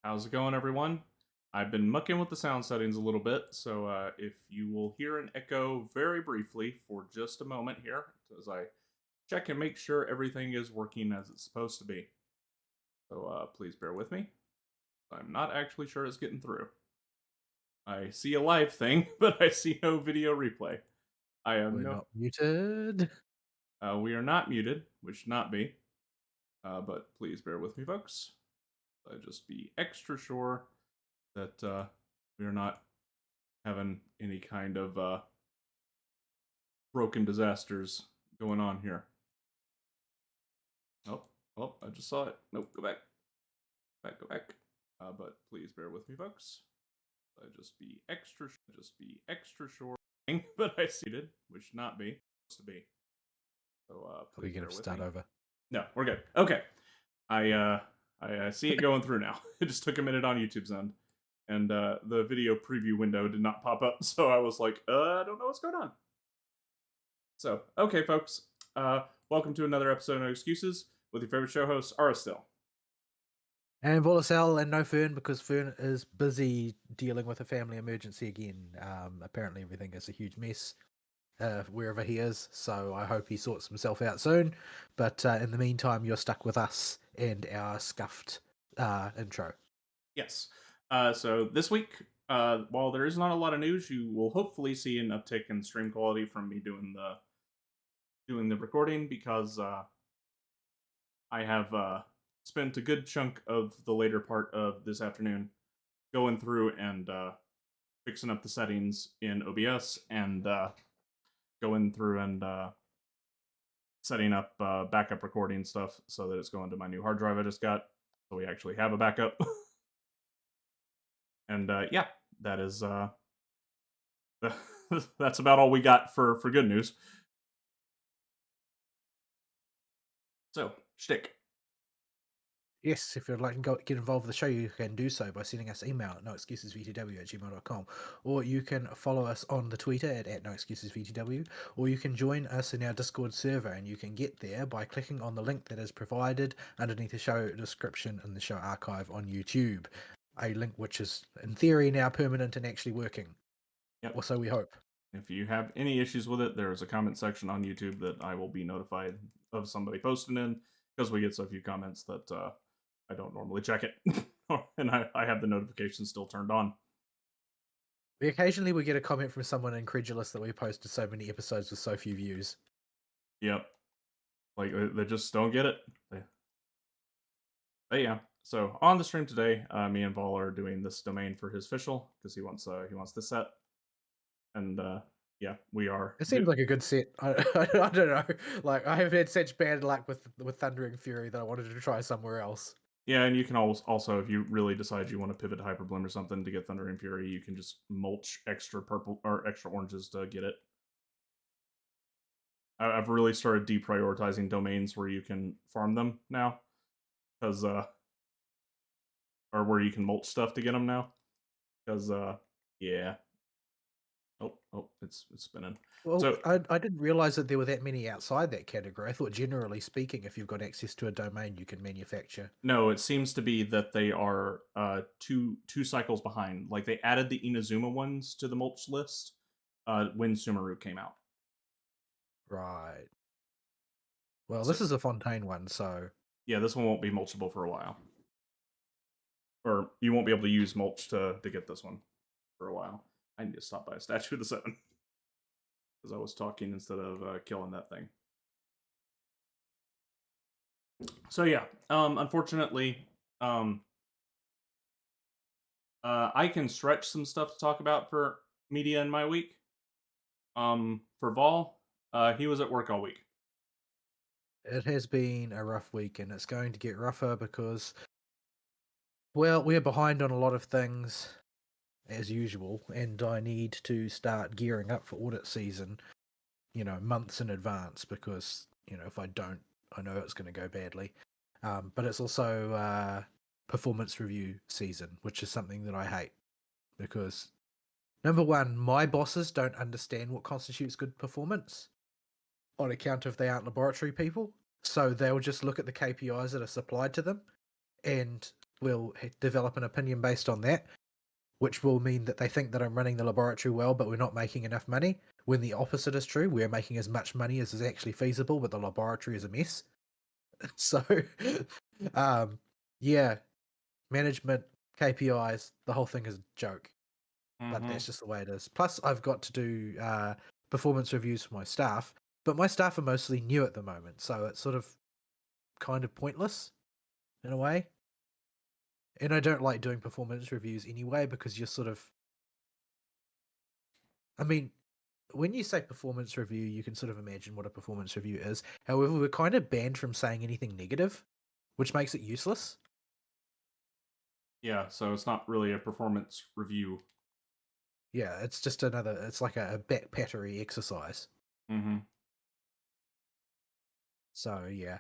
How's it going, everyone? I've been mucking with the sound settings a little bit, so if you will hear an echo very briefly for just a moment here, as I check and make sure everything is working as it's supposed to be. So please bear with me. I'm not actually sure it's getting through. I see a live thing, but I see no video replay. I have We're no. not muted. We are not muted, which should not be. But please bear with me, folks. Just be extra sure that we are not having any kind of broken disasters going on here. Oh, I just saw it. Nope, go back. Go back. But please bear with me, folks. Just be extra sure. But I see it, which not be supposed to be. So Are we please going bear to with start me. over? No, we're good. Okay. I see it going through now. It just took a minute on YouTube's end. And the video preview window did not pop up, so I was like, I don't know what's going on. So, okay, folks, welcome to another episode of No Excuses with your favorite show host, Ara still. And Volatile and no Fern because Fern is busy dealing with a family emergency again. Apparently everything is a huge mess wherever he is, so I hope he sorts himself out soon. But in the meantime, you're stuck with us and our scuffed intro. Yes. So this week, while there is not a lot of news, you will hopefully see an uptick in stream quality from me doing the recording because I have spent a good chunk of the later part of this afternoon going through and fixing up the settings in OBS and going through and setting up backup recording stuff so that it's going to my new hard drive I just got, so we actually have a backup. And yeah, that is that's about all we got for good news. So, shtick. Yes, if you'd like to get involved with the show, you can do so by sending us an email at noexcusesvtw@gmail.com, or you can follow us on the Twitter at noexcusesvtw, or you can join us in our Discord server, and you can get there by clicking on the link that is provided underneath the show description in the show archive on YouTube, a link which is, in theory, now permanent and actually working. Yep. Or so we hope. If you have any issues with it, there is a comment section on YouTube that I will be notified of somebody posting in, because we get so few comments that I don't normally check it. And I have the notifications still turned on. Occasionally we get a comment from someone incredulous that we posted so many episodes with so few views. Yep. Like, they just don't get it. But yeah, so on the stream today, me and Vaul are doing this domain for his official, because he wants this set. And yeah, we are. It seems like a good set. I don't know. Like, I have had such bad luck with Thundering Fury that I wanted to try somewhere else. Yeah, and you can also, if you really decide you want to pivot to Hyper Bloom or something to get Thunder and Fury, you can just mulch extra purple or extra oranges to get it. I've really started deprioritizing domains where you can farm them now, because or where you can mulch stuff to get them now, because yeah. Oh, it's spinning. Well, So I didn't realize that there were that many outside that category. I thought, generally speaking, if you've got access to a domain, you can manufacture. no, it seems to be that they are two cycles behind. Like, they added the Inazuma ones to the mulch list when Sumeru came out. Right. Well, So, this is a Fontaine one, so yeah, this one won't be mulchable for a while. Or you won't be able to use mulch to get this one for a while. I need to stop by a statue of the 7. Because I was talking instead of killing that thing. So yeah, unfortunately, I can stretch some stuff to talk about for media in my week. For Vol, he was at work all week. it has been a rough week, and it's going to get rougher because, well, we're behind on a lot of things as usual, and I need to start gearing up for audit season, months in advance, because, if I don't, I know it's going to go badly. But it's also performance review season, which is something that I hate, because number one, my bosses don't understand what constitutes good performance on account of they aren't laboratory people. So they'll just look at the KPIs that are supplied to them and will develop an opinion based on that, which will mean that they think that I'm running the laboratory well, but we're not making enough money. When the opposite is true, we're making as much money as is actually feasible, but the laboratory is a mess. So, um, yeah, management, KPIs, the whole thing is a joke, but Mm-hmm. that's just the way it is. Plus, I've got to do performance reviews for my staff, but my staff are mostly new at the moment, so it's sort of kind of pointless in a way. And I don't like doing performance reviews anyway because you're sort of, I mean, when you say performance review, you can sort of imagine what a performance review is. However, we're kind of banned from saying anything negative, which makes it useless. Yeah, so it's not really a performance review. Yeah, it's just it's like a back pattery exercise. Mm-hmm. So yeah.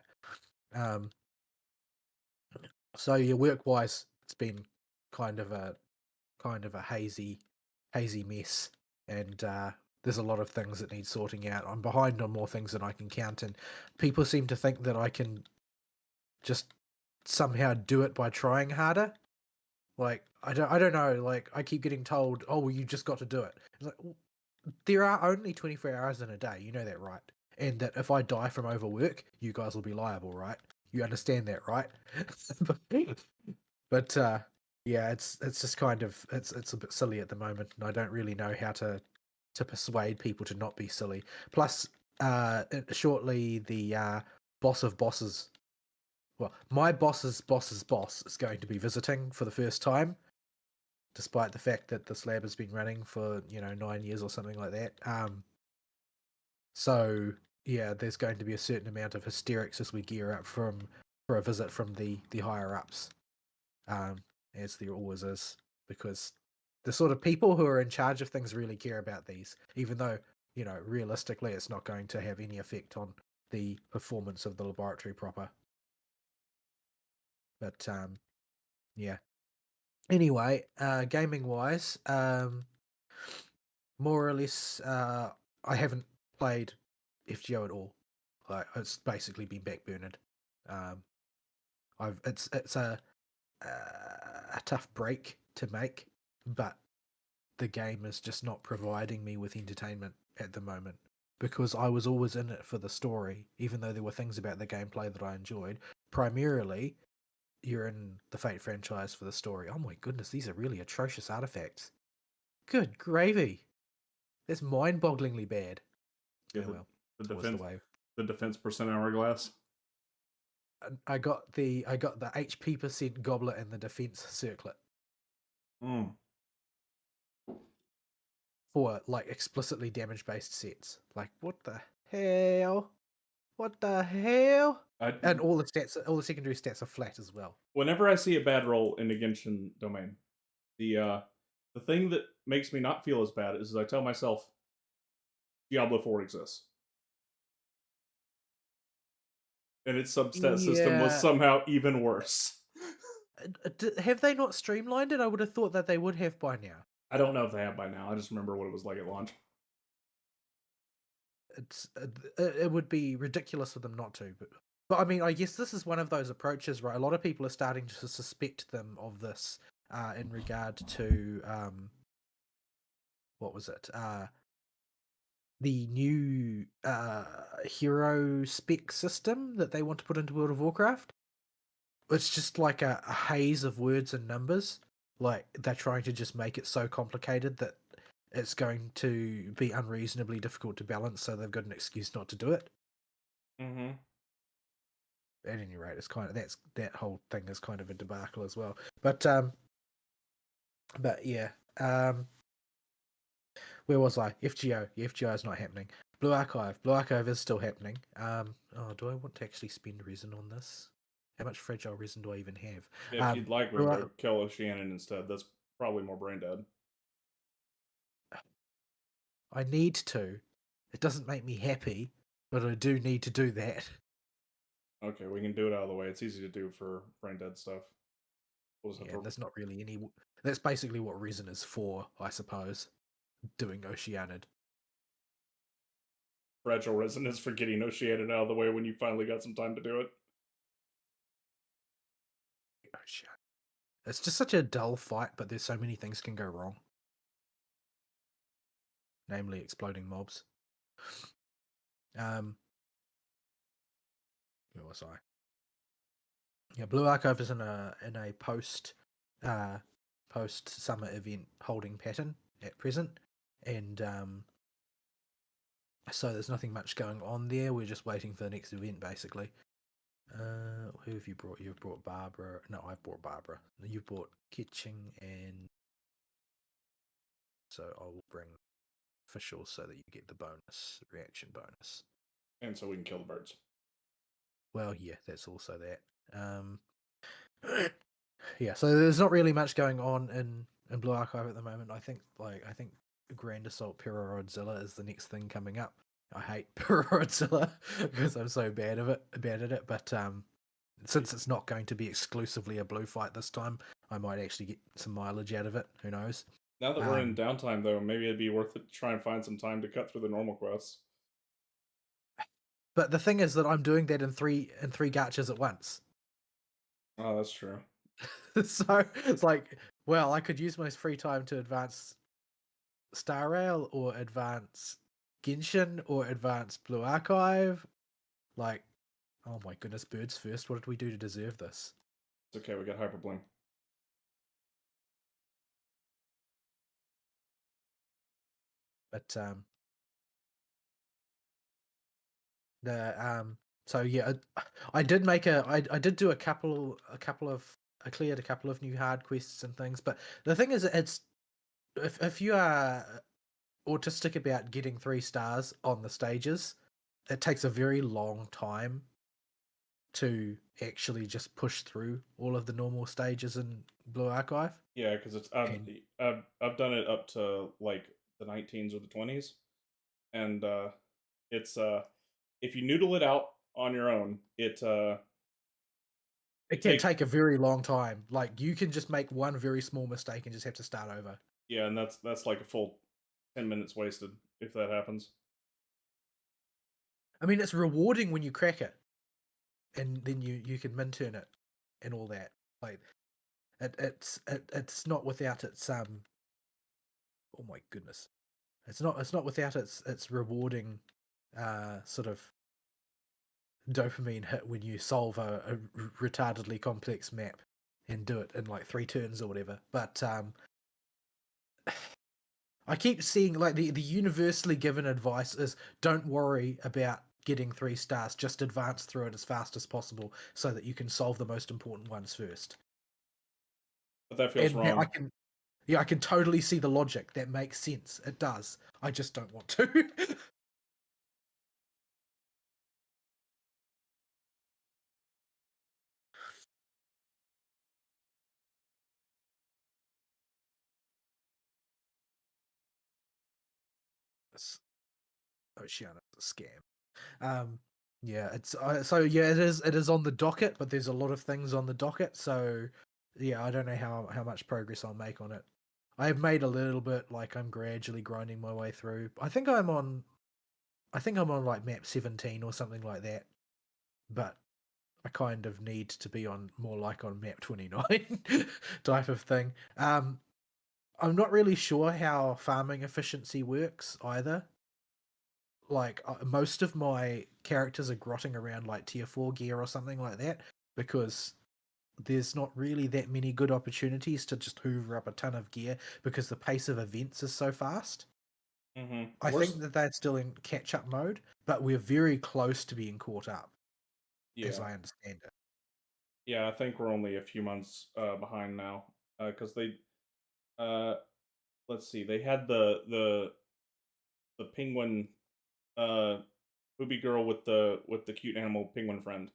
Um, so yeah, work wise, it's been kind of a hazy mess, and there's a lot of things that need sorting out. I'm behind on more things than I can count, and people seem to think that I can just somehow do it by trying harder. Like I don't know. Like I keep getting told, "Oh, well, you just got to do it." It's like, there are only 24 hours in a day. You know that, right? And that if I die from overwork, you guys will be liable, right? You understand that, right? but yeah, it's just kind of it's a bit silly at the moment, and I don't really know how to persuade people to not be silly. Plus, shortly the boss of bosses, well, my boss's boss is going to be visiting for the first time, despite the fact that this lab has been running for 9 years or something like that. So yeah, there's going to be a certain amount of hysterics as we gear up for a visit from the higher ups, um, as there always is, because the sort of people who are in charge of things really care about these, even though realistically it's not going to have any effect on the performance of the laboratory proper. But yeah. Anyway, gaming wise, more or less, I haven't played FGO at all. Like it's basically been backburnered. Um, it's a tough break to make, but the game is just not providing me with entertainment at the moment because I was always in it for the story, even though there were things about the gameplay that I enjoyed. Primarily, you're in the Fate franchise for the story. Oh my goodness, these are really atrocious artifacts. Good gravy. That's mind-bogglingly bad. Yeah, Oh well, the it was the defense way. the defense percent hourglass. I got the HP percent goblet and the defense circlet Mm. for like explicitly damage-based sets. Like what the hell? What the hell? I And all the secondary stats are flat as well. Whenever I see a bad roll in the Genshin domain, the thing that makes me not feel as bad is I tell myself Diablo 4 exists. And its substat system was Yeah. somehow even worse. Have they not streamlined it? I would have thought that they would have by now. I don't know if they have by now. I just remember what it was like at launch. It would be ridiculous for them not to, but I mean, I guess this is one of those approaches, right? A lot of people are starting to suspect them of this in regard to what was it? The new hero spec system that they want to put into World of Warcraft. It's just like a haze of words and numbers. Like they're trying to just make it so complicated that it's going to be unreasonably difficult to balance, so they've got an excuse not to do it. Mm-hmm. At any rate, it's kind of that whole thing is kind of a debacle as well. But yeah, where was I? FGO. Yeah, FGO is not happening. Blue Archive. Blue Archive is still happening. Do I want to actually spend resin on this? How much fragile resin do I even have? If you'd like, we Blue can Ar- go kill Oceanon instead. That's probably more brain dead. I need to. It doesn't make me happy, but I do need to do that. Okay, we can do it out of the way. It's easy to do for brain dead stuff. We'll just have Yeah, to. there's not really any. That's basically what resin is for, I suppose. Doing Oceanid. Fragile resin is for getting Oceanon out of the way when you finally got some time to do it. Oceanid. It's just such a dull fight, but there's so many things can go wrong. Namely exploding mobs. Where was I? Yeah, Blue Archive is in a post summer event holding pattern at present, and so there's nothing much going on there. We're just waiting for the next event, basically. Who have you brought? You've brought Barbara. No, I've brought Barbara. You've brought Kitching, and so I will bring officials so that you get the reaction bonus. And so we can kill the birds. Well, yeah, that's also that. Yeah, so there's not really much going on in Blue Archive at the moment. I think Grand Assault Perodzilla is the next thing coming up. I hate Perodzilla because I'm so bad at it. But since it's not going to be exclusively a blue fight this time, I might actually get some mileage out of it. Who knows? Now that we're in downtime, though, maybe it'd be worth it to try and find some time to cut through the normal quests. But the thing is that I'm doing that in three gachas at once. Oh, that's true. So it's like, well, I could use my free time to advance Star Rail or advance Genshin or advance Blue Archive. Like, oh my goodness, birds first. What did we do to deserve this? It's okay, we got Hyperbling. But so yeah, I did make I did do I cleared a couple of new hard quests and things. But the thing is, it's if you are autistic about getting 3 stars on the stages, it takes a very long time to actually just push through all of the normal stages in Blue Archive. Yeah, because it's And I've done it up to like the 19s or the 20s, and it's if you noodle it out on your own, it it can take take a very long time. Like, you can just make one very small mistake and just have to start over. yeah, and that's like a full 10 minutes wasted if that happens. I mean, it's rewarding when you crack it, and then you can min turn it and all that. Like, it's not without its oh my goodness, it's not without its rewarding sort of dopamine hit when you solve a retardedly complex map and do it in like 3 turns or whatever. But I keep seeing like the universally given advice is don't worry about getting 3 stars, just advance through it as fast as possible so that you can solve the most important ones first. But that feels And that wrong. I can totally see the logic. That makes sense. It does. I just don't want to. It's, oh shit, it's a scam. Yeah, it's so yeah, it is on the docket, but there's a lot of things on the docket, so yeah, I don't know how much progress I'll make on it. I've made a little bit, like I'm gradually grinding my way through. I think I'm on like map 17 or something like that, but I kind of need to be on more like on map 29 type of thing. I'm not really sure how farming efficiency works either. Like most of my characters are grotting around like tier 4 gear or something like that because there's not really that many good opportunities to just hoover up a ton of gear because the pace of events is so fast. Mm-hmm. I think that they're still in catch up mode, but we're very close to being caught up, as Yeah, I understand it. yeah. I think we're only a few months behind now because they uh, let's see, they had the penguin uh booby girl with the cute animal penguin friend.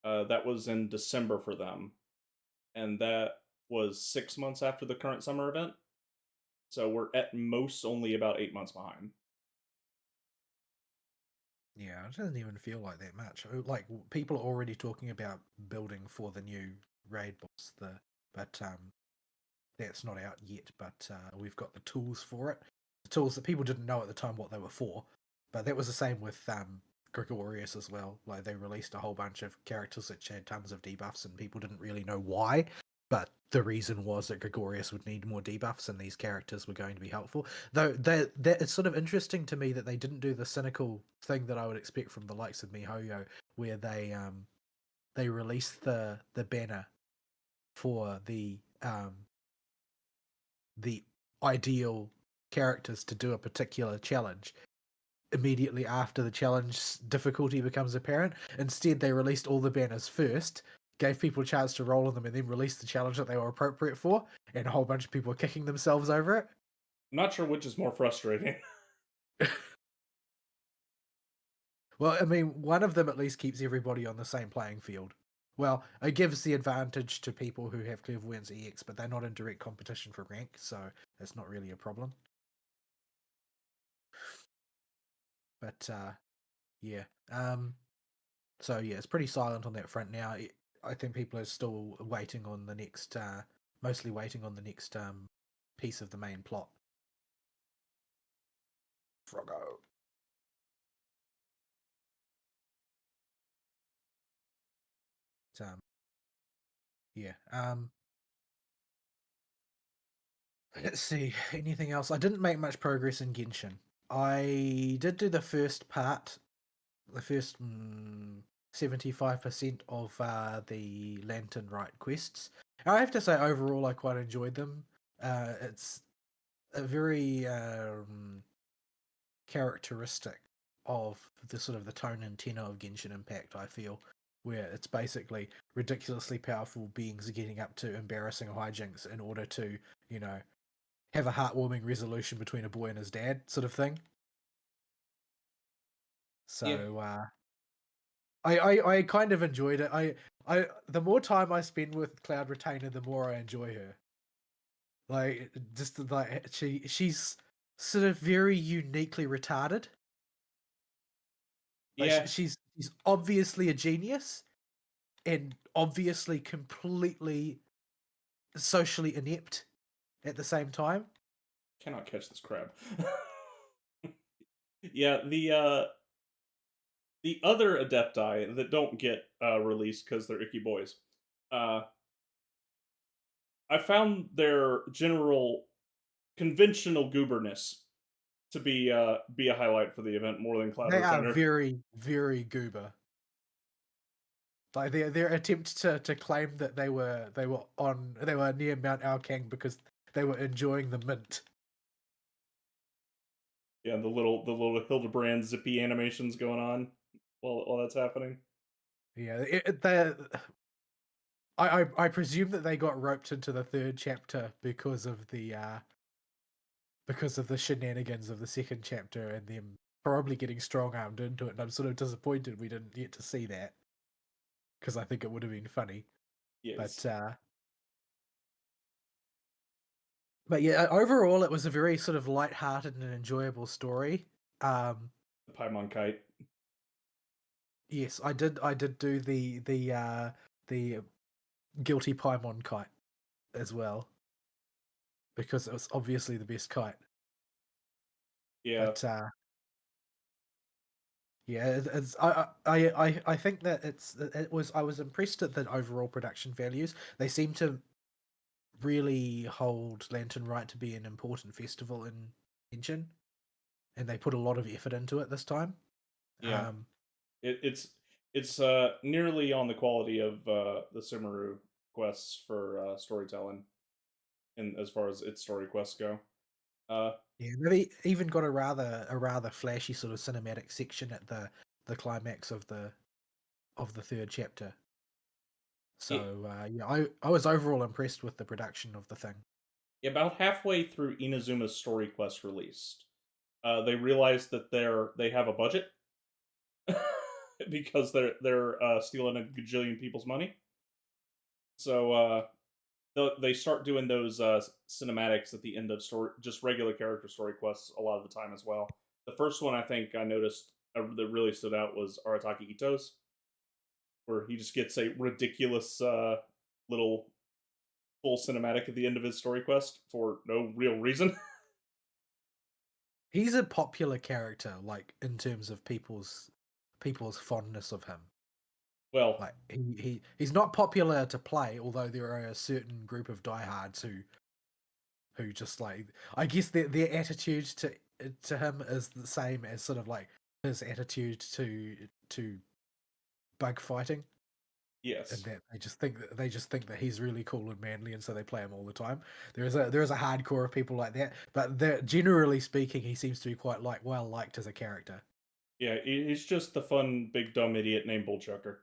That was in December for them, and that was 6 months after the current summer event. So we're at most only about 8 months behind. Yeah, it doesn't even feel like that much. Like people are already talking about building for the new raid boss, but that's not out yet. But we've got the tools for it. The tools that people didn't know at the time what they were for. But that was the same with Gregorius as well. Like they released a whole bunch of characters that had tons of debuffs, and people didn't really know why. But the reason was that Gregorius would need more debuffs, and these characters were going to be helpful. Though that it's sort of interesting to me that they didn't do the cynical thing that I would expect from the likes of MiHoYo, where they released the banner for the ideal characters to do a particular challenge immediately after the challenge difficulty becomes apparent. Instead, they released all the banners first, gave people a chance to roll on them, and then released the challenge that they were appropriate for, and a whole bunch of people were kicking themselves over it. I'm not sure which is more frustrating. Well, I mean, one of them at least keeps everybody on the same playing field. Well, it gives the advantage to people who have Clairvoyance EX, but they're not in direct competition for rank, so it's not really a problem. But yeah, so yeah, it's pretty silent on that front now. I think people are still waiting on the next, mostly waiting on the next piece of the main plot. Froggo. Yeah. Let's see. Anything else? I didn't make much progress in Genshin. I did do the first part, the first 75% of the Lantern Rite quests. I have to say, overall, I quite enjoyed them. It's a very characteristic of the sort of the tone and tenor of Genshin Impact, I feel, where it's basically ridiculously powerful beings getting up to embarrassing hijinks in order to, you know, have a heartwarming resolution between a boy and his dad, sort of thing. Yeah, So I kind of enjoyed it. I the more time I spend with Cloud Retainer, the more I enjoy her. Like just like she's sort of very uniquely retarded. Like yeah, she's obviously a genius and obviously completely socially inept at the same time. cannot catch this crab. Yeah, the other adepti that don't get released because they're icky boys. Uh, I found their general conventional gooberness to be a highlight for the event more than Cloud They are Retainer. very, very goober. Like their attempt to claim that they were near Mount Alkang because they were enjoying the mint. Yeah, the little Hildebrand zippy animations going on while that's happening. Yeah, I presume that they got roped into the third chapter because of the shenanigans of the second chapter and them probably getting strong armed into it. And I'm sort of disappointed we didn't get to see that because I think it would have been funny. Yes, But yeah, overall it was a very sort of light-hearted and enjoyable story. the Paimon kite. Yes, I did do the guilty Paimon kite as well because it was obviously the best kite. Yeah, But yeah, it's I think that I was impressed at the overall production values. They seem to really hold Lantern Rite to be an important festival in Genshin, and they put a lot of effort into it this time. yeah. Um, It's nearly on the quality of the Sumeru quests for storytelling, and as far as its story quests go. Uh, yeah, they even got a rather flashy sort of cinematic section at the climax of the third chapter. it, So yeah, I was overall impressed with the production of the thing. about halfway through Inazuma's story quest released, they realized that they have a budget because they're stealing a gajillion people's money. So they start doing those cinematics at the end of story, just regular character story quests a lot of the time as well. The first one I think I noticed that really stood out was Arataki Ito's, where he just gets a ridiculous little full cinematic at the end of his story quest for no real reason. He's a popular character, like in terms of people's people's fondness of him. Well, Like he's not popular to play, although there are a certain group of diehards who just like, I guess their attitude to him is the same as sort of like his attitude to bug fighting, and yes. that they just think that he's really cool and manly, and so they play him all the time. There is a hardcore of people like that, but generally speaking, he seems to be quite well liked as a character. Yeah, he's just the fun, big, dumb idiot named Bullchucker.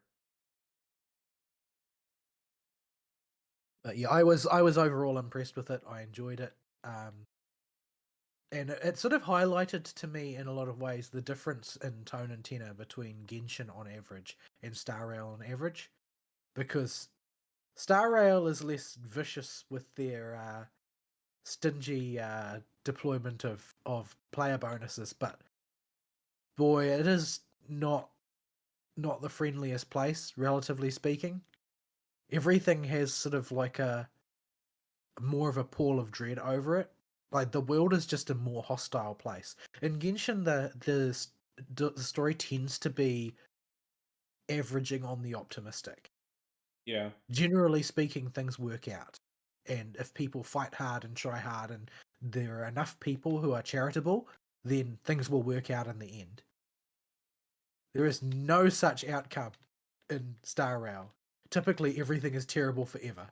But yeah, I was overall impressed with it. I enjoyed it. And it sort of highlighted to me in a lot of ways the difference in tone and tenor between Genshin on average and Star Rail on average, because Star Rail is less vicious with their stingy deployment of player bonuses, but boy, it is not the friendliest place, relatively speaking. Everything has sort of like a more of a pall of dread over it. Like the world is just a more hostile place. In Genshin, the story tends to be averaging on the optimistic. Yeah, Generally speaking, things work out, and if people fight hard and try hard, and there are enough people who are charitable, then things will work out in the end. There is no such outcome in Star Rail. Typically, everything is terrible forever.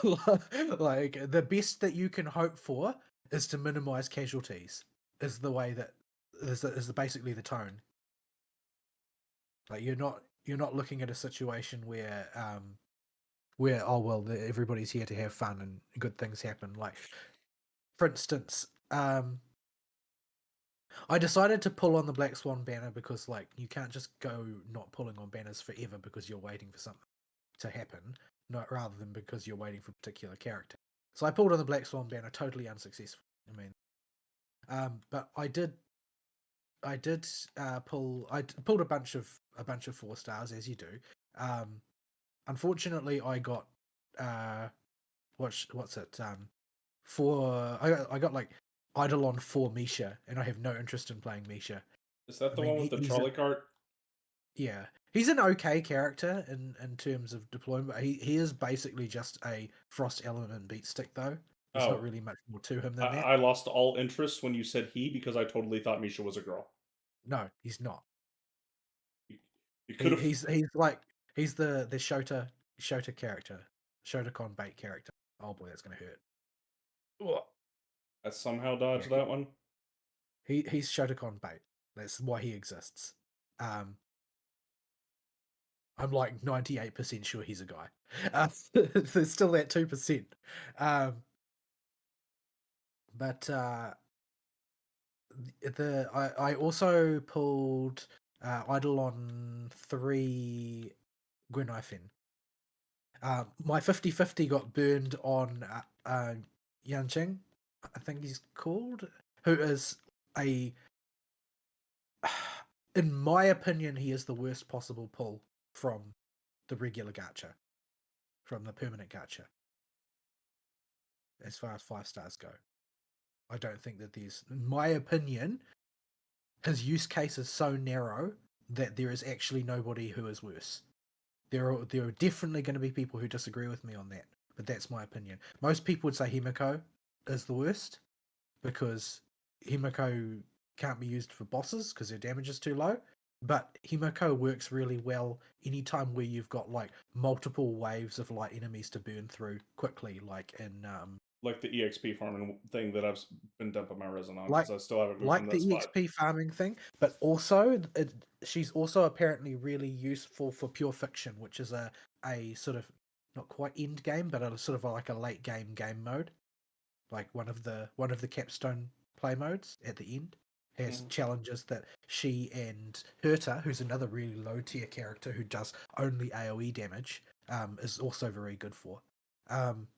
Like the best that you can hope for is to minimize casualties. Is the way that is basically the tone. Like you're not looking at a situation where oh well everybody's here to have fun and good things happen. Like for instance, I decided to pull on the Black Swan banner because like you can't just go not pulling on banners forever because you're waiting for something to happen, not rather than because you're waiting for a particular character. So I pulled on the Black Swan banner, totally unsuccessful. I mean, but I did pulled a bunch of 4 stars as you do. Unfortunately, I got what's it 4. I got like Eidolon 4 Misha, and I have no interest in playing Misha. is that I the mean, one with the he's trolley cart? yeah, he's an okay character in terms of deployment. But he is basically just a frost element beat stick, though. There's not Oh, really much more to him I, than that. I lost all interest when you said he because I totally thought Misha was a girl. No, he's not. You, you could He, have. he's like he's the Shota character, Shotacon bait character. Oh boy, that's gonna hurt. Ugh. I somehow Yeah, dodged that one. he's Shotacon bait. That's why he exists. Um, I'm like 98% sure he's a guy. There's still that 2%. Um, but I also pulled Eidolon 3 Gwenaifen. My 50-50 got burned on Yanqing, I think he's called, who is a, in my opinion, he is the worst possible pull from the regular gacha, from the permanent gacha, as far as 5 stars go. I don't think that in my opinion, his use case is so narrow that there is actually nobody who is worse. There are definitely going to be people who disagree with me on that, but that's my opinion. Most people would say Himiko is the worst because Himiko can't be used for bosses because her damage is too low. But Himiko works really well anytime where you've got like multiple waves of light enemies to burn through quickly, like in Like the EXP farming thing that I've been dumping my resin on like because I still haven't moved from like that the spot. EXP farming thing, but also she's also apparently really useful for pure fiction, which is a sort of not quite end game, but a sort of like a late game mode, like one of the capstone play modes at the end has Mhm. challenges that she and Herta, who's another really low tier character who does only AoE damage, is also very good for. Um,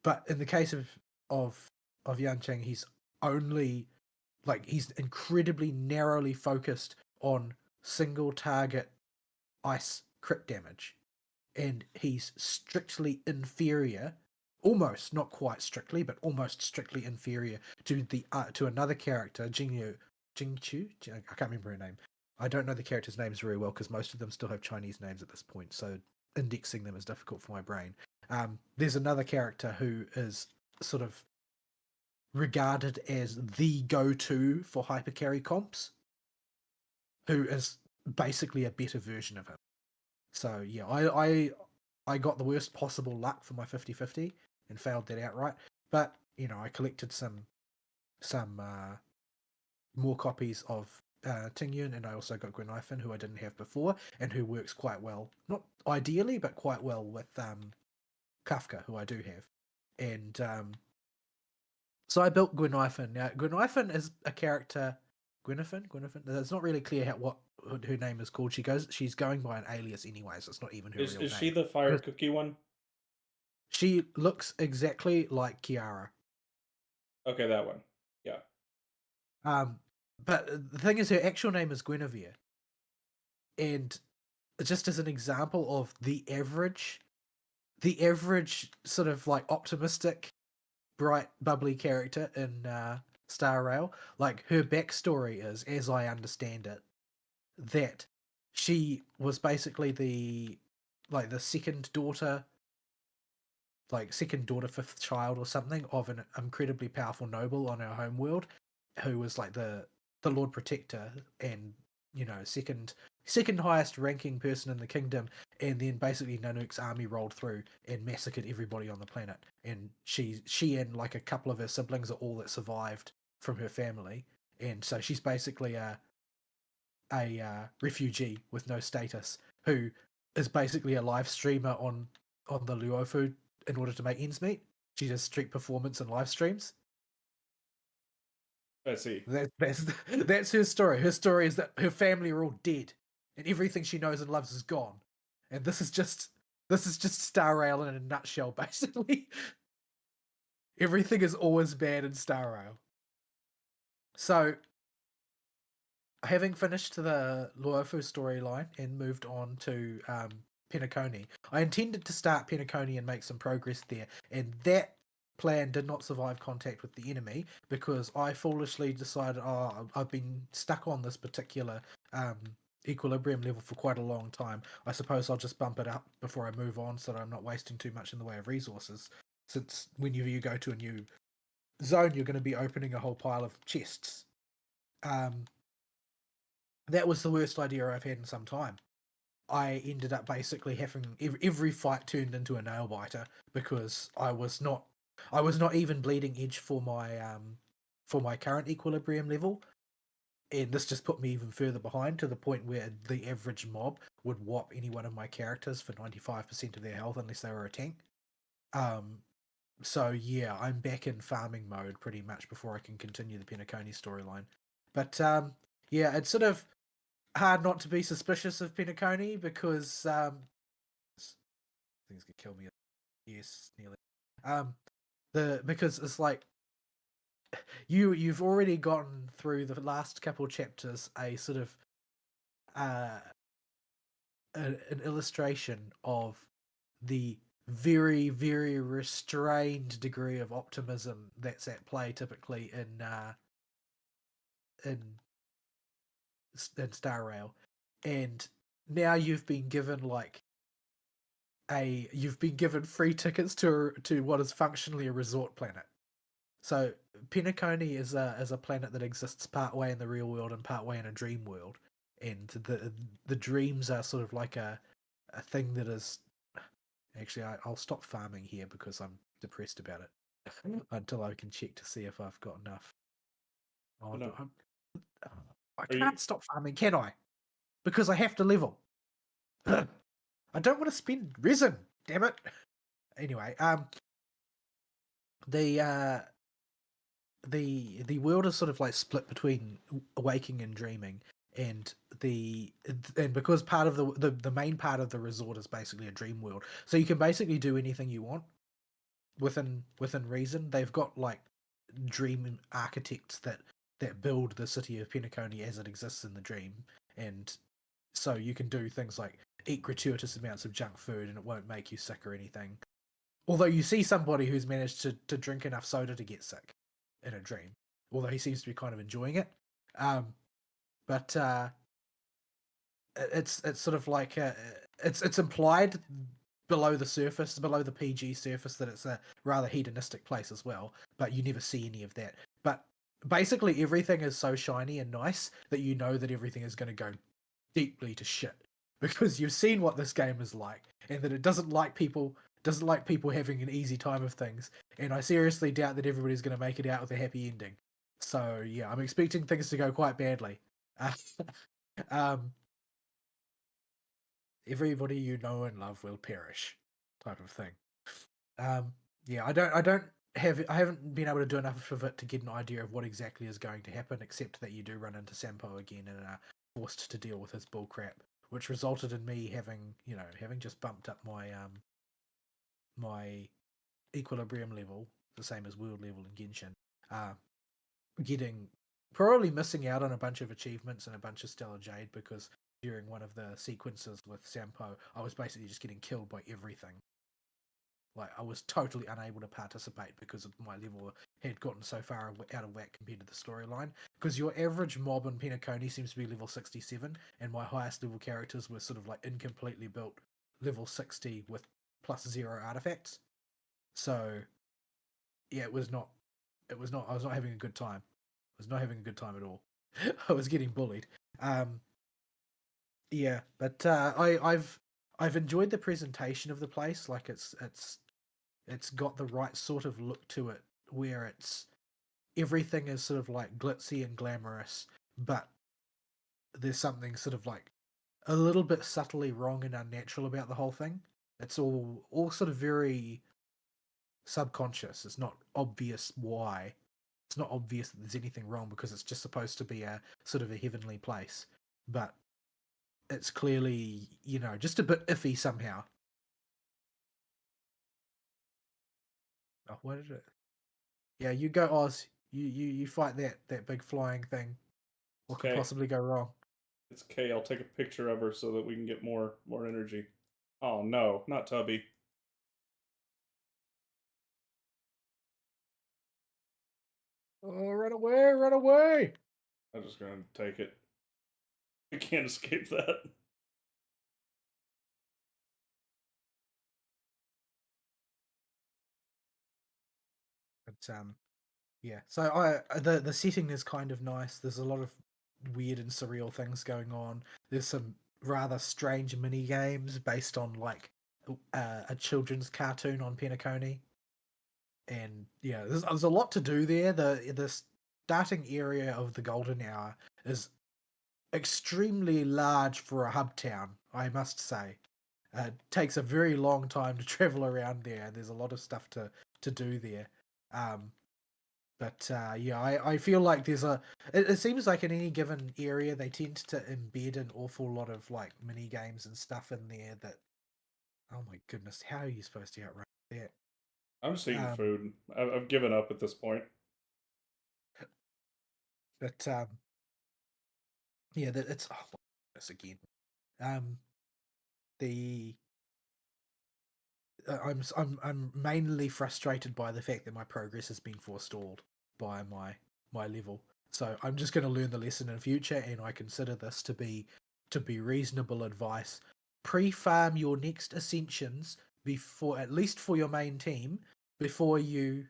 but in the case of Yan Cheng, he's incredibly narrowly focused on single target ice crit damage, and he's strictly inferior, almost not quite strictly, but almost strictly inferior to another character, Jingchu. I can't remember her name. I don't know the characters' names very well because most of them still have Chinese names at this point, so indexing them is difficult for my brain. There's another character who is sort of regarded as the go-to for hypercarry comps, who is basically a better version of him. So yeah, I got the worst possible luck for my 50-50 and failed that outright. But I collected some more copies of Tingyun, and I also got Gwenifin, who I didn't have before, and who works quite well. Not ideally, but quite well with Kafka, who I do have. And so I built Gwenifin. Now, Gwenifin is a character. Gwenifin. It's not really clear what her name is called. She's going by an alias anyway, so it's not even her real Is she name. the fire cookie one? She looks exactly like Kiara. Okay, that one. Yeah. But the thing is, her actual name is Guinevere, and just as an example of the average sort of like optimistic, bright, bubbly character in Star Rail, like her backstory is, as I understand it, that she was basically the second daughter, fifth child or something of an incredibly powerful noble on our home world, who was like the Lord Protector and second highest ranking person in the kingdom, and then basically Nanook's army rolled through and massacred everybody on the planet, and she and like a couple of her siblings are all that survived from her family, and so she's basically a refugee with no status who is basically a live streamer on the Luofu in order to make ends meet. She does street performance and live streams. I see. That's her story. Her story is that her family are all dead, and everything she knows and loves is gone. And this is just Star Rail in a nutshell, basically. Everything is always bad in Star Rail. So, having finished the Luofu storyline and moved on to Penacony, I intended to start Penacony and make some progress there, and that plan did not survive contact with the enemy because I foolishly decided, I've been stuck on this particular equilibrium level for quite a long time. I suppose I'll just bump it up before I move on so that I'm not wasting too much in the way of resources, since whenever you go to a new zone, you're going to be opening a whole pile of chests. That was the worst idea I've had in some time. I ended up basically having every fight turned into a nail biter because I was not even bleeding edge for my current equilibrium level, and this just put me even further behind to the point where the average mob would whop any one of my characters for 95% of their health unless they were a tank. So yeah, I'm back in farming mode pretty much before I can continue the Penacony storyline. But yeah, it's sort of hard not to be suspicious of Penacony because things could kill me. Yes, nearly. Because it's like you've already gotten through the last couple chapters a sort of an illustration of the very, very restrained degree of optimism that's at play typically in Star Rail, and now you've been given free tickets to what is functionally a resort planet. So Penacony is a planet that exists part way in the real world and part way in a dream world, and the dreams are sort of like a thing that is. Actually, I'll stop farming here because I'm depressed about it until I can check to see if I've got enough. Oh, No. I Are can't you? stop farming, can I? Because I have to level. I don't want to spend resin. Damn it. Anyway, the world is sort of like split between waking and dreaming, and because part of the main part of the resort is basically a dream world, so you can basically do anything you want within reason. They've got like dream architects that build the city of Penacony as it exists in the dream, and so you can do things like eat gratuitous amounts of junk food and it won't make you sick or anything. Although you see somebody who's managed to drink enough soda to get sick in a dream, although he seems to be kind of enjoying it. But it's sort of like it's implied below the surface, below the PG surface, that it's a rather hedonistic place as well, but you never see any of that. But basically, everything is so shiny and nice that you know that everything is going to go deeply to shit because you've seen what this game is like, and that it doesn't like people having an easy time of things. And I seriously doubt that everybody's going to make it out with a happy ending. So yeah, I'm expecting things to go quite badly. Um, everybody you know and love will perish, type of thing. Yeah, I haven't been able to do enough of it to get an idea of what exactly is going to happen, except that you do run into Sampo again and are forced to deal with his bullcrap, which resulted in me having just bumped up my equilibrium level, the same as world level in Genshin, uh, getting probably missing out on a bunch of achievements and a bunch of Stellar Jade because during one of the sequences with Sampo, I was basically just getting killed by everything. Like, I was totally unable to participate because of my level had gotten so far out of whack compared to the storyline. Because your average mob in Penacony seems to be level 67, and my highest level characters were sort of like incompletely built level 60 with plus 0 artifacts. So, yeah, I was not having a good time. I was not having a good time at all. I was getting bullied. Um, yeah, but I've enjoyed the presentation of the place. Like, it's got the right sort of look to it, where it's everything is sort of like glitzy and glamorous, but there's something sort of like a little bit subtly wrong and unnatural about the whole thing. It's all sort of very subconscious. It's not obvious why. It's not obvious that there's anything wrong because it's just supposed to be a sort of a heavenly place, but it's clearly, just a bit iffy somehow. Oh, what did it? Yeah, you go, Oz. You fight that big flying thing. What could Okay, possibly go wrong? it's Kay. I'll take a picture of her so that we can get more energy. Oh no, not Tubby. Oh, run away, run away! I'm just gonna take it. I can't escape that. But yeah. So the setting is kind of nice. There's a lot of weird and surreal things going on. There's some rather strange mini games based on like a children's cartoon on Penacony, and yeah, there's a lot to do there. The starting area of the Golden Hour is extremely large for a hub town, I must say. It takes a very long time to travel around there. There's a lot of stuff to do there. Um, but yeah, I feel like it seems like in any given area they tend to embed an awful lot of like mini games and stuff in there that, oh my goodness, how are you supposed to outrun that? I'm just eating Um, food. I've given up at this point. but yeah, it's oh my goodness again. Um, the I'm mainly frustrated by the fact that my progress has been forestalled by my level. So I'm just going to learn the lesson in future, and I consider this to be reasonable advice. Pre-farm your next ascensions before, at least for your main team, before you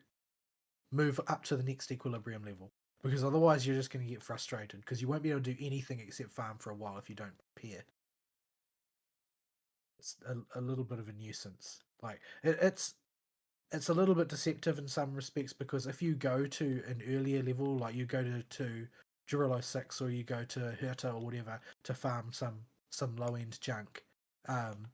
move up to the next equilibrium level. Because otherwise, you're just going to get frustrated because you won't be able to do anything except farm for a while if you don't prepare. It's a little bit of a nuisance. Like it's a little bit deceptive in some respects because if you go to an earlier level, like you go to Jurilo 6 or you go to Herta or whatever to farm some low end junk, um,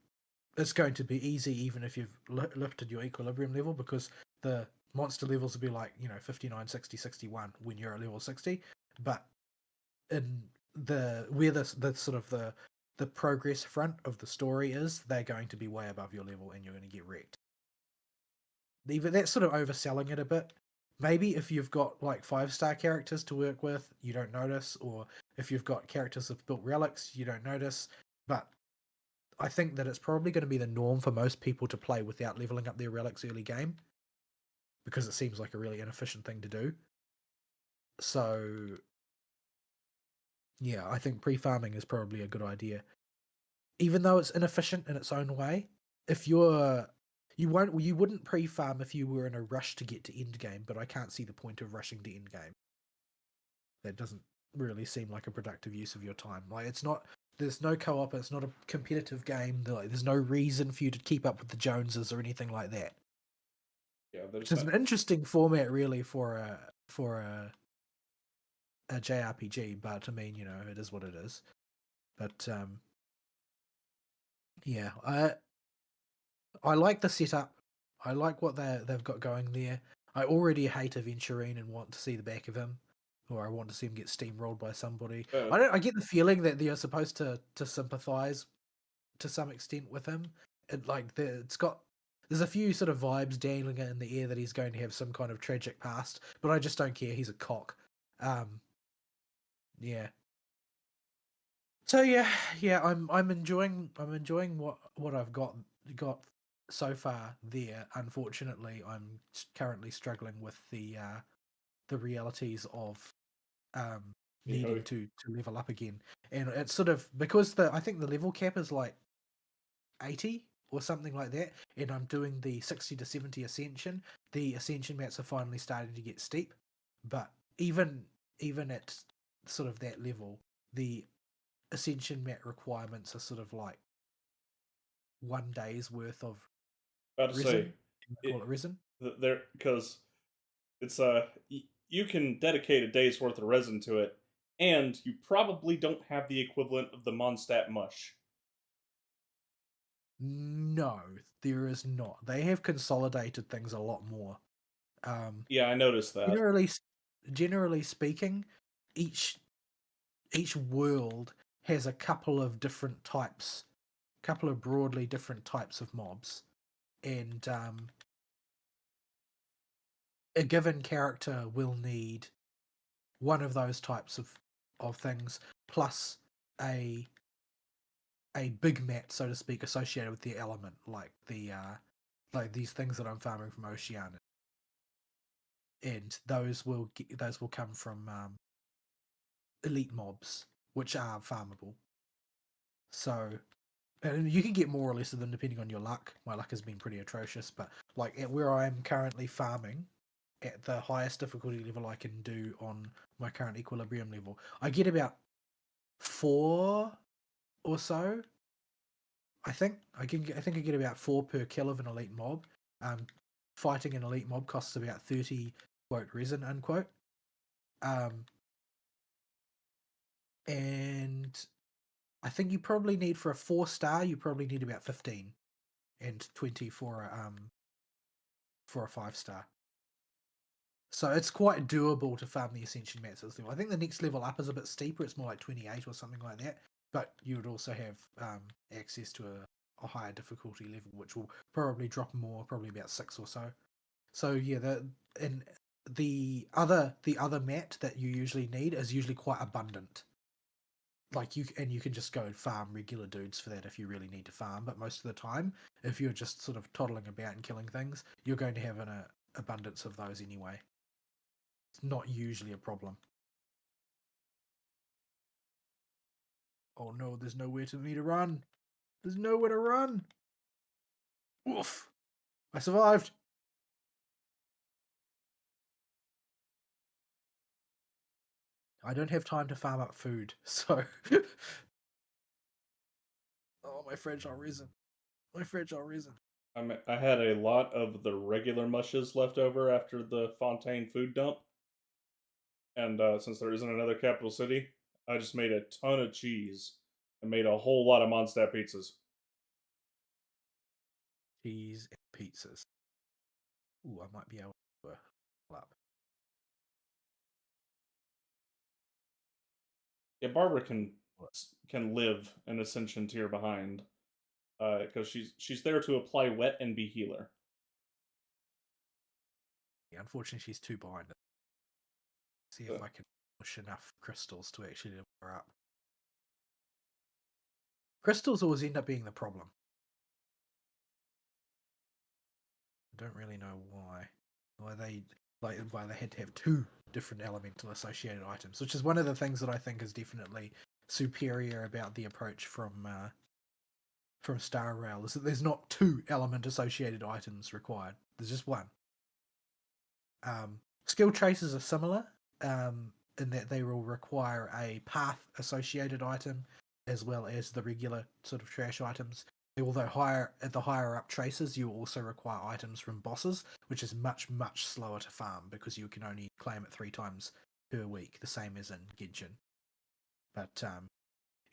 it's going to be easy even if you've lifted your equilibrium level because the monster levels will be like 59, 60, 61 when you're at level 60. But in where the sort of the progress front of the story is, they're going to be way above your level and you're going to get wrecked. Even that's sort of overselling it a bit. Maybe if you've got like 5-star characters to work with, you don't notice, or if you've got characters that have built relics, you don't notice. But I think that it's probably going to be the norm for most people to play without leveling up their relics early game because it seems like a really inefficient thing to do. So yeah, I think pre-farming is probably a good idea. even though it's inefficient in its own way, if you wouldn't pre-farm if you were in a rush to get to end game, but I can't see the point of rushing to end game. That doesn't really seem like a productive use of your time. Like it's not there's no co-op, it's not a competitive game, there's no reason for you to keep up with the Joneses or anything like that. Yeah, Which there's is not. an interesting format really for a JRPG, but I mean, it is what it is. But yeah, I like the setup. I like what they've got going there. I already hate Aventurine and want to see the back of him, or I want to see him get steamrolled by somebody. Uh, I get the feeling that you're supposed to sympathize to some extent with him. There's a few sort of vibes dangling in the air that he's going to have some kind of tragic past, but I just don't care. He's a cock. Yeah. So yeah, I'm enjoying what I've got so far there. Unfortunately, I'm currently struggling with the realities of um you know, needing to level up again. And it's sort of because I think the level cap is like 80 or something like that, and I'm doing the 60 to 70 ascension. The ascension mats are finally starting to get steep, but even at sort of that level, the ascension mat requirements are sort of like 1 day's worth of about to say resin. Can I call it it resin? there because it's you can dedicate a day's worth of resin to it, and you probably don't have the equivalent of the Mondstadt mush. No, there is not. They have consolidated things a lot more. Um, Yeah, I noticed that. generally, generally speaking, each each world has a couple of different types, couple of broadly different types of mobs, and a given character will need one of those types of things plus a a big mat, so to speak, associated with the element, like these things that I'm farming from Oceania, and those will come from elite mobs, which are farmable. So, and you can get more or less of them depending on your luck. My luck has been pretty atrocious, but like at where I am currently farming, at the highest difficulty level I can do on my current equilibrium level, I get about 4 or so. I think I get about 4 per kill of an elite mob. Um, Fighting an elite mob costs about 30 quote resin unquote. Um, and I think you probably need for a 4-star, you probably need about 15 and 20 for a 5-star. So it's quite doable to farm the Ascension mats at this level. I think the next level up is a bit steeper. It's more like 28 or something like that. But you would also have access to a higher difficulty level, which will probably drop more, probably about 6 or so. So yeah, the other mat that you usually need is usually quite abundant. Like you can just go farm regular dudes for that if you really need to farm. But most of the time, if you're just sort of toddling about and killing things, you're going to have an abundance of those anyway. It's not usually a problem. Oh no, there's nowhere for me to run. There's nowhere to run. Oof. I survived. I don't have time to farm up food, so. Oh, my fragile resin. My fragile resin. I had a lot of the regular mushes left over after the Fontaine food dump, and since there isn't another capital city, I just made a ton of cheese and made a whole lot of Mondstadt pizzas. Cheese and pizzas. Ooh, I might be able to up. Yeah, Barbara can live an ascension tier behind, because she's there to apply wet and be healer. Yeah, unfortunately, she's too behind. See Uh, if I can push enough crystals to actually level her up. Crystals always end up being the problem. I don't really know why. Why they had to have 2 different elemental associated items, which is one of the things that I think is definitely superior about the approach from from Star Rail is that there's not 2 element associated items required. There's just 1. Skill traces are similar in that they will require a path associated item as well as the regular sort of trash items. Although at the higher up traces, you also require items from bosses, which is much, much slower to farm because you can only claim it 3 times per week, the same as in Genshin. But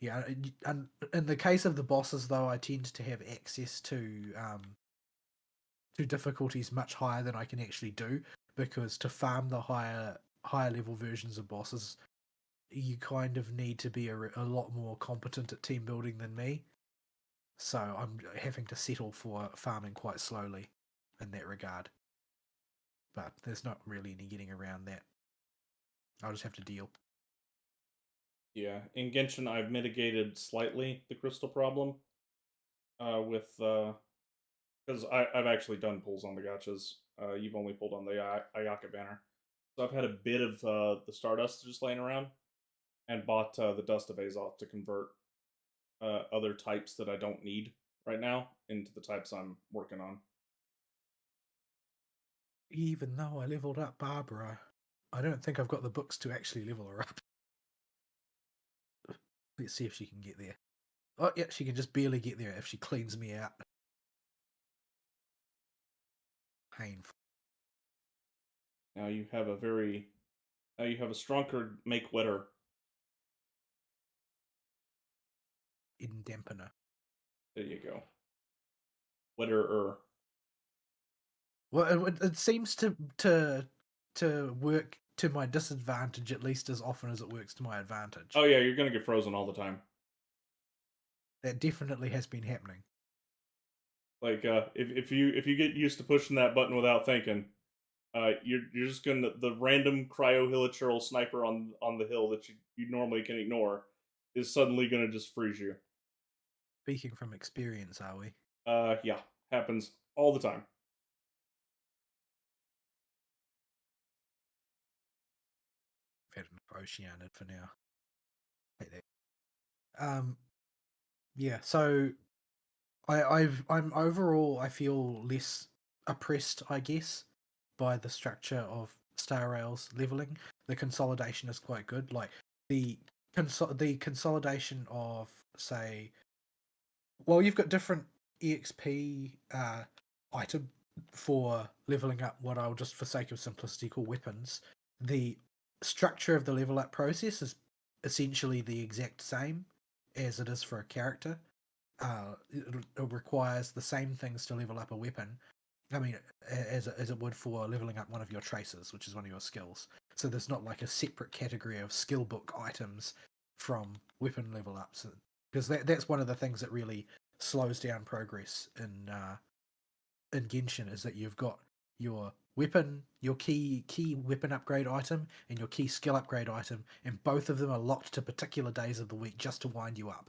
yeah, and in the case of the bosses, though, I tend to have access to difficulties much higher than I can actually do, because to farm the higher level versions of bosses, you kind of need to be a lot more competent at team building than me. So I'm having to settle for farming quite slowly in that regard. But there's not really any getting around that. I'll just have to deal. Yeah, in Genshin, I've mitigated slightly the crystal problem with because I've actually done pulls on the gachas. You've only pulled on the Ayaka banner, so I've had a bit of the Stardust just laying around, and bought the Dust of Azoth to convert other types that I don't need right now into the types I'm working on. Even though I leveled up Barbara, I don't think I've got the books to actually level her up. Let's see if she can get there. Oh, yeah, she can just barely get there if she cleans me out. Painful. Now you have a stronger make wetter. In dampener. There you go. Wetter. Well, it seems to work to my disadvantage at least as often as it works to my advantage. Oh yeah, you're gonna get frozen all the time. That definitely has been happening. Like if you get used to pushing that button without thinking, you're just gonna the random cryo hilichurl sniper on the hill that you normally can ignore is suddenly gonna just freeze you. Speaking from experience, are we? Yeah, happens all the time. I've had enough Oceanid for now. Hate that. Yeah. So I'm overall I feel less oppressed, I guess, by the structure of Star Rail's leveling. The consolidation is quite good. Like the consolidation of, say, well, you've got different EXP item for leveling up what I'll just, for sake of simplicity, call weapons. The structure of the level up process is essentially the exact same as it is for a character. It requires the same things to level up a weapon. I mean, as it would for leveling up one of your traces, which is one of your skills. So there's not like a separate category of skill book items from weapon level ups, because that's one of the things that really slows down progress in Genshin, is that you've got your weapon, your key weapon upgrade item, and your key skill upgrade item, and both of them are locked to particular days of the week just to wind you up.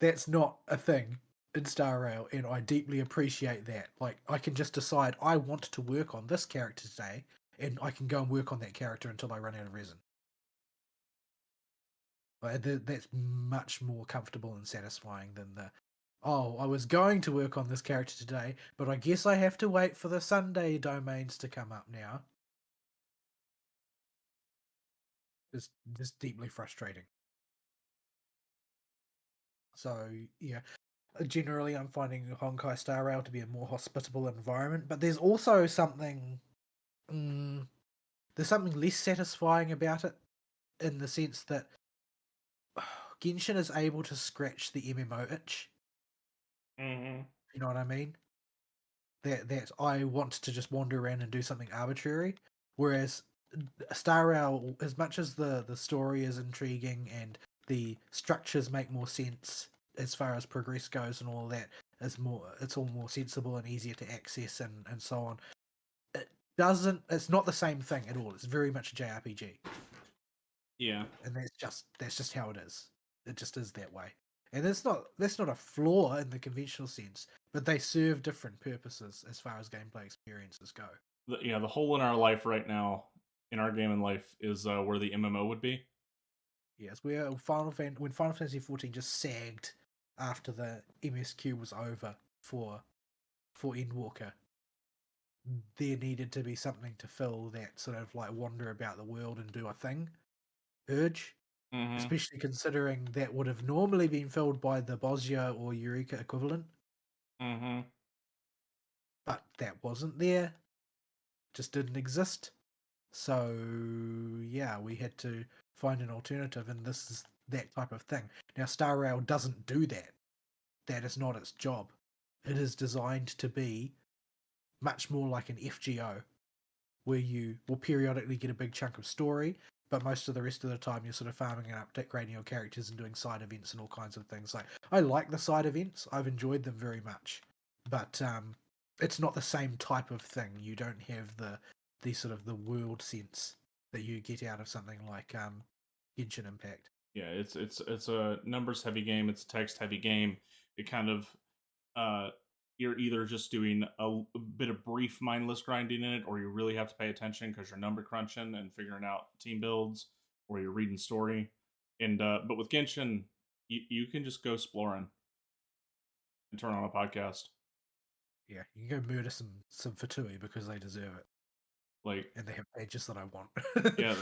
That's not a thing in Star Rail, and I deeply appreciate that. Like, I can just decide I want to work on this character today, and I can go and work on that character until I run out of resin. That's much more comfortable and satisfying than oh, I was going to work on this character today, but I guess I have to wait for the Sunday domains to come up now. It's just deeply frustrating. So, yeah. Generally, I'm finding Honkai Star Rail to be a more hospitable environment, but there's also something... there's something less satisfying about it, in the sense that Genshin is able to scratch the MMO itch. Mm-hmm. You know what I mean? That I want to just wander around and do something arbitrary, whereas Star Rail, as much as the story is intriguing and the structures make more sense as far as progress goes and all that, it's all more sensible and easier to access and so on. It's not the same thing at all. It's very much a JRPG. Yeah. And that's just how it is. It just is that way. And that's not a flaw in the conventional sense, but they serve different purposes as far as gameplay experiences go. The hole in our life right now, in our game in life, is where the MMO would be. Yes, where when Final Fantasy XIV just sagged after the MSQ was over for Endwalker, there needed to be something to fill that sort of like wander about the world and do a thing urge, Mm-hmm. especially considering that would have normally been filled by the Bosnia or Eureka equivalent, Mm-hmm. but that wasn't there, just didn't exist. So yeah, we had to find an alternative, and this is that type of thing. Now, Star Rail doesn't do that. That is not its job. It is designed to be much more like an FGO, where you will periodically get a big chunk of story, but most of the rest of the time you're sort of farming and upgrading your characters and doing side events and all kinds of things. Like, I like the side events, I've enjoyed them very much, but it's not the same type of thing. You don't have the sort of the world sense that you get out of something like Genshin Impact. Yeah, it's a numbers heavy game. It's a text heavy game. It kind of uh, you're either just doing a bit of brief mindless grinding in it, or you really have to pay attention because you're number crunching and figuring out team builds, or you're reading story. And but with Genshin, you can just go exploring and turn on a podcast. Yeah, you can go murder some Fatui because they deserve it, Like, and they have badges that I want. yeah,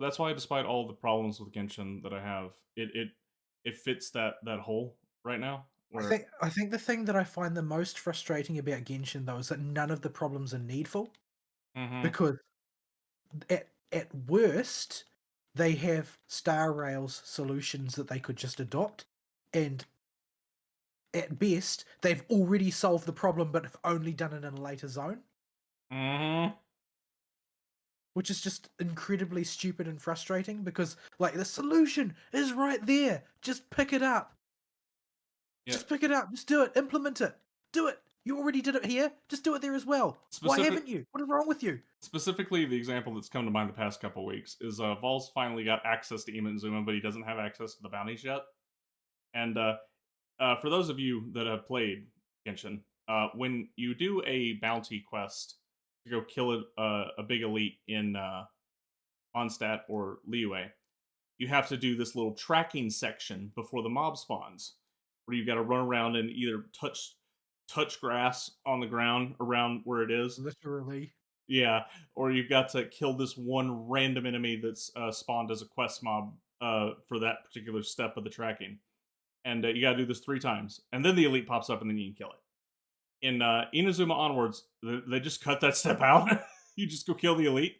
that's why, despite all the problems with Genshin that I have, it fits that hole right now. Where I think the thing that I find the most frustrating about Genshin though is that none of the problems are needful, mm-hmm, because at worst they have Star Rail's solutions that they could just adopt, and at best they've already solved the problem but have only done it in a later zone, mm-hmm, which is just incredibly stupid and frustrating because like the solution is right there. Just pick it up. yeah, Just pick it up. Just do it. Implement it. Do it. You already did it here. Just do it there as well. Why specific haven't you? What is wrong with you? specifically the example that's come to mind the past couple weeks is Vol's finally got access to Ema and Zuma, but he doesn't have access to the bounties yet. And for those of you that have played Genshin, when you do a bounty quest to go kill a big elite in Mondstadt or Liyue, you have to do this little tracking section before the mob spawns, where you got to run around and either touch grass on the ground around where it is. Literally. Yeah, or you've got to kill this one random enemy that's spawned as a quest mob for that particular step of the tracking, and you got to do this 3 times, and then the elite pops up, and then you can kill it. In Inazuma onwards, they just cut that step out. You just go kill the elite,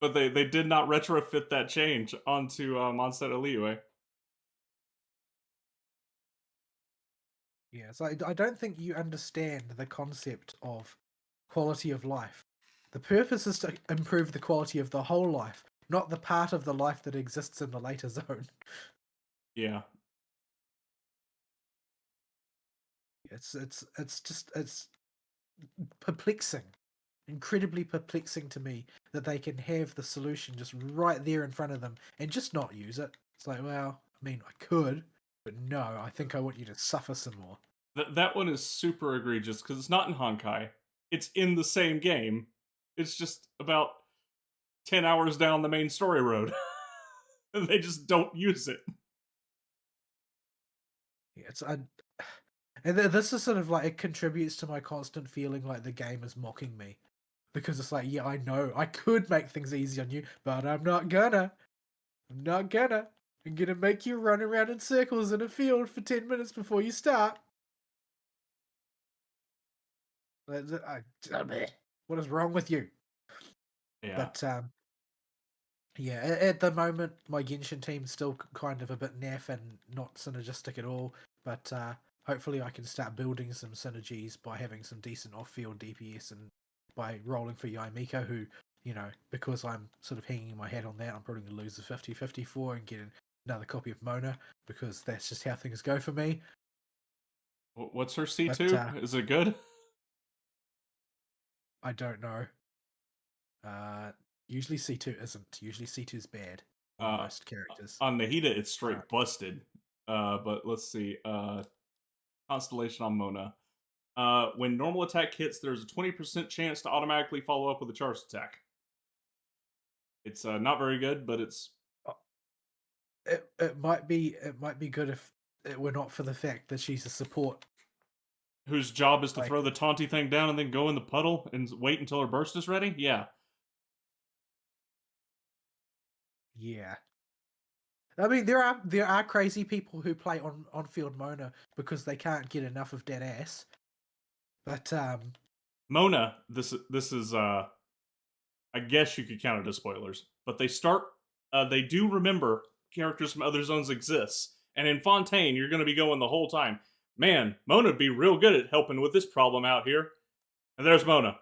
but they did not retrofit that change onto Mondstadt Liyue. Yeah, so I don't think you understand the concept of quality of life. The purpose is to improve the quality of the whole life, not the part of the life that exists in the later zone. Yeah, It's perplexing, incredibly perplexing to me that they can have the solution just right there in front of them and just not use it. It's like, well, I mean, I could, but no, I think I want you to suffer some more. that one is super egregious because it's not in Honkai. It's in the same game. It's just about 10 hours down the main story road. And they just don't use it. Yeah, and this is sort of like, it contributes to my constant feeling like the game is mocking me, because it's like, yeah, I know I could make things easy on you, but I'm not gonna. I'm not gonna. I'm gonna make you run around in circles in a field for 10 minutes before you start. What is wrong with you? Yeah. But yeah, at the moment, my Genshin team's still kind of a bit naff and not synergistic at all. But hopefully, I can start building some synergies by having some decent off-field DPS and by rolling for Yaimiko, who, because I'm sort of hanging my hat on that, I'm probably going to lose the 50-54 and get another copy of Mona, because that's just how things go for me. What's her But C2? Is it good? I don't know. Usually C2 isn't. Usually C2 is bad on Uh, most characters. on Nahida, it's Uh, straight busted. But let's see. Constellation on Mona. When normal attack hits, there's a 20% chance to automatically follow up with a charged attack. It's not very good, but it's it might be good if it were not for the fact that she's a support. Whose job is to Like, throw the taunty thing down and then go in the puddle and wait until her burst is ready? Yeah. yeah. I mean, there are crazy people who play on field Mona because they can't get enough of dead ass. But Mona, this is I guess you could count it as spoilers, but they do remember characters from other zones exist. And in Fontaine, you're going to be going the whole time, man, Mona'd be real good at helping with this problem out here. And there's Mona.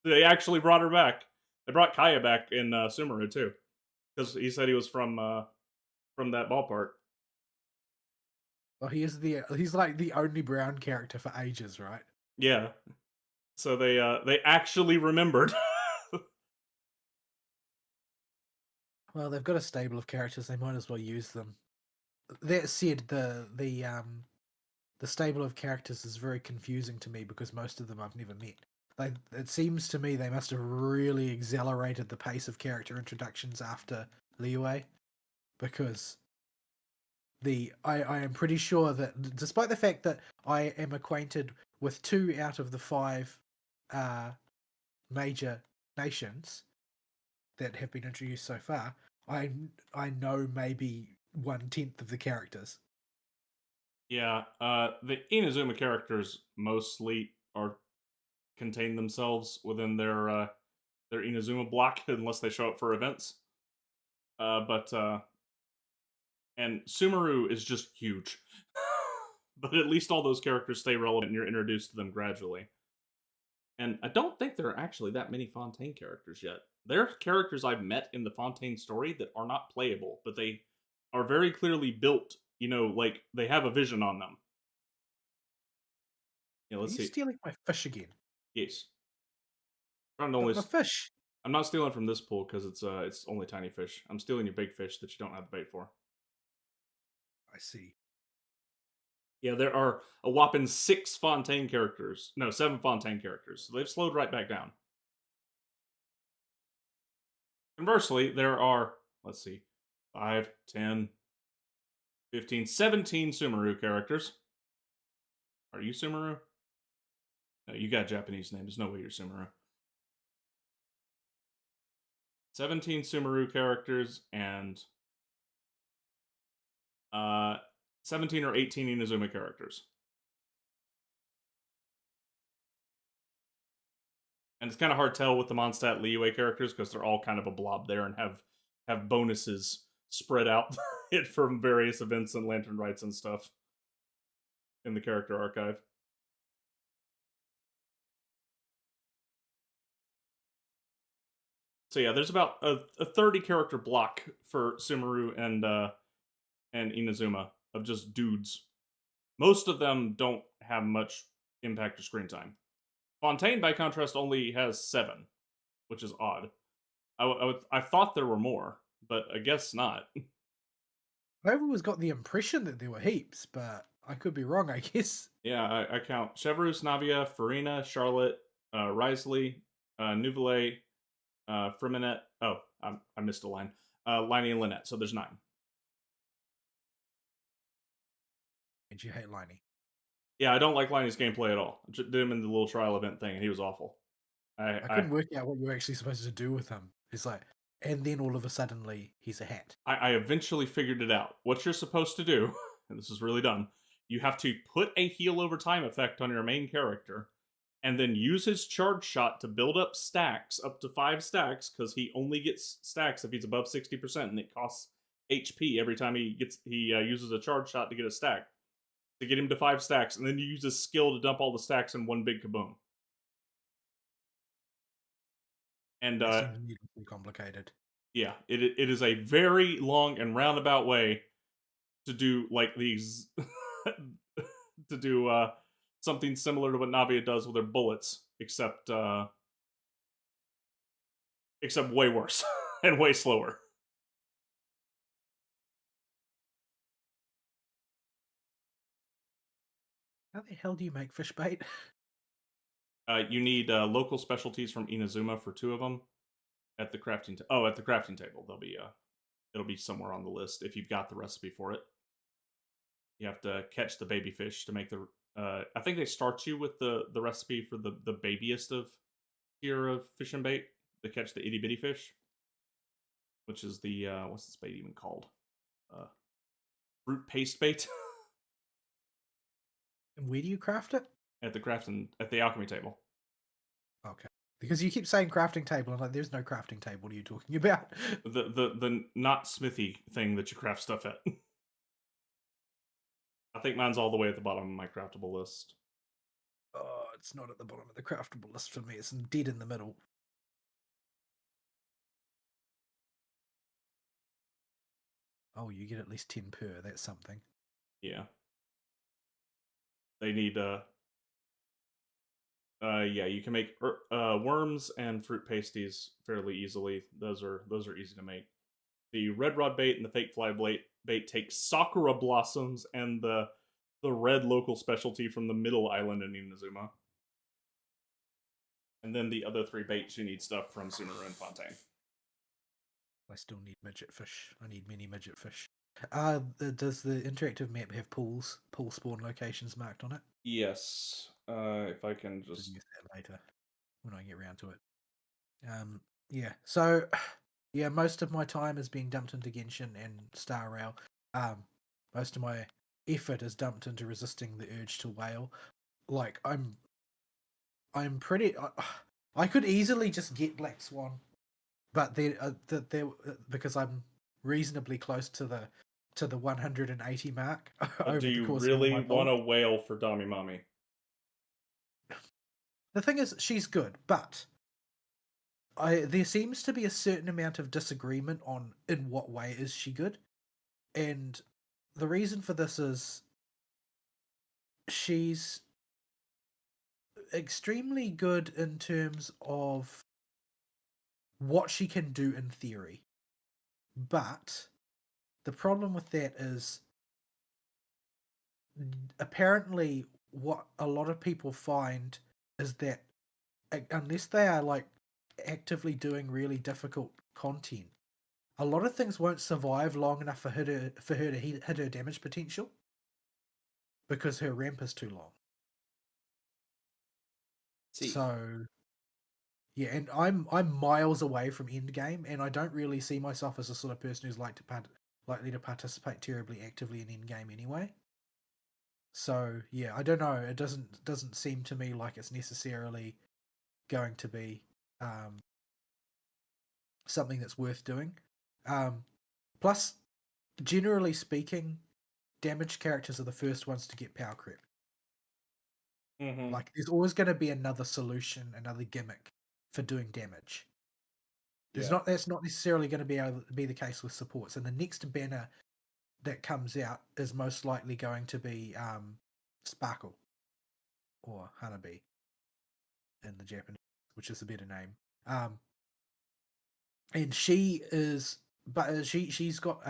They actually brought her back. They brought Kaya back in Sumeru too, because he said he was from that ballpark. well, he's like the only brown character for ages, right? Yeah. So they actually remembered. Well, they've got a stable of characters; they might as well use them. That said, the stable of characters is very confusing to me because most of them I've never met. It seems to me they must have really accelerated the pace of character introductions after Liyue, because I am pretty sure that despite the fact that I am acquainted with 2 out of the 5 uh, major nations that have been introduced so far, I know maybe 1/10 of the characters. Yeah, the Inazuma characters mostly are contain themselves within their Inazuma block unless they show up for events. But and Sumeru is just huge. But at least all those characters stay relevant and you're introduced to them gradually. And I don't think there are actually that many Fontaine characters yet. There are characters I've met in the Fontaine story that are not playable, but they are very clearly built, like they have a vision on them. Yeah, Are let's you see. stealing my fish again? Yes. I'm But only my fish. I'm not stealing from this pool because it's only tiny fish. I'm stealing your big fish that you don't have the bait for. I see. Yeah, there are a whopping 6 Fontaine characters. No, 7 Fontaine characters. So they've slowed right back down. Conversely, there are, let's see, 5, 10, 15, 17 Sumeru characters. Are you Sumeru? No, you got a Japanese name. There's no way you're Sumeru. 17 Sumeru characters and 17 or 18 Inazuma characters. And it's kind of hard to tell with the Mondstadt Liyue characters because they're all kind of a blob there and have bonuses spread out it from various events and lantern rites and stuff in the character archive. So yeah, there's about a 30 character block for Sumeru and Inazuma of just dudes. Most of them don't have much impact or screen time. Fontaine, by contrast, only has 7, which is odd. I thought there were more, but I guess not. I've always got the impression that there were heaps, but I could be wrong, I guess. Yeah, I count Chevrus, Navia, Farina, Charlotte, Risley, Nouvelle, Freminette. Oh, I missed a line. Liney and Lynette. So there's 9. And you hate Liney. Yeah, I don't like Liney's gameplay at all. Did him in the little trial event thing, and he was awful. I couldn't work out what you were actually supposed to do with him. It's like, and then all of a suddenly he's a hat. I eventually figured it out. What you're supposed to do, and this is really dumb, you have to put a heal over time effect on your main character, and then use his charge shot to build up stacks, up to 5 stacks, because he only gets stacks if he's above 60%, and it costs HP every time he uses a charge shot to get a stack. To get him to 5 stacks, and then you use his skill to dump all the stacks in one big kaboom. And That seems needlessly complicated. yeah, it is a very long and roundabout way to do like these to do something similar to what Navia does with her bullets, except way worse and way slower. How the hell do you make fish bait? You need local specialties from Inazuma for 2 of them at the crafting. At the crafting table, it'll be somewhere on the list if you've got the recipe for it. You have to catch the baby fish to make the. I think they start you with the recipe for the babiest of tier of fish and bait to catch the itty bitty fish, which is the what's this bait even called? Uh, Fruit paste bait And where do you craft it? at the crafting at the alchemy table. Okay. Because you keep saying crafting table, and like, there's no crafting table. What are you talking about? The not smithy thing that you craft stuff at. I think mine's all the way at the bottom of my craftable list. Oh, it's not at the bottom of the craftable list for me. It's dead in the middle. Oh, you get at least 10 per. That's something. Yeah. They need yeah, you can make worms and fruit pasties fairly easily. Those are easy to make. The red rod bait and the fake fly bait take sakura blossoms and the red local specialty from the middle island in Inazuma. And then the other three baits, you need stuff from Sumeru and Fontaine. I still need midget fish. I need many midget fish. Does the interactive map have pool spawn locations marked on it? Yes. If I can I'll just use that later when I get around to it. Yeah. So, yeah, most of my time is being dumped into Genshin and Star Rail. Most of my effort is dumped into resisting the urge to whale. Like I'm pretty. I could easily just get Black Swan, but there because I'm reasonably close to the 180 mark over do the you course of all my really want builds. a whale for Dami Mami? The thing is, she's good, but there seems to be a certain amount of disagreement on in what way is she good, and the reason for this is she's extremely good in terms of what she can do in theory, but the problem with that is apparently what a lot of people find is that unless they are like actively doing really difficult content, a lot of things won't survive long enough for her to hit her damage potential because her ramp is too long. See, So yeah, and I'm miles away from end game, and I don't really see myself as a sort of person who's likely to participate terribly actively in end game anyway. So yeah, I don't know. It doesn't seem to me like it's necessarily going to be um, something that's worth doing. Plus, generally speaking, damaged characters are the first ones to get power creep. mm-hmm. Like, there's always going to be another solution, another gimmick for doing damage. Yeah. That's not necessarily going to be able to be the case with supports. And the next banner that comes out is most likely going to be Sparkle or Hanabi in the Japanese, which is a better name. And she is, but she's got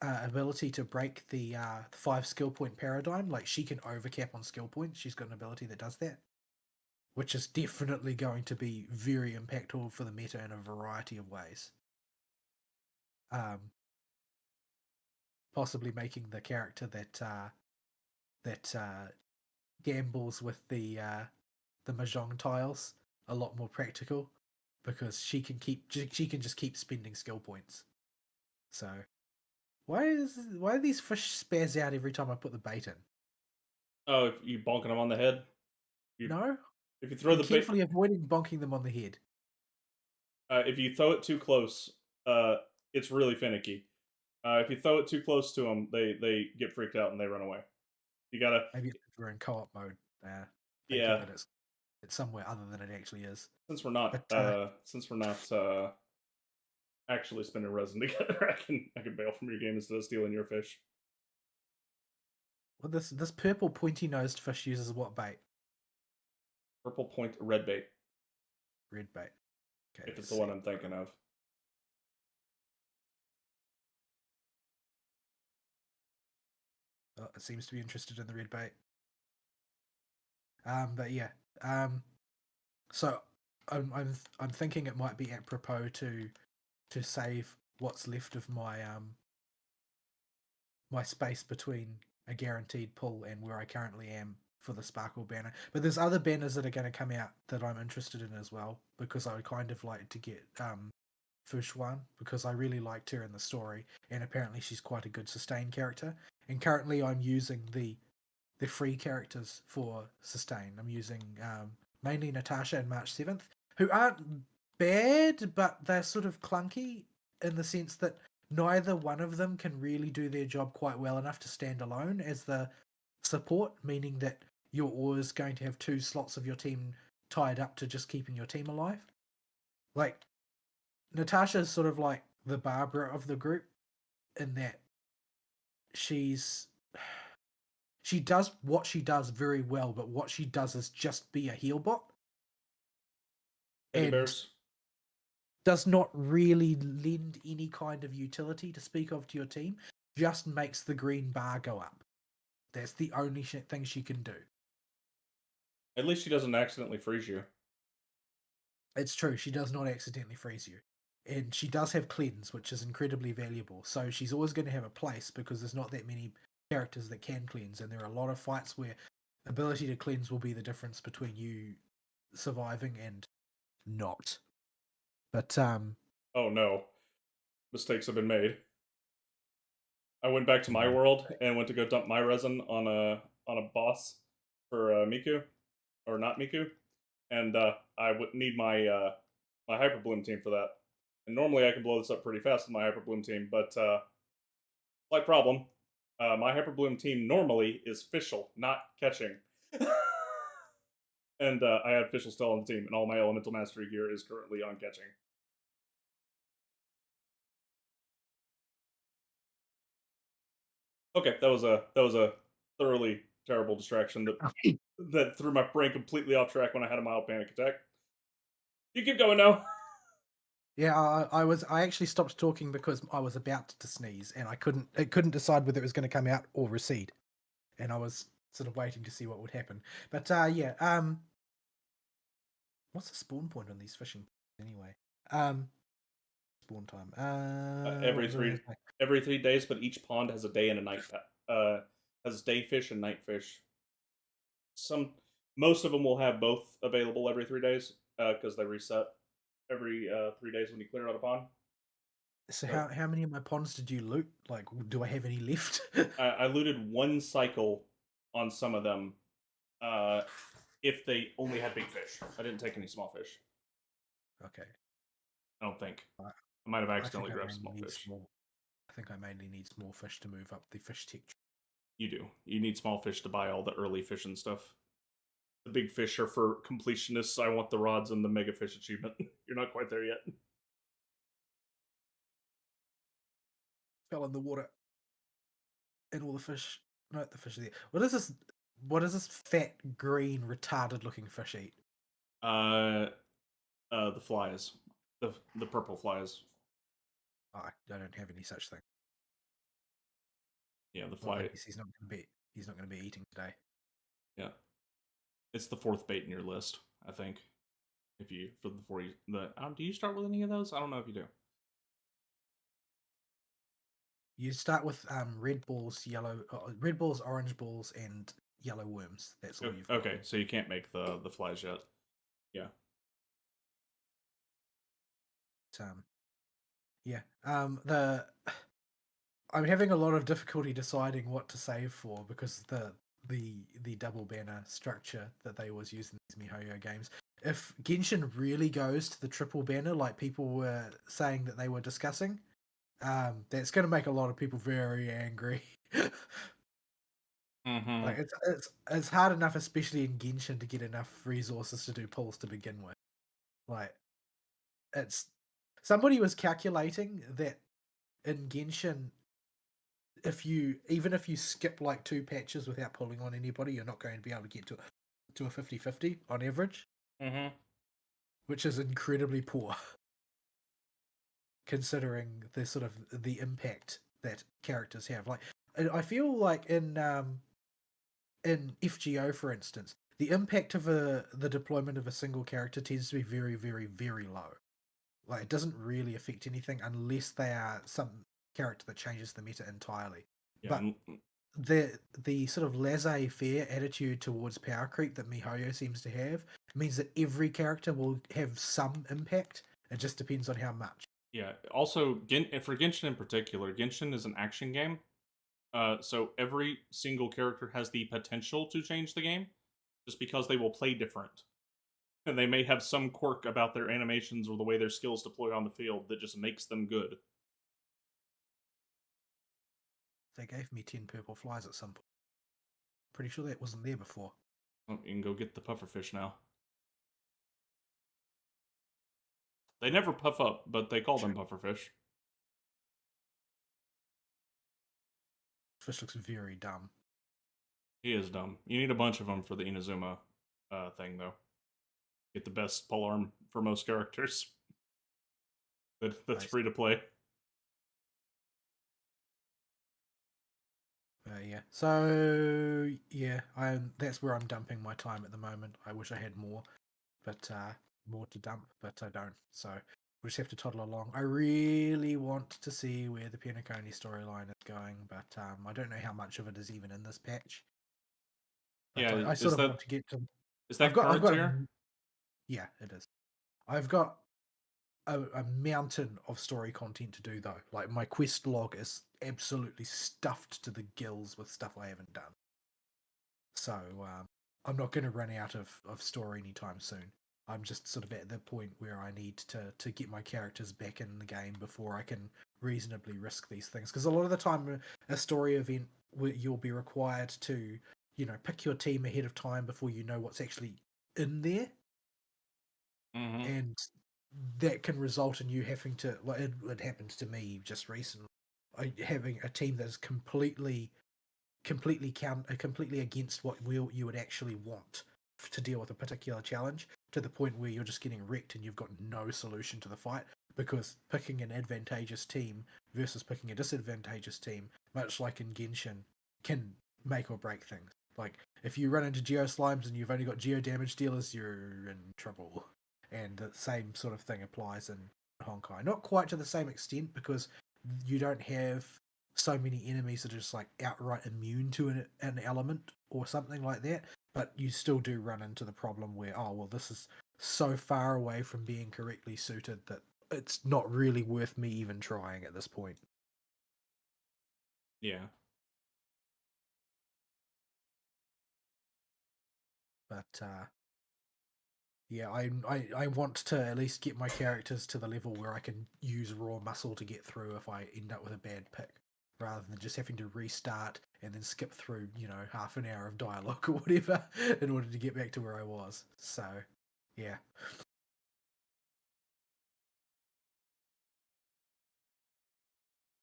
ability to break the 5 skill point paradigm. Like, she can overcap on skill points. She's got an ability that does that, which is definitely going to be very impactful for the meta in a variety of ways. Possibly making the character that gambles with the mahjong tiles a lot more practical because she can just keep spending skill points. So why do these fish spaz out every time I put the bait in? Oh, if you bonking them on the head, you No, if you throw I'm the bait, carefully avoiding bonking them on the head. if you throw it too close, uh, it's really finicky. If you throw it too close to them, they get freaked out and they run away. You gotta, Maybe it's we're in co-op mode, thinking yeah. that it's somewhere other than it actually is. Since we're not, But actually spending resin together, I can bail from your game instead of stealing your fish. well, this purple pointy nosed fish uses what bait? Purple point red bait, Red bait. Okay, if it's let's the one see. I'm thinking of. Oh, it seems to be interested in the red bait. But yeah. So I'm thinking it might be apropos to to save what's left of my space between a guaranteed pull and where I currently am for the Sparkle banner. But there's other banners that are going to come out that I'm interested in as well, because I would kind of like to get Fish One, because I really liked her in the story, and apparently she's quite a good sustain character. And currently I'm using the free characters for sustain. I'm using mainly Natasha and March 7th, who aren't bad, but they're sort of clunky in the sense that neither one of them can really do their job quite well enough to stand alone as the support, meaning that you're always going to have 2 slots of your team tied up to just keeping your team alive. Like, Natasha's sort of like the Barbara of the group in that she's she does what she does very well, but what she does is just be a heal bot Teddy and bears. does not really lend any kind of utility to speak of to your team, just makes the green bar go up. That's the only thing she can do. At least she doesn't accidentally freeze you. It's true, she does not accidentally freeze you. And she does have cleanse, which is incredibly valuable. So she's always going to have a place because there's not that many characters that can cleanse, and there are a lot of fights where ability to cleanse will be the difference between you surviving and not. But Oh no, mistakes have been made. I went back to my world and went to go dump my resin on a boss for Miku, or not Miku, and I would need my Hyper Bloom team for that. And normally I can blow this up pretty fast with my Hyper Bloom team, but slight problem. My Hyper Bloom team normally is Fischl, not catching. And I have Fischl still on the team, and all my Elemental Mastery gear is currently on catching. Okay, that was a thoroughly terrible distraction that threw my brain completely off track when I had a mild panic attack. You keep going now. yeah, I actually stopped talking because I was about to sneeze and I couldn't decide whether it was going to come out or recede, and I was sort of waiting to see what would happen. But yeah, what's the spawn point on these fishing anyway? Spawn time. What Every was I going three to say? every 3 days, but each pond has a day and a night. Has day fish and night fish. Most of them will have both available every 3 days because they reset every 3 days when you clear out a pond. So So how many of my ponds did you loot? Like, do I have any left? I looted one cycle on some of them. If they only had big fish, I didn't take any small fish. Okay. I don't think. I, I might have I think accidentally I grabbed mainly small need fish. small. I think I mainly need small fish to move up the fish texture. You do. You need small fish to buy all the early fish and stuff. The big fish are for completionists. I want the rods and the mega fish achievement. You're not quite there yet. Fell in the water, and all the fish. No, the fish are there. What is this? What does this fat, green, retarded-looking fish eat? Uh, the flies, the purple flies. Oh, I don't have any such thing. Yeah, the Well, I fly. guess he's not going to be. He's not going to be eating today. Yeah, it's the 4th bait in your list, I think. If you for the 40 the do you start with any of those? I don't know if you do. You start with red balls, red balls, orange balls, and yellow worms. That's all you've got. Okay, so you can't make the flies yet. Yeah. Yeah. The I'm having a lot of difficulty deciding what to save for because the double banner structure that they always use in these MiHoYo games. If Genshin really goes to the triple banner, like people were saying that they were discussing, that's going to make a lot of people very angry. Mm-hmm. Like it's hard enough, especially in Genshin, to get enough resources to do pulls to begin with. Like it's somebody was calculating that in Genshin, if you skip like 2 patches without pulling on anybody, you're not going to be able to get to a 50-50 on average, Mm-hmm. which is incredibly poor considering the sort of the impact that characters have. Like I feel like in FGO, for instance, the impact of the deployment of a single character tends to be very, very, very low. Like, it doesn't really affect anything unless they are some character that changes the meta entirely. Yeah, But the sort of laissez-faire attitude towards power creep that MiHoYo seems to have means that every character will have some impact. It just depends on how much. yeah. Also, for Genshin in particular, Genshin is an action game. So every single character has the potential to change the game, just because they will play different. And they may have some quirk about their animations or the way their skills deploy on the field that just makes them good. They gave me 10 purple flies at some point. Pretty sure that wasn't there before. Oh, you can go get the pufferfish now. They never puff up, but they call them pufferfish. Fish looks very dumb. He is dumb. You need a bunch of them for the Inazuma thing, though. Get the best polearm for most characters. That's free to play. Yeah. So yeah, that's where I'm dumping my time at the moment. I wish I had more, but more to dump, but I don't. So we just have to toddle along. I really want to see where the Penacony storyline is going, but I don't know how much of it is even in this patch. But Yeah, I sort of want to get to. Is that I've current got tier? yeah, it is. I've got a mountain of story content to do though. Like my quest log is absolutely stuffed to the gills with stuff I haven't done. So I'm not going to run out of story anytime soon. I'm just sort of at the point where I need to get my characters back in the game before I can reasonably risk these things. Because a lot of the time, a story event you'll be required to, pick your team ahead of time before you know what's actually in there, Mm-hmm. and that can result in you having to. Like it happened to me just recently, having a team that is completely against what you would actually want to deal with a particular challenge, to the point where you're just getting wrecked and you've got no solution to the fight, because picking an advantageous team versus picking a disadvantageous team, much like in Genshin, can make or break things. Like if you run into Geo Slimes and you've only got Geo damage dealers, you're in trouble. And the same sort of thing applies in Honkai. Not quite to the same extent, because you don't have so many enemies that are just like outright immune to an element or something like that, but you still do run into the problem where, oh well, this is so far away from being correctly suited that it's not really worth me even trying at this point. Yeah. But yeah, I want to at least get my characters to the level where I can use raw muscle to get through if I end up with a bad pick, rather than just having to restart and then skip through, half an hour of dialogue or whatever in order to get back to where I was. So, yeah.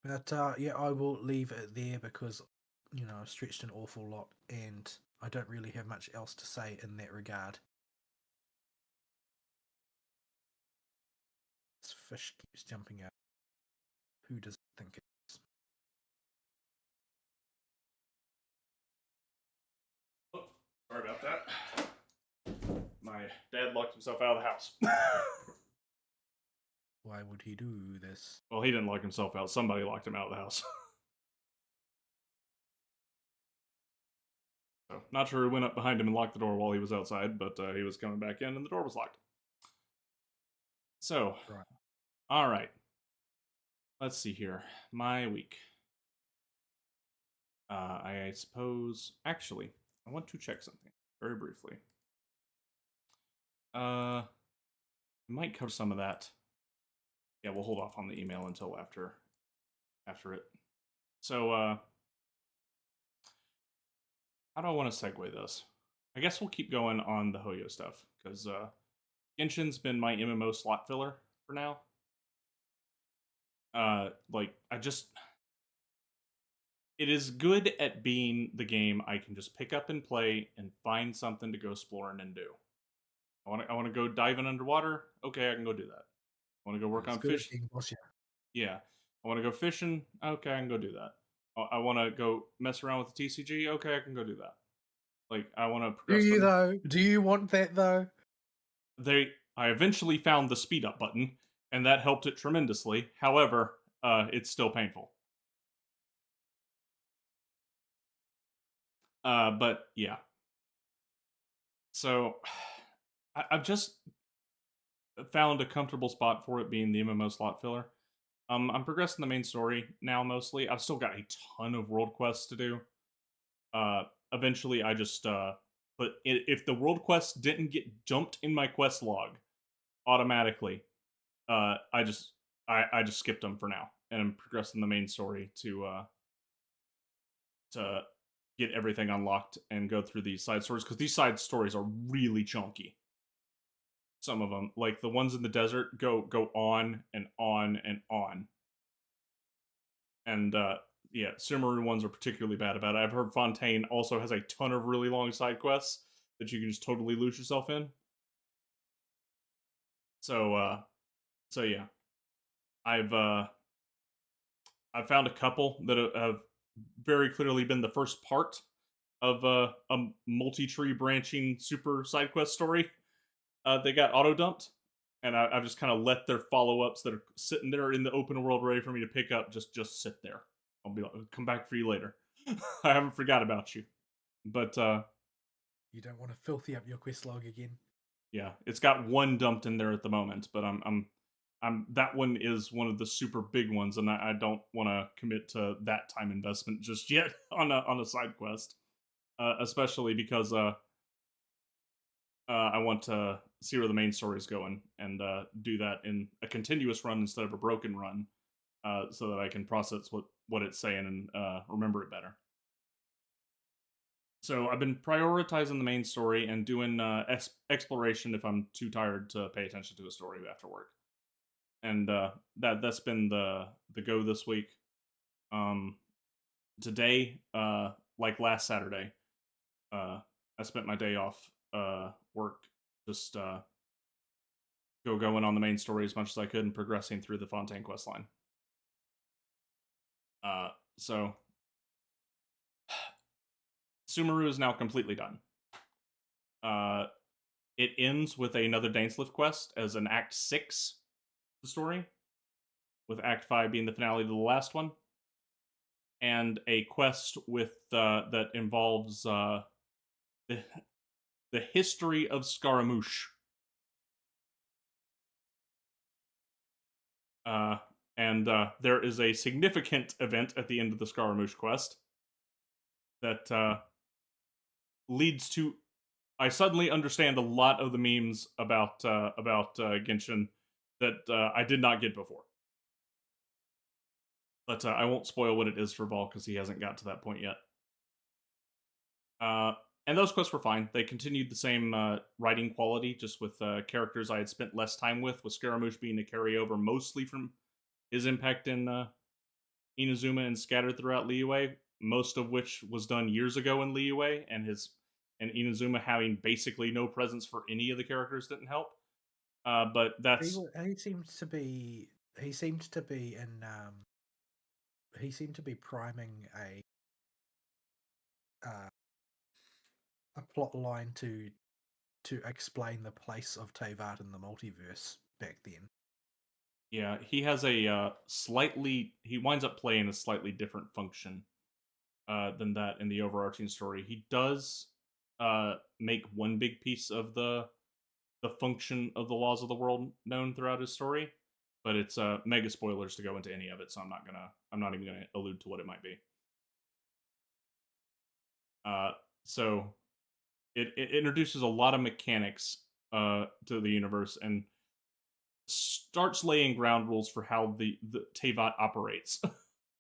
But yeah, I will leave it there because, I've stretched an awful lot and I don't really have much else to say in that regard. This fish keeps jumping out. Who does it think it is? Oh, sorry about that. My dad locked himself out of the house. Why would he do this? Well, he didn't lock himself out. Somebody locked him out of the house. So, not sure who went up behind him and locked the door while he was outside, but he was coming back in and the door was locked. So, Right. all right. Let's see here. My week. I suppose. Actually, I want to check something very briefly. I might cover some of that. Yeah, we'll hold off on the email until after it. So, how do I want to segue this? I guess we'll keep going on the Hoyo stuff, because Genshin's been my MMO slot filler for now. It is good at being the game I can just pick up and play and find something to go exploring and do. I want to go diving underwater. Okay, I can go do that. I want to go work on fish. Yeah. I want to go fishing. Okay, I can go do that. I want to go mess around with the TCG. Okay, I can go do that. Like, I want to progress. Do you though? Do you want that though? I eventually found the speed up button, and that helped it tremendously. However, it's still painful. But yeah, so I've just found a comfortable spot for it being the MMO slot filler. I'm progressing the main story now mostly. I've still got a ton of world quests to do. Uh, Eventually, I just but if the world quest didn't get jumped in my quest log automatically, I just I just skipped them for now, and I'm progressing the main story to get everything unlocked and go through these side stories because these side stories are really chunky. Some of them, like the ones in the desert, go on and on and on. And yeah, Sumeru ones are particularly bad about it. I've heard Fontaine also has a ton of really long side quests that you can just totally lose yourself in. So so yeah, I've uh, I've found a couple that have very clearly been the first part of a multi-tree branching super side quest story. They got auto dumped, and I've just kind of let their follow-ups that are sitting there in the open world ready for me to pick up just sit there. I'll be like, come back for you later. I haven't forgot about you, but You don't want to filthy up your quest log again. yeah, it's got one dumped in there at the moment, but I'm that one is one of the super big ones, and I don't want to commit to that time investment just yet on a side quest, especially because I want to see where the main story is going and do that in a continuous run instead of a broken run, so that I can process what it's saying and remember it better. So I've been prioritizing the main story and doing exploration if I'm too tired to pay attention to a story after work, and that's been the go this week. Um, Today, like last Saturday, I spent my day off work just going on the main story as much as I could and progressing through the Fontaine quest line. So Sumeru is now completely done. Uh, it ends with another Dainslift quest as an Act 6 of the story, with Act 5 being the finale to the last one, and a quest with that involves the, the history of Scaramouche. Uh, and there is a significant event at the end of the Scaramouche quest that leads to. I suddenly understand a lot of the memes about Genshin that I did not get before. But I won't spoil what it is for Vol because he hasn't got to that point yet. And those quests were fine. They continued the same writing quality, just with characters I had spent less time with Scaramouche being a carryover mostly from his impact in Inazuma and scattered throughout Liyue, most of which was done years ago in Liyue, and Inazuma having basically no presence for any of the characters didn't help. But that's He seems to be. He seems to be in. He seemed to be priming uh, a plot line to explain the place of Tevat in the multiverse back then. yeah, he has a slightly he winds up playing a slightly different function than that in the overarching story. He does make one big piece of the function of the laws of the world known throughout his story, but it's mega spoilers to go into any of it, so I'm not even gonna allude to what it might be. So it introduces a lot of mechanics to the universe and starts laying ground rules for how the Tevat operates.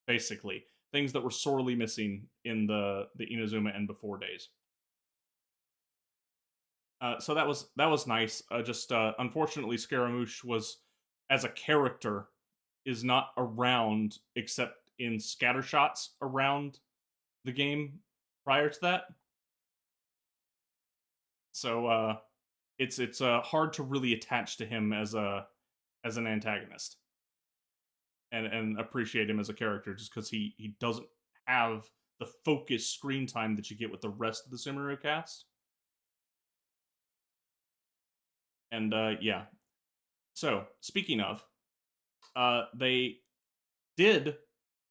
Basically, things that were sorely missing in the Inazuma and before days. So that was nice. Just unfortunately, Scaramouche was as a character is not around except in scattershots around the game prior to that. So it's hard to really attach to him as an antagonist and appreciate him as a character just because he doesn't have the focused screen time that you get with the rest of the Sumeru cast. And yeah. So speaking of, they did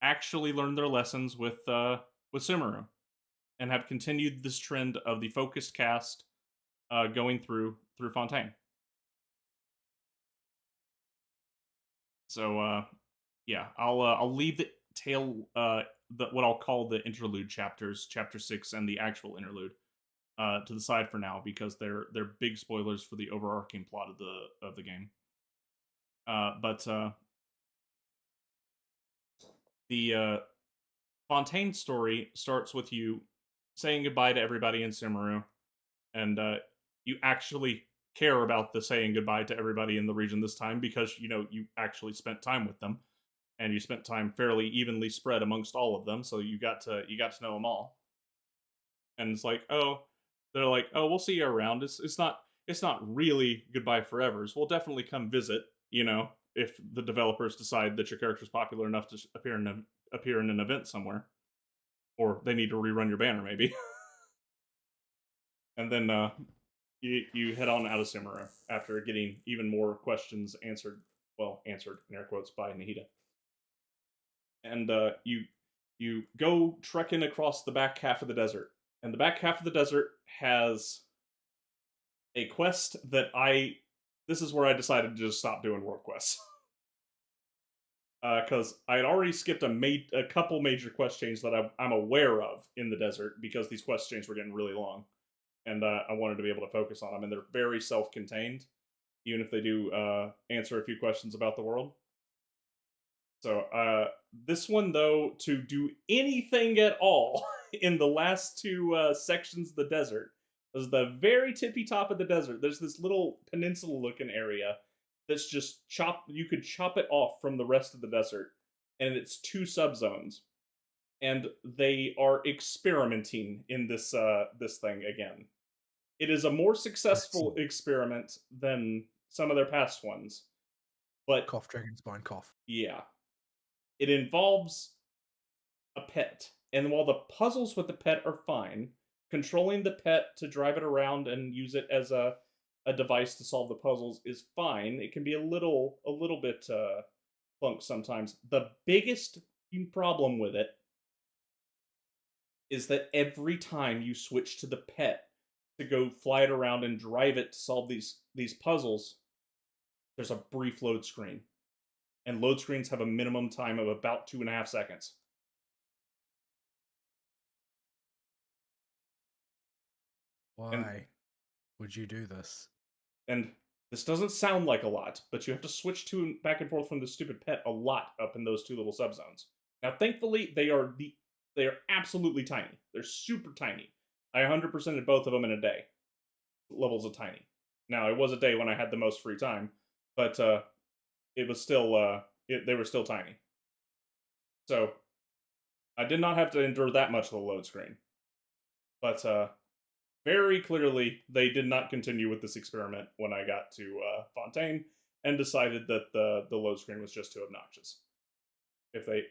actually learn their lessons with Sumeru and have continued this trend of the focused cast going through Fontaine. So yeah, I'll leave the tail what I'll call the interlude chapters, chapter 6 and the actual interlude, to the side for now because they're big spoilers for the overarching plot of the game. But the Fontaine story starts with you saying goodbye to everybody in Sumeru, and you actually care about the saying goodbye to everybody in the region this time because you actually spent time with them, and you spent time fairly evenly spread amongst all of them, so you got to know them all. And it's like, oh, they're like, oh, we'll see you around. It's not really goodbye forevers. We'll definitely come visit. If the developers decide that your character's popular enough to appear in an event somewhere, or they need to rerun your banner maybe. And then you head on out of Sumeru after getting even more questions answered. Well, answered in air quotes by Nahida. And you go trekking across the back half of the desert, and the back half of the desert has a quest that this is where I decided to just stop doing world quests. Because I had already skipped a couple major quest chains that I'm aware of in the desert because these quest chains were getting really long, and I wanted to be able to focus on them, and they're very self-contained, even if they do answer a few questions about the world. So this one, though, to do anything at all in the last two sections of the desert, was the very tippy top of the desert. There's this little peninsula-looking area that's just you could chop it off from the rest of the desert, and it's two subzones, and they are experimenting in this thing again. It is a more successful experiment than some of their past ones, but Cough, dragon spine, cough. yeah, it involves a pet, and while the puzzles with the pet are fine, controlling the pet to drive it around and use it as a device to solve the puzzles is fine. It can be a little bit funk sometimes. The biggest problem with it is that every time you switch to the pet to go fly it around and drive it to solve these puzzles, there's a brief load screen, and load screens have a minimum time of about 2.5 seconds. Why would you do this? And this doesn't sound like a lot, but you have to switch to and back and forth from the stupid pet a lot up in those two little subzones. Now, thankfully, they are absolutely tiny. They're super tiny. I 100%ed both of them in a day. Levels of tiny. Now, it was a day when I had the most free time, but it was still they were still tiny. So I did not have to endure that much of the load screen. But very clearly, they did not continue with this experiment when I got to Fontaine, and decided that the load screen was just too obnoxious.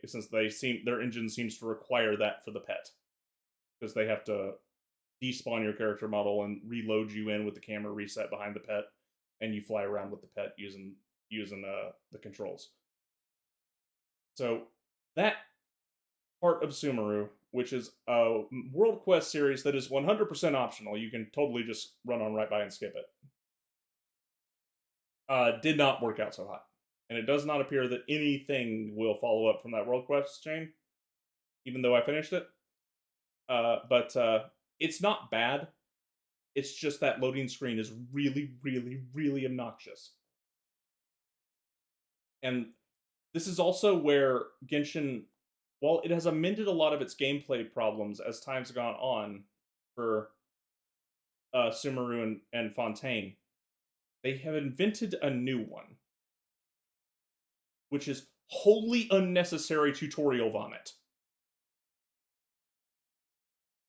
Since their engine seems to require that for the pet, because they have to despawn your character model and reload you in with the camera reset behind the pet, and you fly around with the pet using the controls. So that part of Sumeru, which is a World Quest series that is 100% optional, you can totally just run on right by and skip it, did not work out so hot. And it does not appear that anything will follow up from that World Quest chain, even though I finished it. But it's not bad. It's just that loading screen is really, really, really obnoxious. And this is also where Genshin, while it has amended a lot of its gameplay problems as time's gone on for Sumeru and Fontaine, they have invented a new one, which is wholly unnecessary tutorial vomit.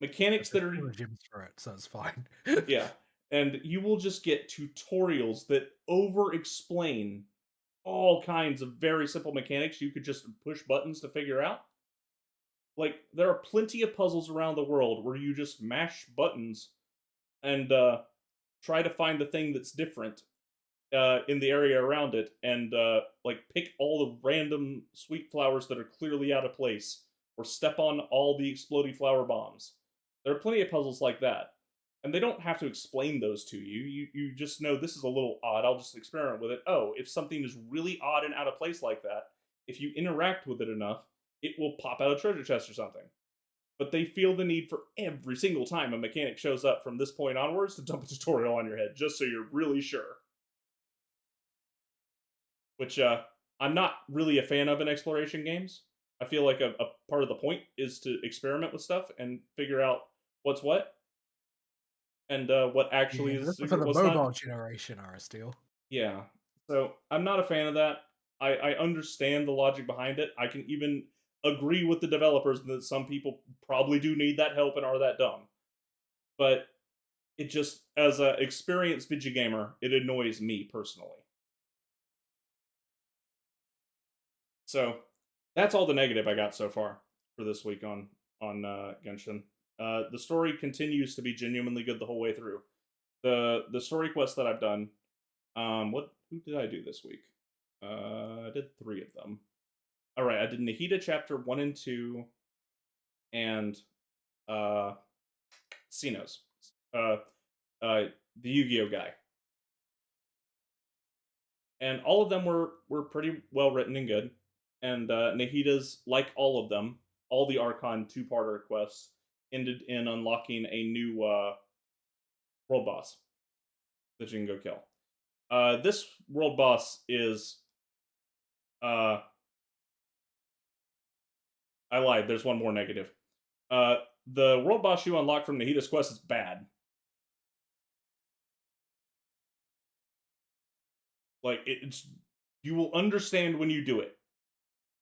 Mechanics that are gems for it, so it's fine. yeah, and you will just get tutorials that over-explain all kinds of very simple mechanics you could just push buttons to figure out. Like, there are plenty of puzzles around the world where you just mash buttons and try to find the thing that's different, in the area around it and like pick all the random sweet flowers that are clearly out of place, or step on all the exploding flower bombs. There are plenty of puzzles like that, and they don't have to explain those to you. You just know this is a little odd. I'll just experiment with it. Oh, if something is really odd and out of place like that, if you interact with it enough, it will pop out a treasure chest or something. But they feel the need for every single time a mechanic shows up from this point onwards to dump a tutorial on your head, just so you're really sure. Which I'm not really a fan of in exploration games. I feel like a part of the point is to experiment with stuff and figure out what's what and what actually Yeah, is this is for secret, the what's not. mobile generation, Aristotle. Yeah. So I'm not a fan of that. I understand the logic behind it. I can even agree with the developers that some people probably do need that help and are that dumb. But it just, as an experienced video gamer, it annoys me personally. So that's all the negative I got so far for this week on Genshin. The story continues to be genuinely good the whole way through. The story quests that I've done. What who did I do this week? I did 3 of them. All right, I did Nahida chapter 1 and 2, and uh, Xenos, uh, the Yu-Gi-Oh guy, and all of them were pretty well written and good. And Nahida's, like all of them, all the Archon 2-parter quests ended in unlocking a new world boss that you can go kill. This world boss is uh, I lied. There's one more negative. Uh, the world boss you unlock from Nahida's quest is bad. Like it's you will understand when you do it.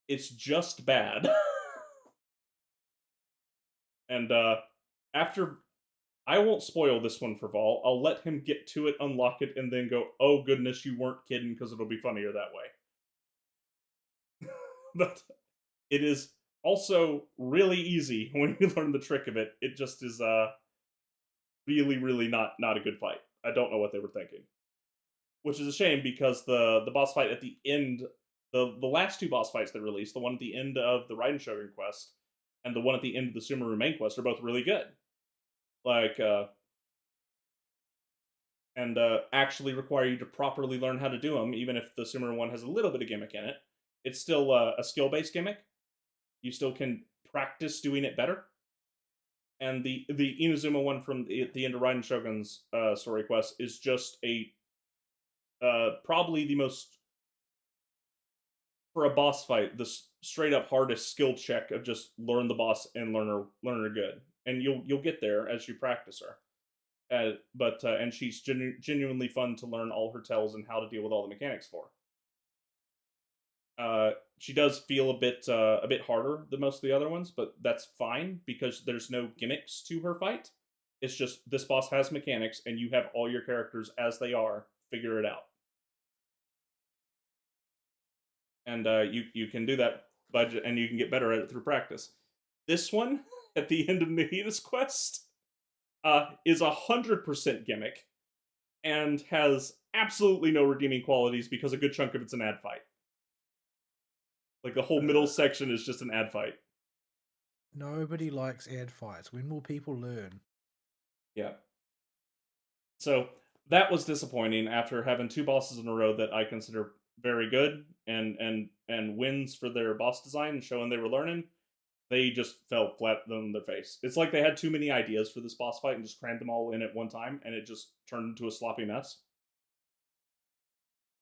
It's just bad. And after I won't spoil this one for Vaul. I'll let him get to it, unlock it, and then go, "Oh goodness, you weren't kidding," because it'll be funnier that way. But it is also really easy when you learn the trick of it. It just is really, really not a good fight. I don't know what they were thinking, which is a shame because the boss fight at the end, the last 2 boss fights they released, the one at the end of the Raiden Shogun quest and the one at the end of the Sumeru main quest, are both really good. Like and actually require you to properly learn how to do them, even if the Sumeru one has a little bit of gimmick in it. It's still a skill based gimmick. You still can practice doing it better. And the Inazuma one from the end of Raiden Shogun's story quest is just a probably the most, for a boss fight, the straight up hardest skill check of just learn the boss and learn her good, and you'll get there as you practice her. But and she's genuinely fun to learn all her tells and how to deal with all the mechanics for. She does feel a bit harder than most of the other ones, but that's fine because there's no gimmicks to her fight. It's just this boss has mechanics, and you have all your characters as they are. Figure it out, and you can do that budget, and you can get better at it through practice. This one at the end of Nahida's quest is 100% gimmick and has absolutely no redeeming qualities because a good chunk of it's an ad fight. Like the whole middle section is just an ad fight. Nobody likes ad fights. When will people learn? Yeah. So that was disappointing after having 2 bosses in a row that I consider very good and wins for their boss design and showing they were learning. They just fell flat on their face. It's like they had too many ideas for this boss fight and just crammed them all in at one time, and it just turned into a sloppy mess.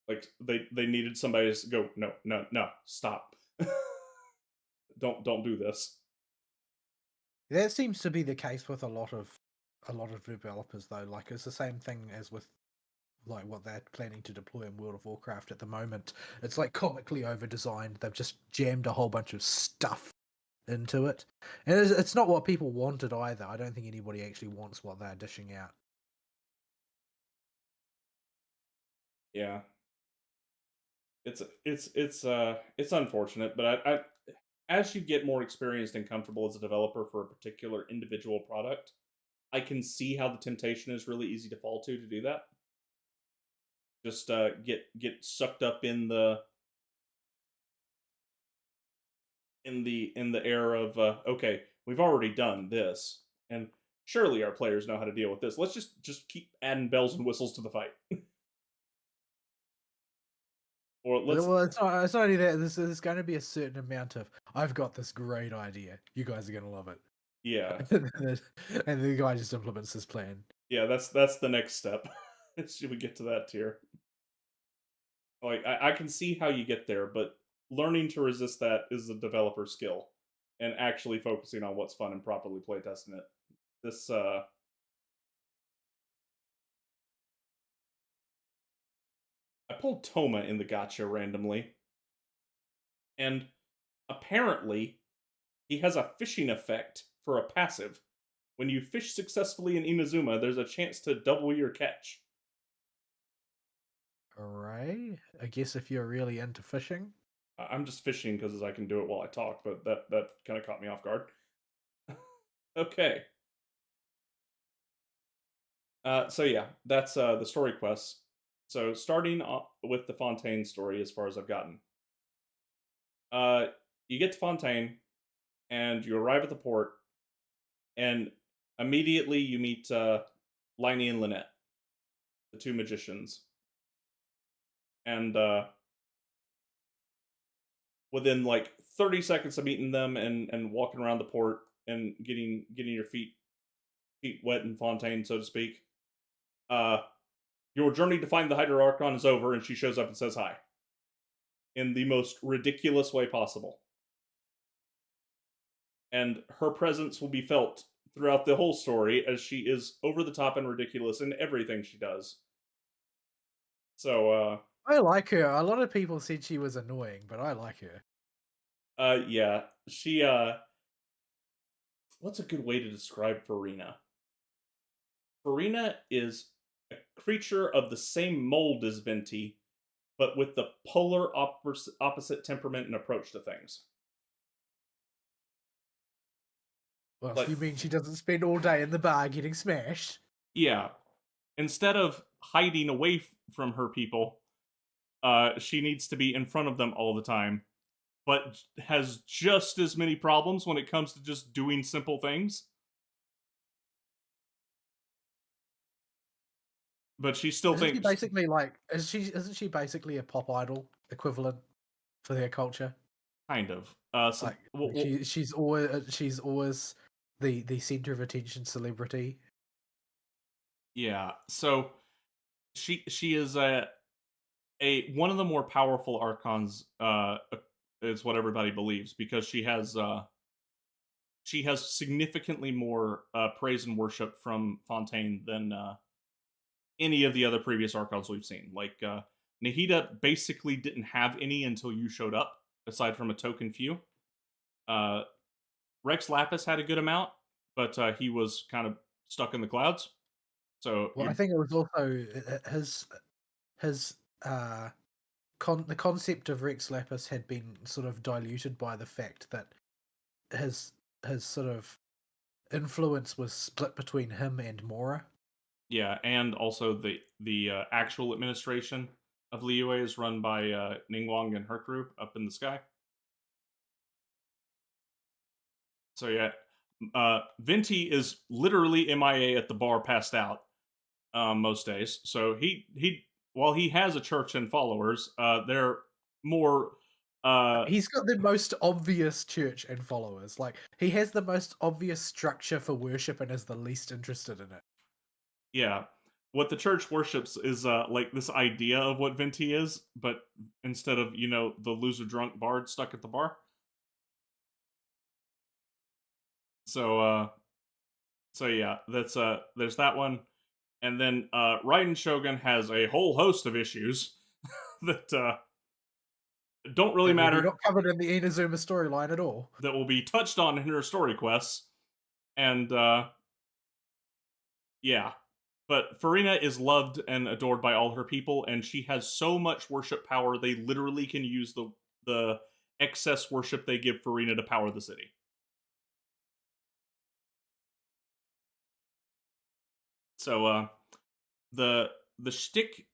Like they needed somebody to go, no, stop, don't do this. That seems to be the case with a lot of developers though. Like it's the same thing as with like what they're planning to deploy in World of Warcraft at the moment. It's like comically over designed. They've just jammed a whole bunch of stuff into it. And it's not what people wanted either. I don't think anybody actually wants what they're dishing out. Yeah, it's unfortunate, but I as you get more experienced and comfortable as a developer for a particular individual product, I can see how the temptation is really easy to fall to do that. Just get sucked up in the air of okay, we've already done this, and surely our players know how to deal with this. Let's just keep adding bells and whistles to the fight, or let's Well, it's not only that. There's going to be a certain amount of, I've got this great idea. You guys are going to love it. yeah And the guy just implements his plan. yeah that's the next step. Should we get to that tier? Like I can see how you get there, but learning to resist that is a developer skill, and actually focusing on what's fun and properly playtesting it. This I pulled Toma in the gotcha randomly, and apparently he has a fishing effect for a passive. When you fish successfully in Inazuma, there's a chance to double your catch. All right. I guess if you're really into fishing. I'm just fishing because I can do it while I talk, but that kind of caught me off guard. Okay. So yeah, that's the story quests. So starting with the Fontaine story, as far as I've gotten, uh, you get to Fontaine and you arrive at the port, and immediately you meet Liney and Lynette, the two magicians, and within like 30 seconds of meeting them and walking around the port and getting your feet wet in Fontaine, so to speak, uh, your journey to find the Hydro-Archon is over, and she shows up and says hi in the most ridiculous way possible. And her presence will be felt throughout the whole story as she is over the top and ridiculous in everything she does. So, I like her. A lot of people said she was annoying, but I like her. yeah, she, what's a good way to describe Farina? Farina is a creature of the same mold as Venti, but with the polar opposite temperament and approach to things. Well, Like, you mean she doesn't spend all day in the bar getting smashed? yeah, instead of hiding away from her people, she needs to be in front of them all the time, but has just as many problems when it comes to just doing simple things. But she still Isn't she thinks, basically like? Isn't she basically a pop idol equivalent for their culture? kind of. Like she's always the center of attention celebrity. yeah. So she is a one of the more powerful archons. Is what everybody believes because she has significantly more praise and worship from Fontaine than any of the other previous archons we've seen. Like Nahida basically didn't have any until you showed up, aside from a token few. Uh, Rex Lapis had a good amount, but he was kind of stuck in the clouds. So Well, I think it was also his uh the concept of Rex Lapis had been sort of diluted by the fact that his his sort of influence was split between him and Mora. yeah, and also the actual administration of Liyue is run by Ningguang and her crew up in the sky. So yeah, Venti is literally MIA at the bar, passed out most days. So he while he has a church and followers, they're more He's got the most obvious church and followers. Like he has the most obvious structure for worship and is the least interested in it. yeah. What the church worships is like this idea of what Venti is, but instead of the loser drunk bard stuck at the bar. So so yeah, that's there's that one. And then Raiden Shogun has a whole host of issues that don't really That will be matter, not covered in the Inazuma storyline at all. that will be touched on in her story quests. And yeah. But Farina is loved and adored by all her people, and she has so much worship power they literally can use the excess worship they give Farina to power the city. So the shtick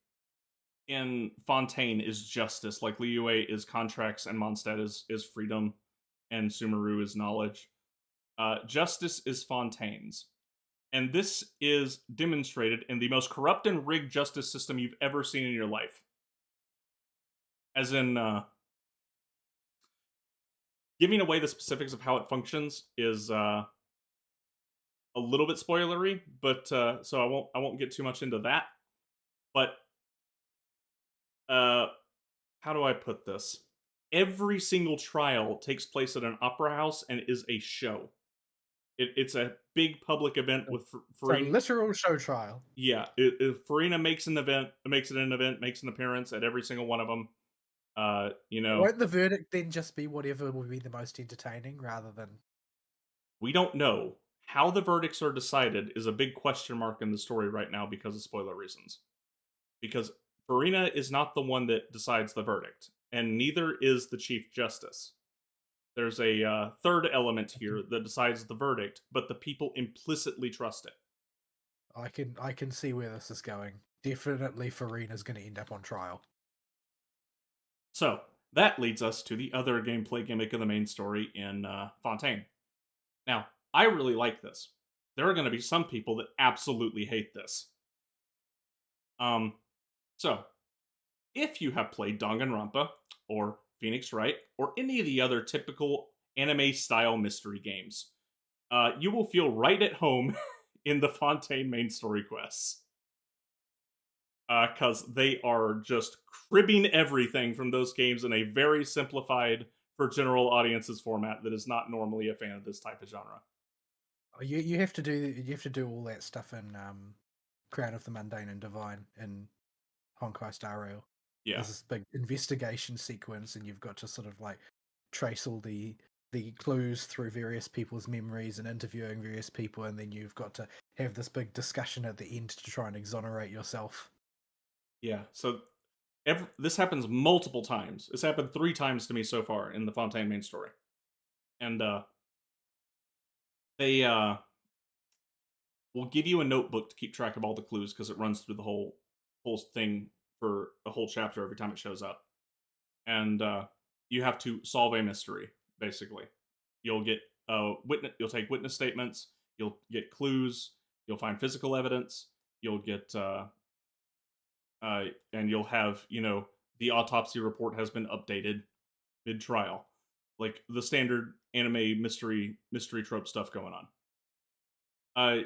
in Fontaine is justice, like Liyue is contracts and Mondstadt is freedom, and Sumeru is knowledge. Justice is Fontaine's. And this is demonstrated in the most corrupt and rigged justice system you've ever seen in your life. As in, giving away the specifics of how it functions is a little bit spoilery, but so I won't get too much into that. But uh, how do I put this? Every single trial takes place at an opera house and is a show. It's a big public event with It's a Farina. literal show trial. Yeah, Farina makes an event, makes it an event, makes an appearance at every single one of them. You know, Won't the verdict then just be whatever will be the most entertaining rather than we don't know how the verdicts are decided is a big question mark in the story right now because of spoiler reasons. Because Farina is not the one that decides the verdict, and neither is the Chief Justice. There's a third element here that decides the verdict, but the people implicitly trust it. I can see where this is going. Definitely Farina's gonna end up on trial. So that leads us to the other gameplay gimmick of the main story in Fontaine. Now, I really like this. There are going to be some people that absolutely hate this. So if you have played Danganronpa or Phoenix Wright or any of the other typical anime style mystery games, you will feel right at home in the Fontaine main story quests. Because they are just cribbing everything from those games in a very simplified, for general audiences format that is not normally a fan of this type of genre. You have to do all that stuff in Crown of the Mundane and Divine in Honkai Star Rail. Yeah, There's this big investigation sequence, and you've got to sort of like trace all the clues through various people's memories and interviewing various people, and then you've got to have this big discussion at the end to try and exonerate yourself. yeah. So this happens multiple times. It's happened 3 times to me so far in the Fontaine main story, and they will give you a notebook to keep track of all the clues because it runs through the whole thing for a whole chapter every time it shows up, and you have to solve a mystery. Basically, you'll get witness. You'll take witness statements. You'll get clues. You'll find physical evidence. You'll get and you'll have the autopsy report has been updated mid trial, like the standard anime mystery trope stuff going on.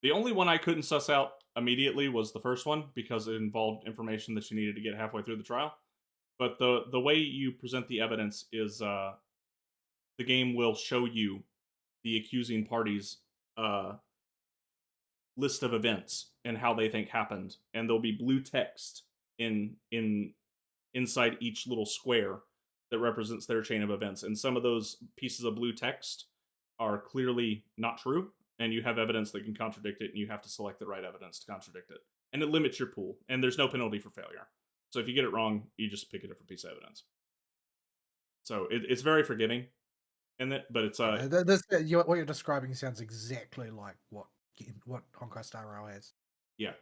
The only one I couldn't suss out immediately was the first one because it involved information that you needed to get halfway through the trial. But the way you present the evidence is the game will show you the accusing parties list of events and how they think happened, and there'll be blue text in inside each little square that represents their chain of events. And some of those pieces of blue text are clearly not true, and you have evidence that can contradict it, and you have to select the right evidence to contradict it. And it limits your pool, and there's no penalty for failure. So if you get it wrong, you just pick a different piece of evidence. So it's very forgiving, in that, but it's What you're describing sounds exactly like what Honkai Star Rail has. yeah.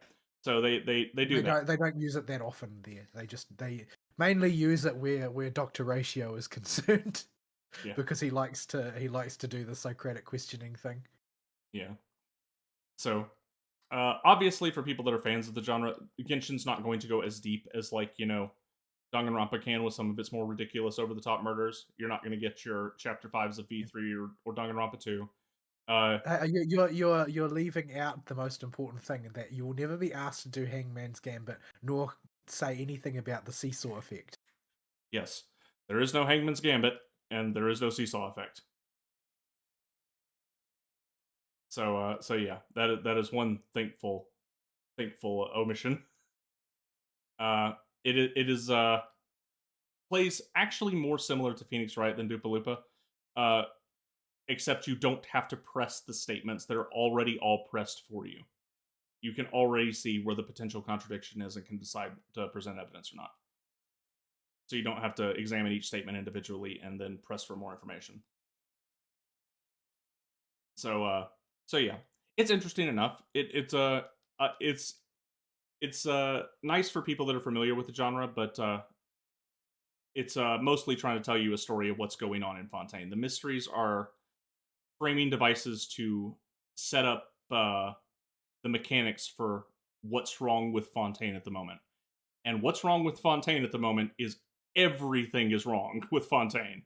So they do that. They don't use it that often there. They mainly use it where Doctor Ratio is concerned. Yeah, Because he likes to do the Socratic questioning thing. yeah. So obviously, for people that are fans of the genre, Genshin's not going to go as deep as Danganronpa can with some of its more ridiculous, over the top murders. You're not going to get your chapter 5s of V3 or Danganronpa 2. You're leaving out the most important thing, that you will never be asked to do Hangman's Gambit, nor say anything about the seesaw effect. Yes, there is no Hangman's Gambit, and there is no seesaw effect. So yeah, that is one thankful omission. It is plays actually more similar to Phoenix Wright than Dupalupa, except you don't have to press the statements; they're already all pressed for you. You can already see where the potential contradiction is and can decide to present evidence or not. So you don't have to examine each statement individually and then press for more information. So yeah, it's interesting enough. It's it's nice for people that are familiar with the genre, but it's mostly trying to tell you a story of what's going on in Fontaine. The mysteries are framing devices to set up the mechanics for what's wrong with Fontaine at the moment. And what's wrong with Fontaine at the moment is everything is wrong with Fontaine.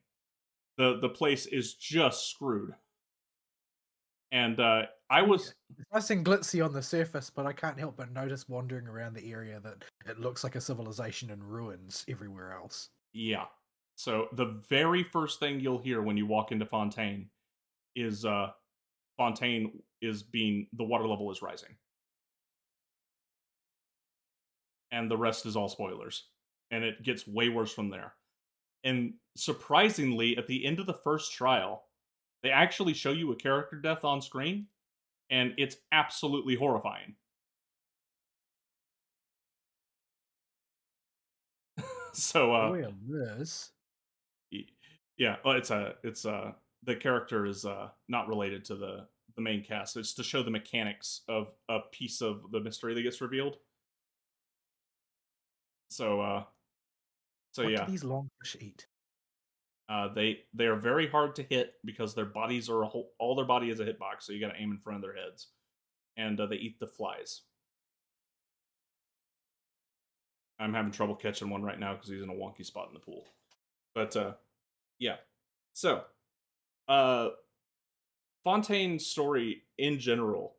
The place is just screwed. And I Yeah, was it's nice and glitzy on the surface, but I can't help but notice wandering around the area that it looks like a civilization in ruins everywhere else. yeah. So the very first thing you'll hear when you walk into Fontaine is Fontaine is being the water level is rising, and the rest is all spoilers. And it gets way worse from there. And surprisingly, at the end of the first trial, they actually show you a character death on screen, and it's absolutely horrifying. So, Boy, a whiz. yeah, well, it's the character is not related to the main cast. It's to show the mechanics of a piece of the mystery that gets revealed. So, so What do yeah, these longfish eat? they are very hard to hit because their bodies are all their body is a hitbox, so you got to aim in front of their heads, and they eat the flies. I'm having trouble catching one right now because he's in a wonky spot in the pool. But yeah, so uh, Fontaine's story in general,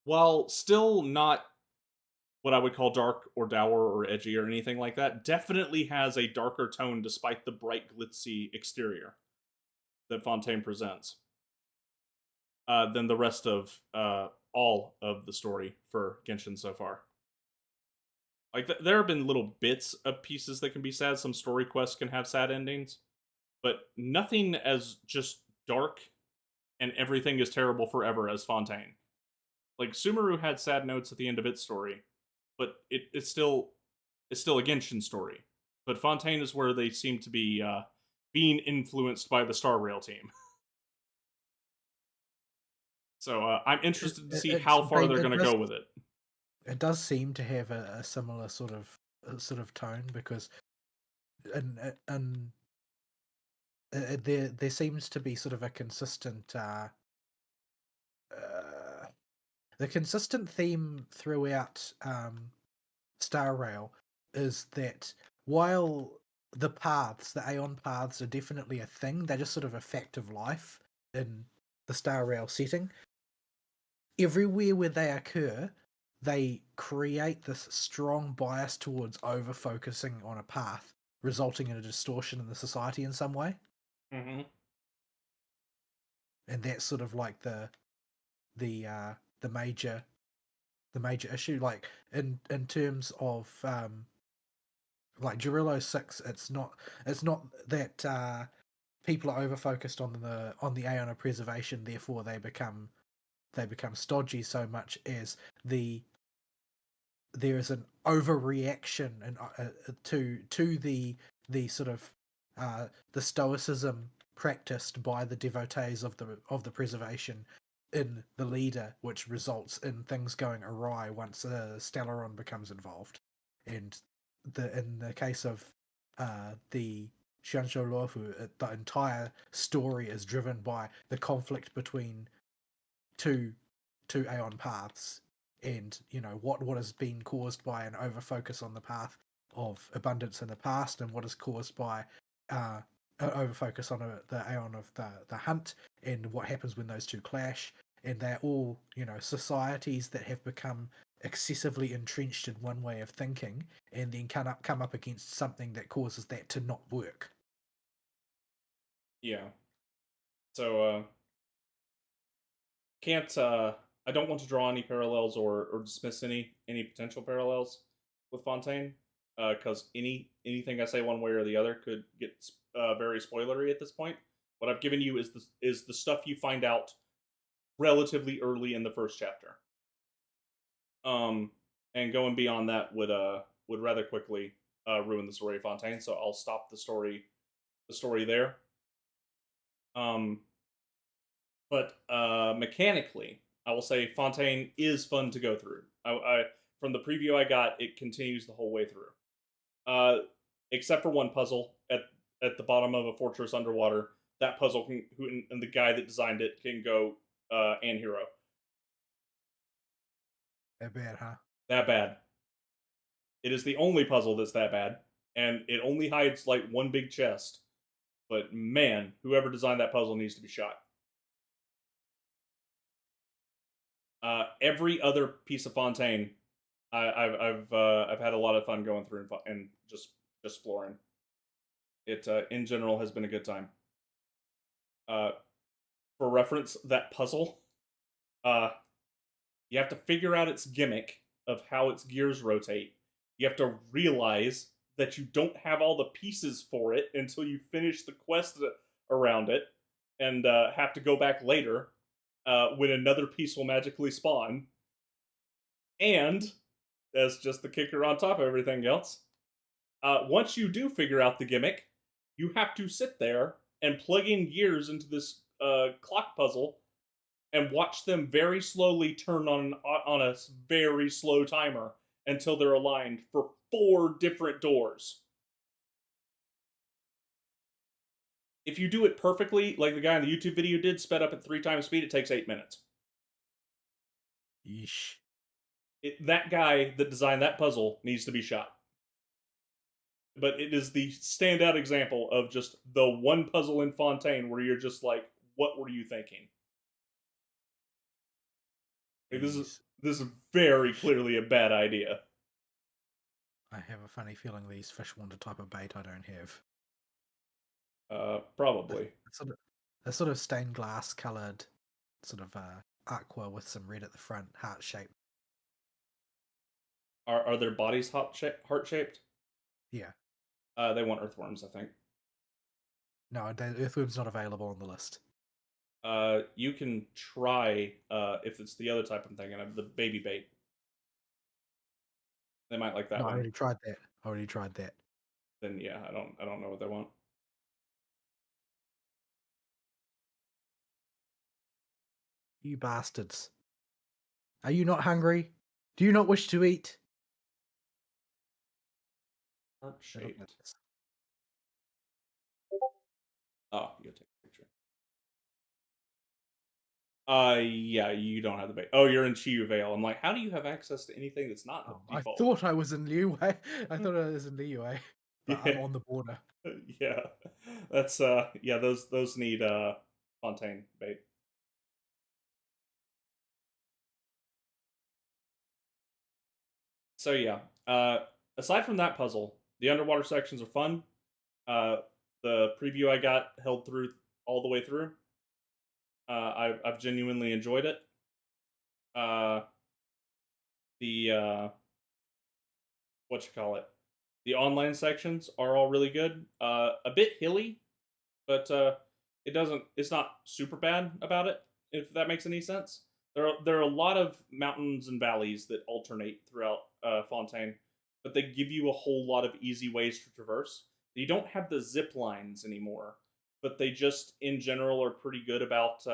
while still not what I would call dark or dour or edgy or anything like that, definitely has a darker tone despite the bright, glitzy exterior that Fontaine presents than the rest of all of the story for Genshin so far. Like there have been little bits of pieces that can be sad. Some story quests can have sad endings, but nothing as just dark and everything is terrible forever as Fontaine. Like Sumeru had sad notes at the end of its story, but it's still a Genshin story. But Fontaine is where they seem to be being influenced by the Star Rail team. So I'm It, interested to it, see it's how far been they're going to go with it. it does seem to have a similar sort of tone because and there seems to be sort of a consistent uh, the consistent theme throughout Star Rail is that while the Aeon paths are definitely a thing, they're just sort of a fact of life in the Star Rail setting. Everywhere where they occur, they create this strong bias towards over focusing on a path, resulting in a distortion in the society in some way. Mm-hmm. And that's sort of like the uh, the major the major issue. Like in terms of like Gerillo 6, it's not that people are over focused on the Aeon of preservation, therefore they become stodgy so much as there is an overreaction and to the sort of the stoicism practiced by the devotees of the preservation in the leader, which results in things going awry once Stellaron becomes involved. And in the case of the Xianzhou Luofu, the entire story is driven by the conflict between two Aeon paths, and what has been caused by an overfocus on the path of abundance in the past, and what is caused by uh, an overfocus on the Aeon of the hunt, and what happens when those two clash. And they're all societies that have become excessively entrenched in one way of thinking, and then come up against something that causes that to not work. Yeah. So can't I don't want to draw any parallels or dismiss any potential parallels with Fontaine because anything I say one way or the other could get very spoilery at this point. What I've given you is the stuff you find out relatively early in the first chapter. Um, and going beyond that would rather quickly ruin the story of Fontaine. So I'll stop the story there. Um, but mechanically, I will say Fontaine is fun to go through. from the preview I got, it continues the whole way through. Uh, except for one puzzle at the bottom of a fortress underwater. That puzzle can, and the guy that designed it can go and hero. That bad, huh? That bad. It is the only puzzle that's that bad, and it only hides like one big chest. But man, whoever designed that puzzle needs to be shot. Every other piece of Fontaine, I've had a lot of fun going through and just exploring. It in general has been a good time. For reference, that puzzle, uh, you have to figure out its gimmick of how its gears rotate. You have to realize that you don't have all the pieces for it until you finish the quest around it, and have to go back later when another piece will magically spawn. And as just the kicker on top of everything else, once you do figure out the gimmick, you have to sit there and plug in gears into this clock puzzle and watch them very slowly turn on a very slow timer until they're aligned for 4 different doors. If you do it perfectly, like the guy in the YouTube video did, sped up at 3 times speed, it takes 8 minutes. Yeesh. That guy that designed that puzzle needs to be shot. But it is the standout example of just the one puzzle in Fontaine where you're just like, what were you thinking? Like, this is very clearly a bad idea. I have a funny feeling these fish want a type of bait I don't have. Probably. A sort of stained glass coloured, sort of aqua with some red at the front, heart shaped. Are their bodies heart shaped? Yeah. They want earthworms, I think. No, earthworm's not available on the list. You can try if it's the other type I'm thinking of, the baby bait. They might like that No, one. I already tried that. Then yeah, I don't know what they want. You bastards. Are you not hungry? Do you not wish to eat? Heart They look shaped. like this. Oh, you gotta take a picture. Yeah, you don't have the bait. Oh, you're in Chiyu Vale. I'm like, how do you have access to anything that's not the I default? thought I was in Liyue. I thought I was in Liyue, but I'm Yeah. on the border. Yeah, that's yeah. Those need Fontaine bait. So yeah, aside from that puzzle, the underwater sections are fun. Uh, the preview I got held through all the way through. I've genuinely enjoyed it. The what you call it? The online sections are all really good. A bit hilly, but it doesn't. It's not super bad about it. If that makes any sense. There are a lot of mountains and valleys that alternate throughout Fontaine, but they give you a whole lot of easy ways to traverse. You don't have the zip lines anymore, but they just in general are pretty good about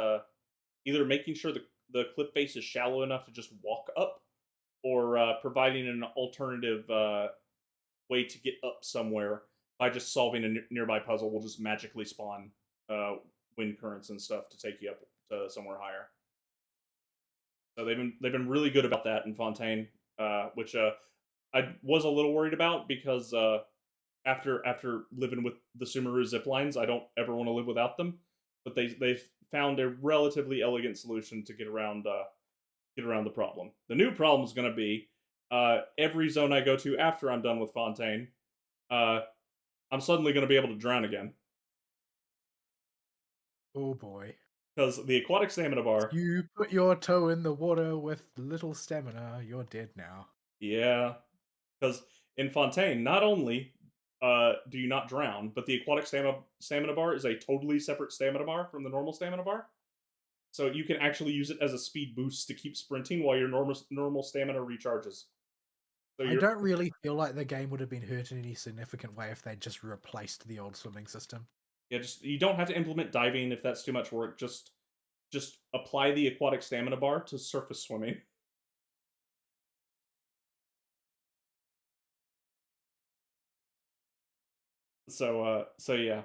either making sure the cliff face is shallow enough to just walk up, or providing an alternative way to get up somewhere by just solving a nearby puzzle will just magically spawn wind currents and stuff to take you up to somewhere higher. So they've been really good about that in Fontaine, which I was a little worried about because after living with the Sumeru zip lines, I don't ever want to live without them. But they've found a relatively elegant solution to get around the problem. The new problem is going to be every zone I go to after I'm done with Fontaine, I'm suddenly going to be able to drown again. Oh boy. Because the aquatic stamina bar. You put your toe in the water with little stamina, you're dead now. Yeah. Because in Fontaine, not only do you not drown, but the aquatic stamina bar is a totally separate stamina bar from the normal stamina bar. So you can actually use it as a speed boost to keep sprinting while your normal stamina recharges. So I don't really feel like the game would have been hurt in any significant way if they'd just replaced the old swimming system. Yeah, just you don't have to implement diving if that's too much work. Just apply the aquatic stamina bar to surface swimming. So yeah,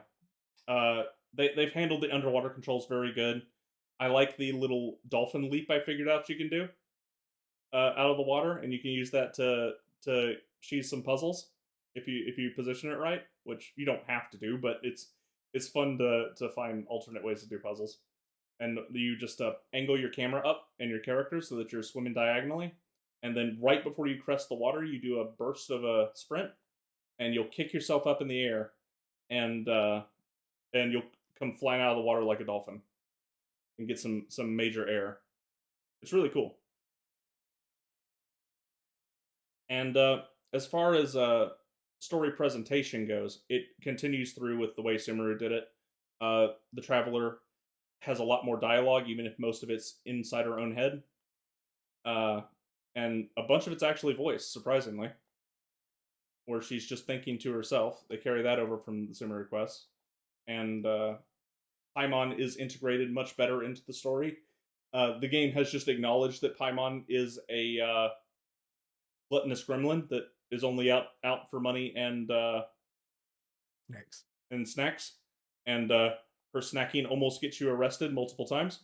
they've handled the underwater controls very good. I like the little dolphin leap I figured out you can do out of the water, and you can use that to cheese some puzzles if you position it right, which you don't have to do, but it's fun to find alternate ways to do puzzles. And you just angle your camera up and your character so that you're swimming diagonally, and then right before you crest the water, you do a burst of a sprint, and you'll kick yourself up in the air, and you'll come flying out of the water like a dolphin and get some major air. It's really cool. And as far as story presentation goes, it continues through with the way Sumeru did it. The Traveler has a lot more dialogue, even if most of it's inside her own head. Uh, and a bunch of it's actually voiced, surprisingly, where she's just thinking to herself. They carry that over from the Sumeru quests. And Paimon is integrated much better into the story. The game has just acknowledged that Paimon is a gluttonous gremlin that is only out for money Next. and snacks, and her snacking almost gets you arrested multiple times.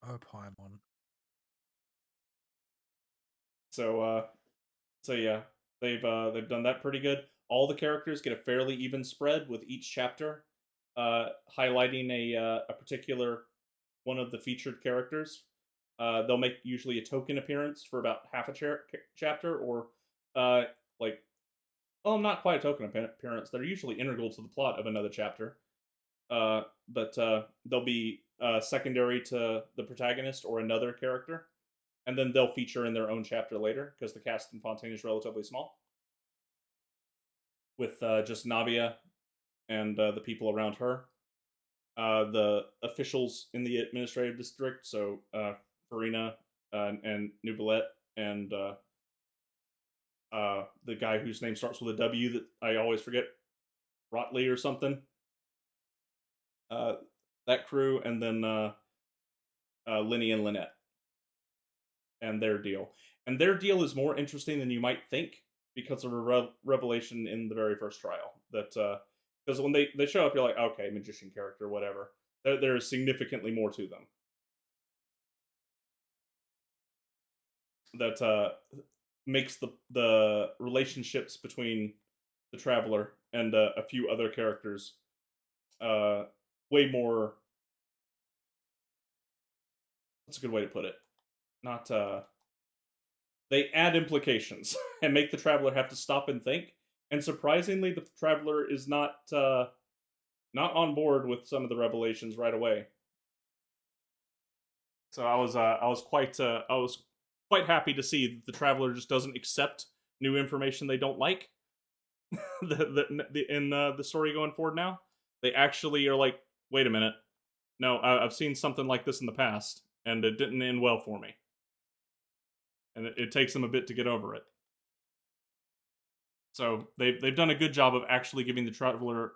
Oh, Paimon. So so yeah, they've done that pretty good. All the characters get a fairly even spread with each chapter, highlighting a particular one of the featured characters. They'll make usually a token appearance for about half a chapter, or like, well, not quite a token appearance. They're usually integral to the plot of another chapter. But they'll be secondary to the protagonist or another character, and then they'll feature in their own chapter later because the cast in Fontaine is relatively small, with just Navia and the people around her. The officials in the administrative district, so Farina and Nouvellette and the guy whose name starts with a W that I always forget, Rotley or something. Uh, that crew, and then Lenny and Lynette and their deal. And their deal is more interesting than you might think because of a revelation in the very first trial. That because when they show up, you're like, okay, magician character, whatever. There is significantly more to them. That makes the relationships between the traveler and a few other characters uh, way more. That's a good way to put it. Not they add implications and make the traveler have to stop and think. And surprisingly, the traveler is not on board with some of the revelations right away. So I was quite happy to see that the traveler just doesn't accept new information they don't like. In the story going forward now, they actually are like, wait a minute, no, I've seen something like this in the past, and it didn't end well for me, and it takes them a bit to get over it. So they've done a good job of actually giving the traveler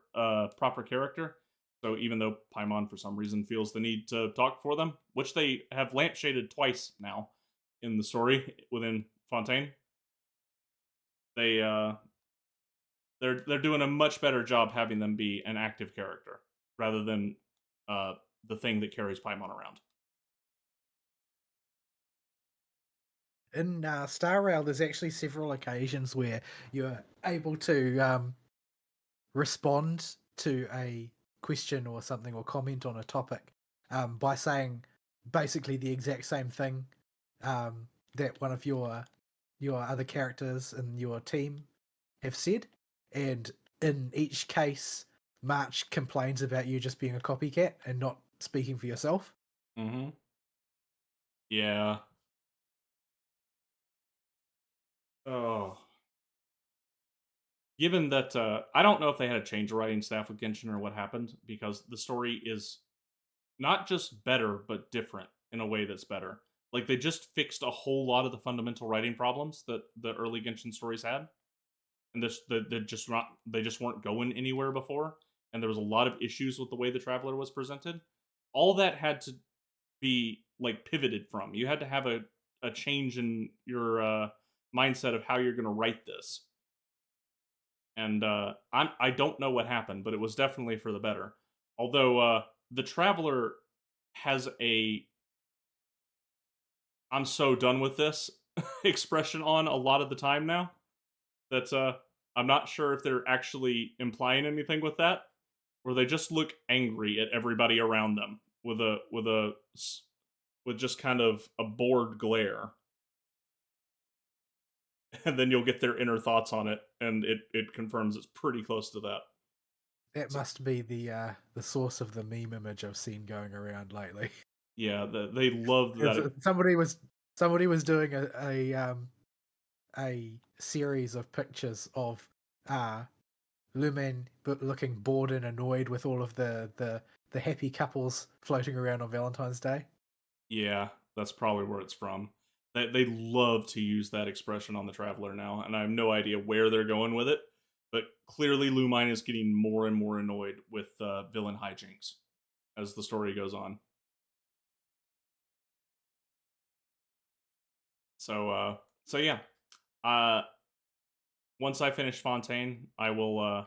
proper character. So even though Paimon for some reason feels the need to talk for them, which they have lampshaded twice now in the story within Fontaine, they they're doing a much better job having them be an active character rather than uh, the thing that carries Paimon around. In Star Rail, there's actually several occasions where you're able to respond to a question or something or comment on a topic by saying basically the exact same thing that one of your other characters in your team have said, and in each case, March complains about you just being a copycat and not speaking for yourself. Mm-hmm. Yeah. Oh. Given that I don't know if they had a change of writing staff with Genshin or what happened, because the story is not just better but different in a way that's better. Like they just fixed a whole lot of the fundamental writing problems that the early Genshin stories had, and they just weren't going anywhere before, and there was a lot of issues with the way the Traveler was presented. All that had to be like pivoted from. You had to have a change in your mindset of how you're going to write this. and I don't know what happened, but it was definitely for the better. Although the Traveler has a "I'm so done with this" expression on a lot of the time now. That I'm not sure if they're actually implying anything with that, or they just look angry at everybody around them with with just kind of a bored glare, and then you'll get their inner thoughts on it, and it confirms it's pretty close to that. That So, must be the source of the meme image I've seen going around lately. yeah, they loved that. Somebody was doing a series of pictures of uh Lumen but looking bored and annoyed with all of the happy couples floating around on Valentine's Day. Yeah, that's probably where it's from. They love to use that expression on the Traveler now, and I have no idea where they're going with it. But clearly, Lumine is getting more and more annoyed with villain hijinks as the story goes on. So, so yeah. Uh, Once I finish Fontaine, I will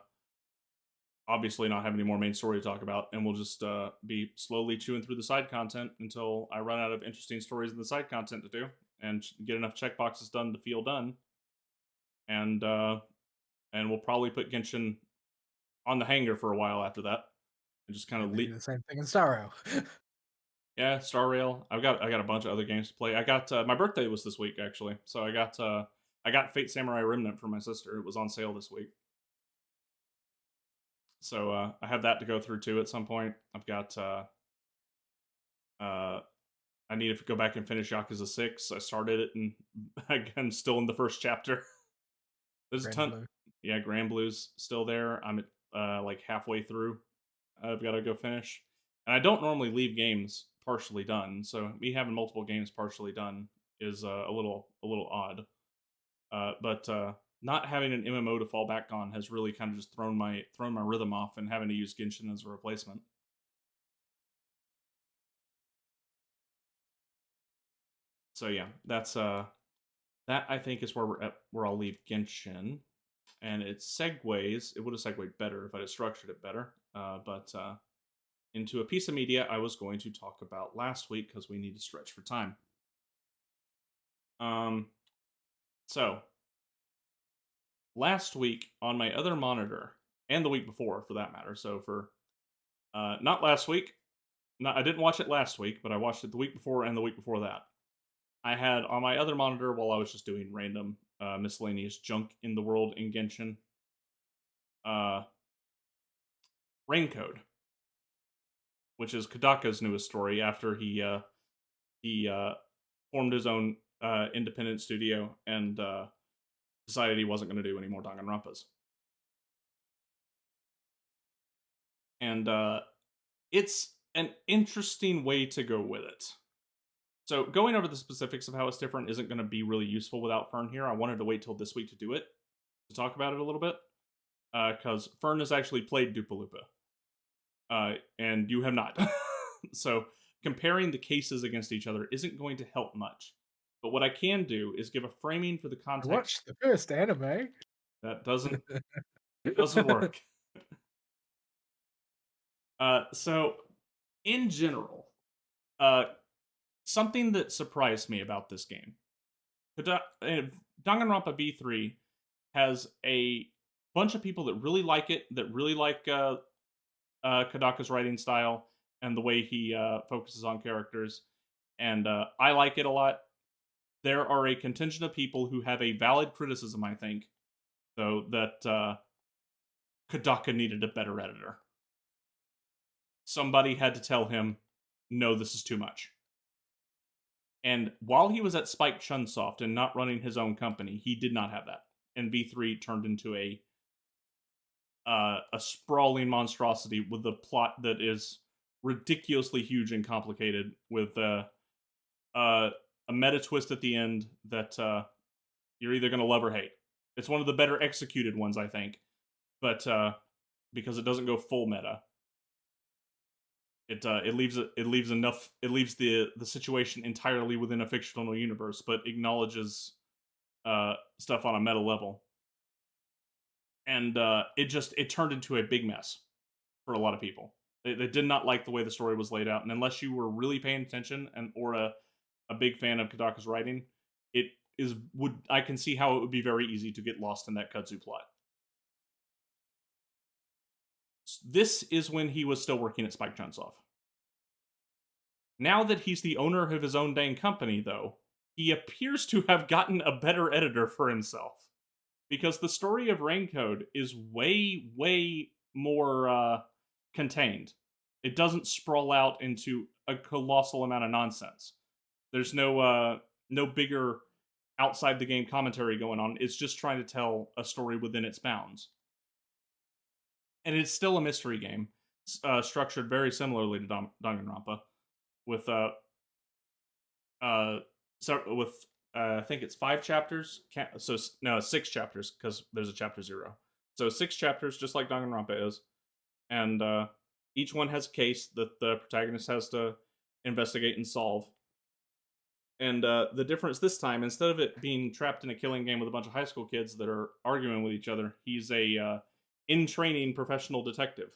obviously not have any more main story to talk about, and we'll just be slowly chewing through the side content until I run out of interesting stories in the side content to do, and get enough checkboxes done to feel done. And and we'll probably put Genshin on the hanger for a while after that, and just kind And of they do the same thing in Star Rail. yeah, Star Rail. I got a bunch of other games to play. I got my birthday was this week actually, so I got Fate Samurai Remnant for my sister. It was on sale this week, so I have that to go through too at some point. I've got uh, I need to go back and finish Yakuza 6. I started it and I'm still in the first chapter. There's a Grand ton. Blue. Yeah, Grand Blue's still there. I'm at like halfway through. I've got to go finish. And I don't normally leave games partially done, so me having multiple games partially done is a little odd. But not having an MMO to fall back on has really kind of just thrown my rhythm off, and having to use Genshin as a replacement. So yeah, that I think is where we're at, where I'll leave Genshin. And it segues. It would have segued better if I'd have structured it better. But into a piece of media I was going to talk about last week because we need to stretch for time. Um, so last week on my other monitor, and the week before for that matter. So for not last week, not I didn't watch it last week, but I watched it the week before and the week before that. I had on my other monitor while I was just doing random miscellaneous junk in the world in Genshin. Uh, Raincode, which is Kadaka's newest story after he formed his own independent studio and decided he wasn't going to do any more Danganronpas. And it's an interesting way to go with it. So going over the specifics of how it's different isn't going to be really useful without Fern here. I wanted to wait till this week to do it, to talk about it a little bit, because Fern has actually played Dupalupa, and you have not. So comparing the cases against each other isn't going to help much. But what I can do is give a framing for the I context watched the first anime. that doesn't work. So in general, uh, something that surprised me about this game, Danganronpa V3 has a bunch of people that really like it, that really like Kadaka's writing style and the way he focuses on characters, and I like it a lot. There are a contingent of people who have a valid criticism, I think, though, that Kadaka needed a better editor. Somebody had to tell him, no, this is too much. And while he was at Spike Chunsoft and not running his own company, he did not have that. And V3 turned into a sprawling monstrosity with a plot that is ridiculously huge and complicated, with a meta twist at the end that you're either going to love or hate. It's one of the better executed ones, I think, but because it doesn't go full meta, it leaves the situation entirely within a fictional universe, but acknowledges stuff on a meta level. and it turned into a big mess for a lot of people. They did not like the way the story was laid out, and unless you were really paying attention and or a big fan of Kodaka's writing, it is would I can see how it would be very easy to get lost in that kudzu plot. This is when he was still working at Spike Chunsoft. Now that he's the owner of his own dang company, though, he appears to have gotten a better editor for himself. Because the story of Raincode is way, way more contained. It doesn't sprawl out into a colossal amount of nonsense. There's no bigger outside the game commentary going on. It's just trying to tell a story within its bounds, and it's still a mystery game, structured very similarly to Danganronpa, with uh, so with I think it's 5 chapters. So no, 6 chapters because there's a chapter 0. So 6 chapters, just like Danganronpa is, and each one has a case that the protagonist has to investigate and solve. And the difference this time, instead of it being trapped in a killing game with a bunch of high school kids that are arguing with each other, he's a in training professional detective.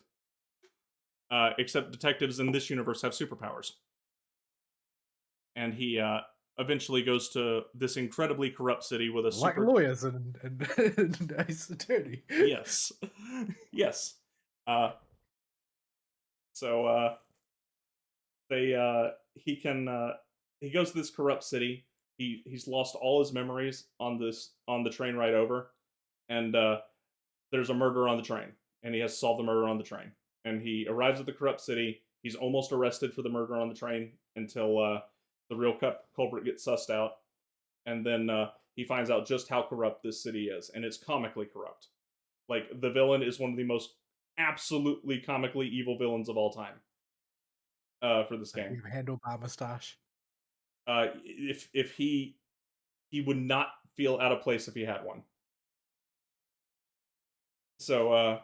Except detectives in this universe have superpowers. And he eventually goes to this incredibly corrupt city with a like super lawyers and Ace Attorney. Yes, yes. Uh, so they he goes to this corrupt city. He's lost all his memories on the train ride over, and there's a murder on the train, and he has to solve the murder on the train. And he arrives at the corrupt city. He's almost arrested for the murder on the train until the real culprit gets sussed out, and then he finds out just how corrupt this city is, and it's comically corrupt. Like, the villain is one of the most absolutely comically evil villains of all time for this game. Handlebar mustache. If he would not feel out of place if he had one. So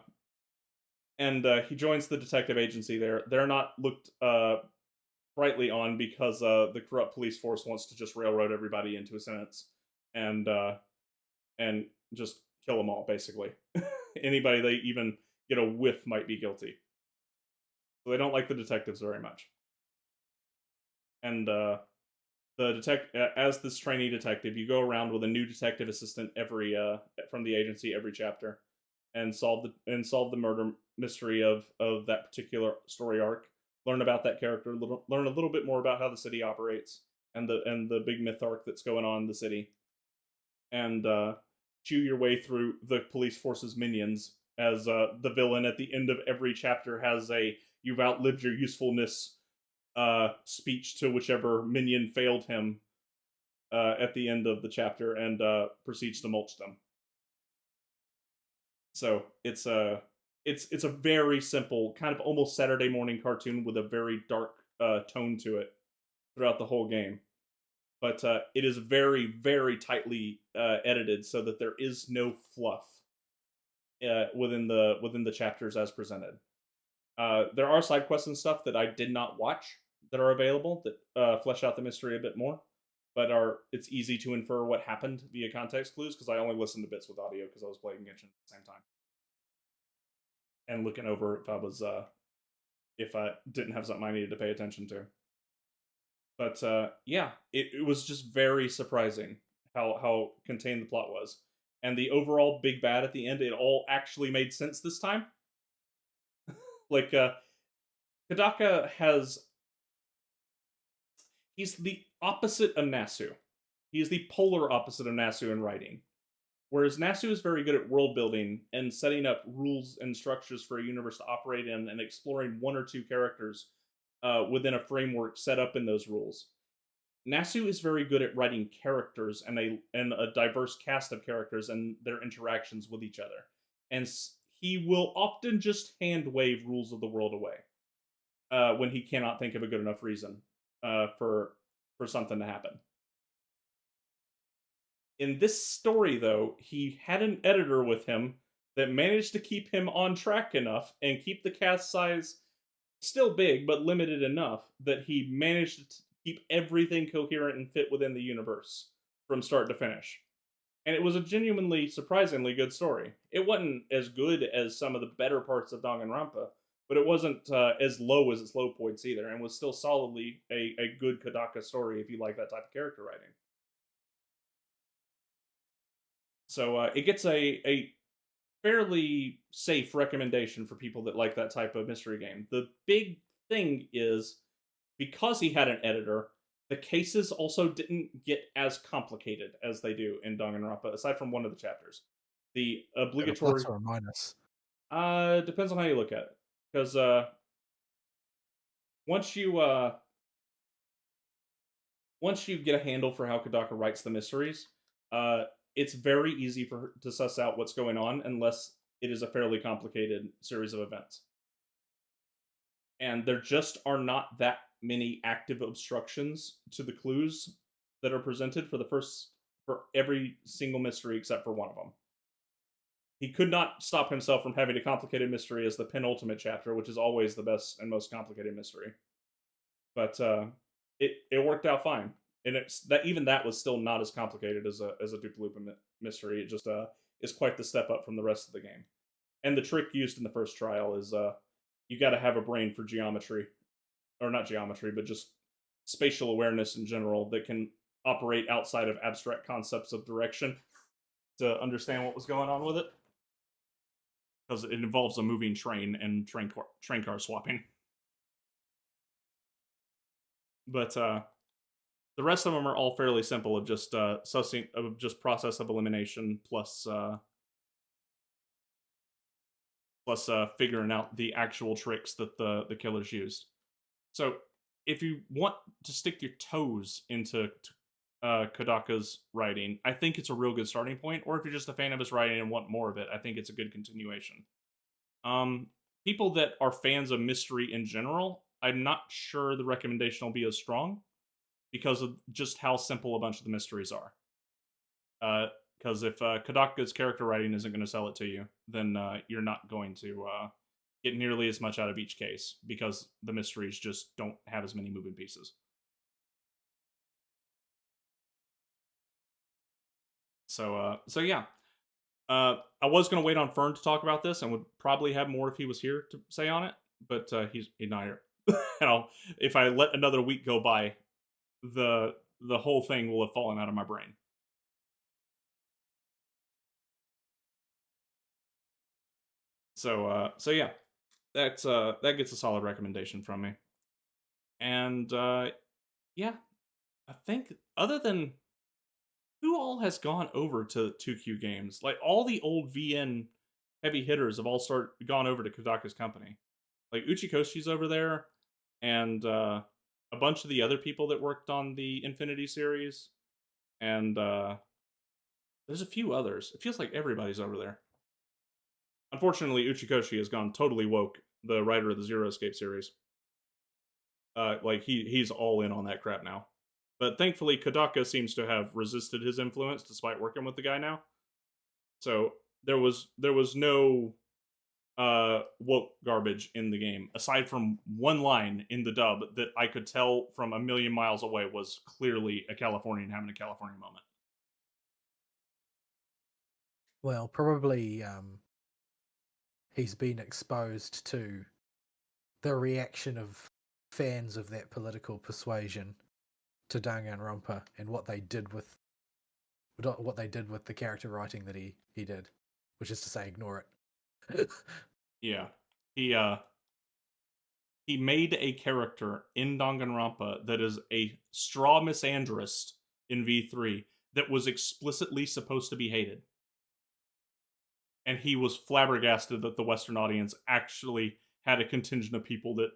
and he joins the detective agency there. They're not looked brightly on because the corrupt police force wants to just railroad everybody into a sentence and just kill them all, basically. Anybody they even get a whiff might be guilty. So they don't like the detectives very much. And as this trainee detective, you go around with a new detective assistant every from the agency every chapter, and solve the murder mystery of that particular story arc. Learn about that character, learn a little bit more about how the city operates, and the big myth arc that's going on in the city, and chew your way through the police force's minions. As the villain at the end of every chapter has a "You've outlived your usefulness" speech to whichever minion failed him at the end of the chapter, and proceeds to mulch them. So it's a very simple, kind of almost Saturday morning cartoon with a very dark tone to it throughout the whole game. But it is very, very tightly edited so that there is no fluff within the chapters as presented. There are side quests and stuff that I did not watch that are available that flesh out the mystery a bit more, but it's easy to infer what happened via context clues because I only listened to bits with audio because I was playing Genshin at the same time and looking over if I didn't have something I needed to pay attention to. But yeah, it was just very surprising how contained the plot was, and the overall big bad at the end. It all actually made sense this time. Like Kodaka he's the opposite of Nasu. He is the polar opposite of Nasu in writing. Whereas Nasu is very good at world building and setting up rules and structures for a universe to operate in and exploring one or two characters within a framework set up in those rules. Nasu is very good at writing characters and a diverse cast of characters and their interactions with each other. And he will often just hand wave rules of the world away when he cannot think of a good enough reason for something to happen. In this story, though, he had an editor with him that managed to keep him on track enough and keep the cast size still big but limited enough that he managed to keep everything coherent and fit within the universe from start to finish. and it was a genuinely surprisingly good story. It wasn't as good as some of the better parts of Danganronpa, but it wasn't as low as its low points either, and was still solidly a good Kodaka story if you like that type of character writing. So it gets a fairly safe recommendation for people that like that type of mystery game. The big thing is, because he had an editor, the cases also didn't get as complicated as they do in Danganronpa, aside from one of the chapters. The Is a plus obligatory or a minus? depends on how you look at it, because once you once you get a handle for how Kodaka writes the mysteries, uh, it's very easy for her to suss out what's going on, unless it is a fairly complicated series of events. And there just are not that many active obstructions to the clues that are presented for every single mystery except for one of them. He could not stop himself from having a complicated mystery as the penultimate chapter, which is always the best and most complicated mystery. But it worked out fine, and it's that even that was still not as complicated as a Dupaloop mystery. It just is quite the step up from the rest of the game. And the trick used in the first trial is you got to have a brain for geometry, or not geometry, but just spatial awareness in general that can operate outside of abstract concepts of direction to understand what was going on with it, because it involves a moving train and train car swapping. But the rest of them are all fairly simple of just sussing of just process of elimination plus figuring out the actual tricks that the killers used. So if you want to stick your toes into Kodaka's writing, I think it's a real good starting point. Or if you're just a fan of his writing and want more of it, I think it's a good continuation. Um, People that are fans of mystery in general, I'm not sure the recommendation will be as strong because of just how simple a bunch of the mysteries are. Because if Kodaka's character writing isn't going to sell it to you, then you're not going to get nearly as much out of each case because the mysteries just don't have as many moving pieces. So yeah, I was going to wait on Fern to talk about this and would probably have more if he was here to say on it, but he's not here. And if I let another week go by, the whole thing will have fallen out of my brain. So yeah, that gets a solid recommendation from me. And yeah, I think other than who all has gone over to 2Q Games, like all the old VN heavy hitters have all gone over to Kodaka's company. Like Uchikoshi's over there, and a bunch of the other people that worked on the Infinity series, and there's a few others. It feels like everybody's over there. Unfortunately, Uchikoshi has gone totally woke, the writer of the Zero Escape series. Like he's all in on that crap now. But thankfully, Kodaka seems to have resisted his influence despite working with the guy now. So there was no woke garbage in the game aside from one line in the dub that I could tell from a million miles away was clearly a Californian having a California moment. Well, probably he's been exposed to the reaction of fans of that political persuasion to Danganronpa and what they did with the character writing that he did, which is to say, ignore it. Yeah, he made a character in Danganronpa that is a straw misandrist in V3 that was explicitly supposed to be hated. And he was flabbergasted that the Western audience actually had a contingent of people that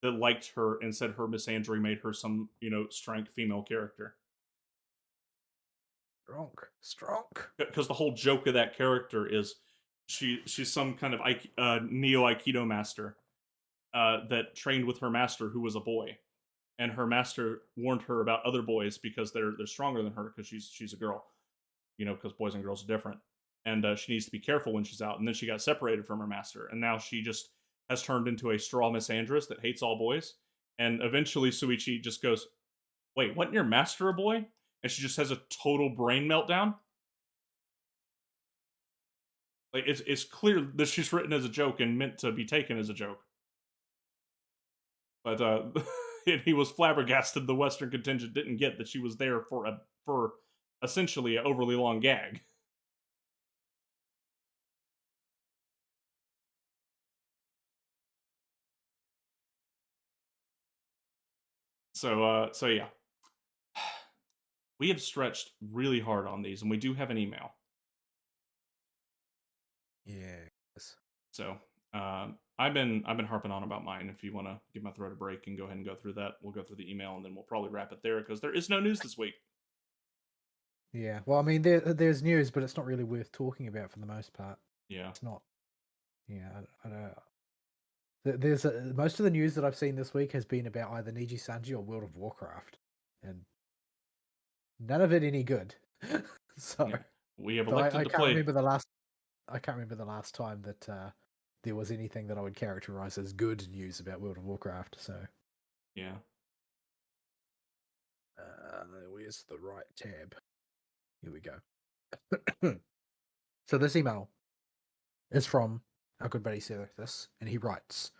liked her and said her misandry made her some, strength female character. Strong. Because the whole joke of that character is she's some kind of neo Aikido master that trained with her master who was a boy, and her master warned her about other boys because they're stronger than her because she's a girl, because boys and girls are different, and she needs to be careful when she's out. And then she got separated from her master, and now she just has turned into a straw misandrist that hates all boys. And eventually, Suichi just goes, "Wait, wasn't your master a boy?" And she just has a total brain meltdown. Like it's clear that she's written as a joke and meant to be taken as a joke. But and he was flabbergasted the Western contingent didn't get that she was there for essentially an overly long gag. So yeah, we have stretched really hard on these, and we do have an email. Yes. So I've been harping on about mine. If you want to give my throat a break and go ahead and go through that, we'll go through the email, and then we'll probably wrap it there because there is no news this week. Yeah. Well, I mean, there's news, but it's not really worth talking about for the most part. Yeah, It's not. Yeah, I don't. There's most of the news that I've seen this week has been about either Niji Sanji or World of Warcraft, and none of it any good. so, yeah. We have so elected I to can't play. remember the last. I can't remember the last time that there was anything that I would characterize as good news about World of Warcraft. So, Yeah, where's the right tab? Here we go. So this email is from our good buddy Serithus, and he writes,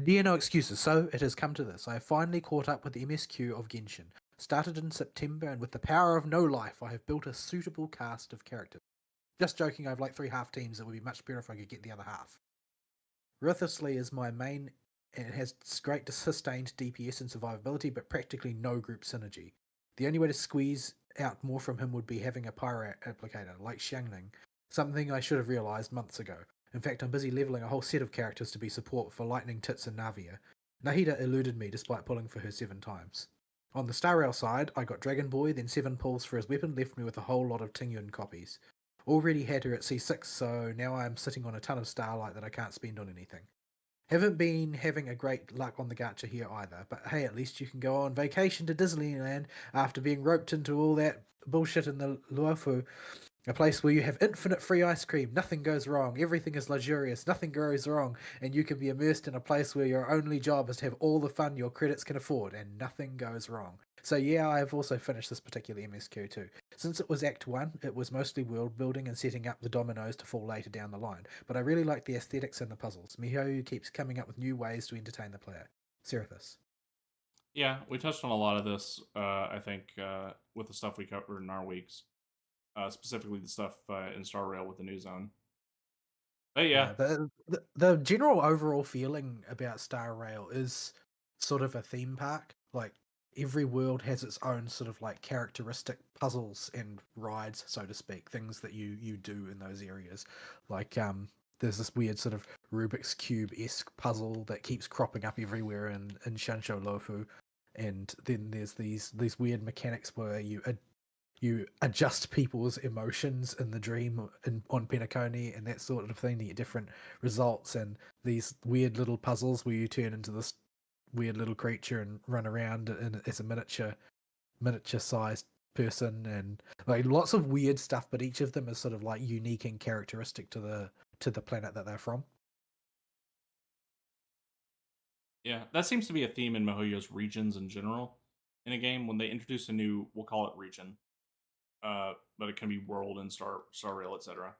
Dear No Excuses, so it has come to this. I have finally caught up with the MSQ of Genshin. Started in September, and with the power of no life, I have built a suitable cast of characters. Just joking, I have like 3 half teams. It would be much better if I could get the other half. Ruthlessly is my main, and it has great sustained DPS and survivability, but practically no group synergy. The only way to squeeze out more from him would be having a pyro applicator, like Xiangling, something I should have realised months ago. In fact, I'm busy leveling a whole set of characters to be support for Lightning Tits and Navia. Nahida eluded me despite pulling for her 7 times. On the Star Rail side, I got Dragon Boy, then 7 pulls for his weapon left me with a whole lot of Tingyun copies. Already had her at C6, so now I'm sitting on a ton of Starlight that I can't spend on anything. Haven't been having a great luck on the gacha here either, but hey, at least you can go on vacation to Disneyland after being roped into all that bullshit in the Luofu, a place where you have infinite free ice cream, nothing goes wrong, everything is luxurious, nothing goes wrong, and you can be immersed in a place where your only job is to have all the fun your credits can afford, and nothing goes wrong. So yeah, I have also finished this particular MSQ too. Since it was Act 1, it was mostly world building and setting up the dominoes to fall later down the line, but I really like the aesthetics and the puzzles. miHoYo keeps coming up with new ways to entertain the player. Seraphis. yeah. We touched on a lot of this. I think with the stuff we covered in our weeks, specifically the stuff in Star Rail with the new zone. But yeah, Yeah, the general overall feeling about Star Rail is sort of a theme park. Like every world has its own sort of like characteristic puzzles and rides, so to speak, things that you do in those areas. Like there's this weird sort of Rubik's Cube esque puzzle that keeps cropping up everywhere in Shansho Lofu. And then there's these weird mechanics where you adjust people's emotions in the dream on Penacony and that sort of thing to get different results, and these weird little puzzles where you turn into this weird little creature and run around as a miniature sized person, and like lots of weird stuff, but each of them is sort of like unique and characteristic to the planet that they're from. yeah. That seems to be a theme in MiHoYo's regions in general. In a game, when they introduce a new, we'll call it region, but it can be world and Star Rail, etc.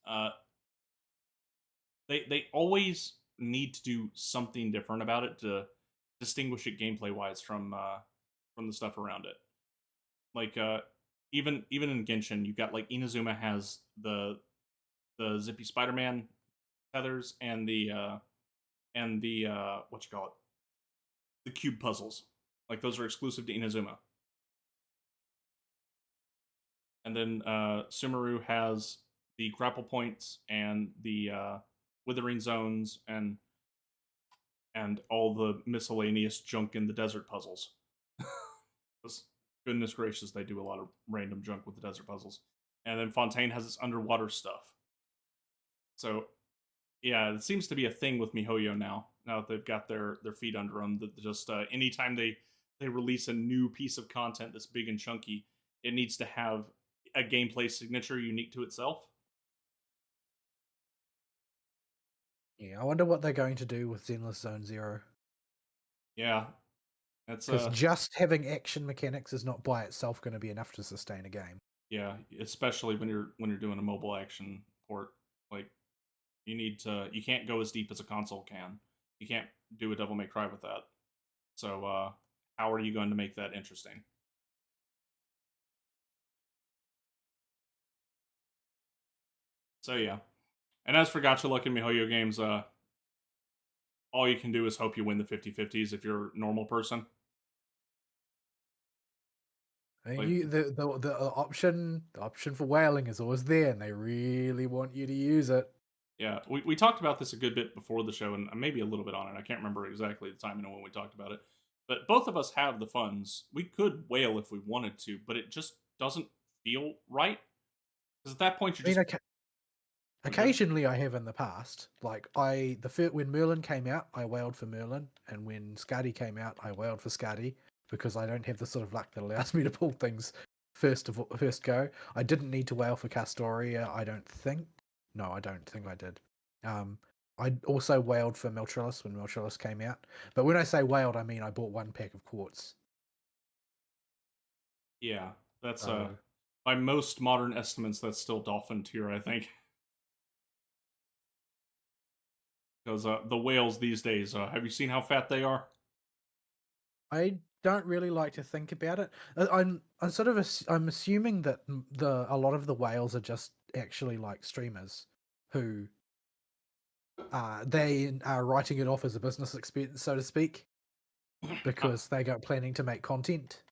Uh, they always need to do something different about it to distinguish it gameplay wise from the stuff around it. Like even in Genshin, you've got like Inazuma has the zippy Spider Man feathers and the what you call it, the cube puzzles. Like those are exclusive to Inazuma. And then Sumeru has the grapple points and the withering zones and all the miscellaneous junk in the desert puzzles. Goodness gracious, they do a lot of random junk with the desert puzzles. And then Fontaine has its underwater stuff. So yeah, it seems to be a thing with MiHoYo now. Now that they've got their feet under them, that just anytime they release a new piece of content that's big and chunky, it needs to have a gameplay signature unique to itself. Yeah, I wonder what they're going to do with Zenless Zone Zero. Yeah, that's Because just having action mechanics is not by itself going to be enough to sustain a game. yeah, especially when you're doing a mobile action port. Like you can't go as deep as a console can. You can't do a Devil May Cry with that. So how are you going to make that interesting? So yeah. And as for Gacha Luck and MiHoYo games, all you can do is hope you win the 50-50s if you're a normal person. I mean, Like, you the option for whaling is always there, and they really want you to use it. yeah, we talked about this a good bit before the show, and maybe a little bit on it. I can't remember exactly the timing of when we talked about it. But both of us have the funds. We could whale if we wanted to, but it just doesn't feel right. Because at that point, you're I mean, just good. occasionally I have in the past. Like when Merlin came out, I wailed for Merlin, and when Skadi came out, I wailed for Skadi because I don't have the sort of luck that allows me to pull things first go. I didn't need to wail for Castoria, I don't think. No, I don't think I did. Um, I also wailed for Meltrilus when Meltrilus came out. But when I say wailed, I mean I bought one pack of quartz. Yeah, that's So by most modern estimates, that's still dolphin tier, I think. Because the whales these days, have you seen how fat they are? I don't really like to think about it. I'm sort of I'm assuming that a lot of the whales are just actually like streamers who they are writing it off as a business expense, so to speak, I, because they got planning to make content.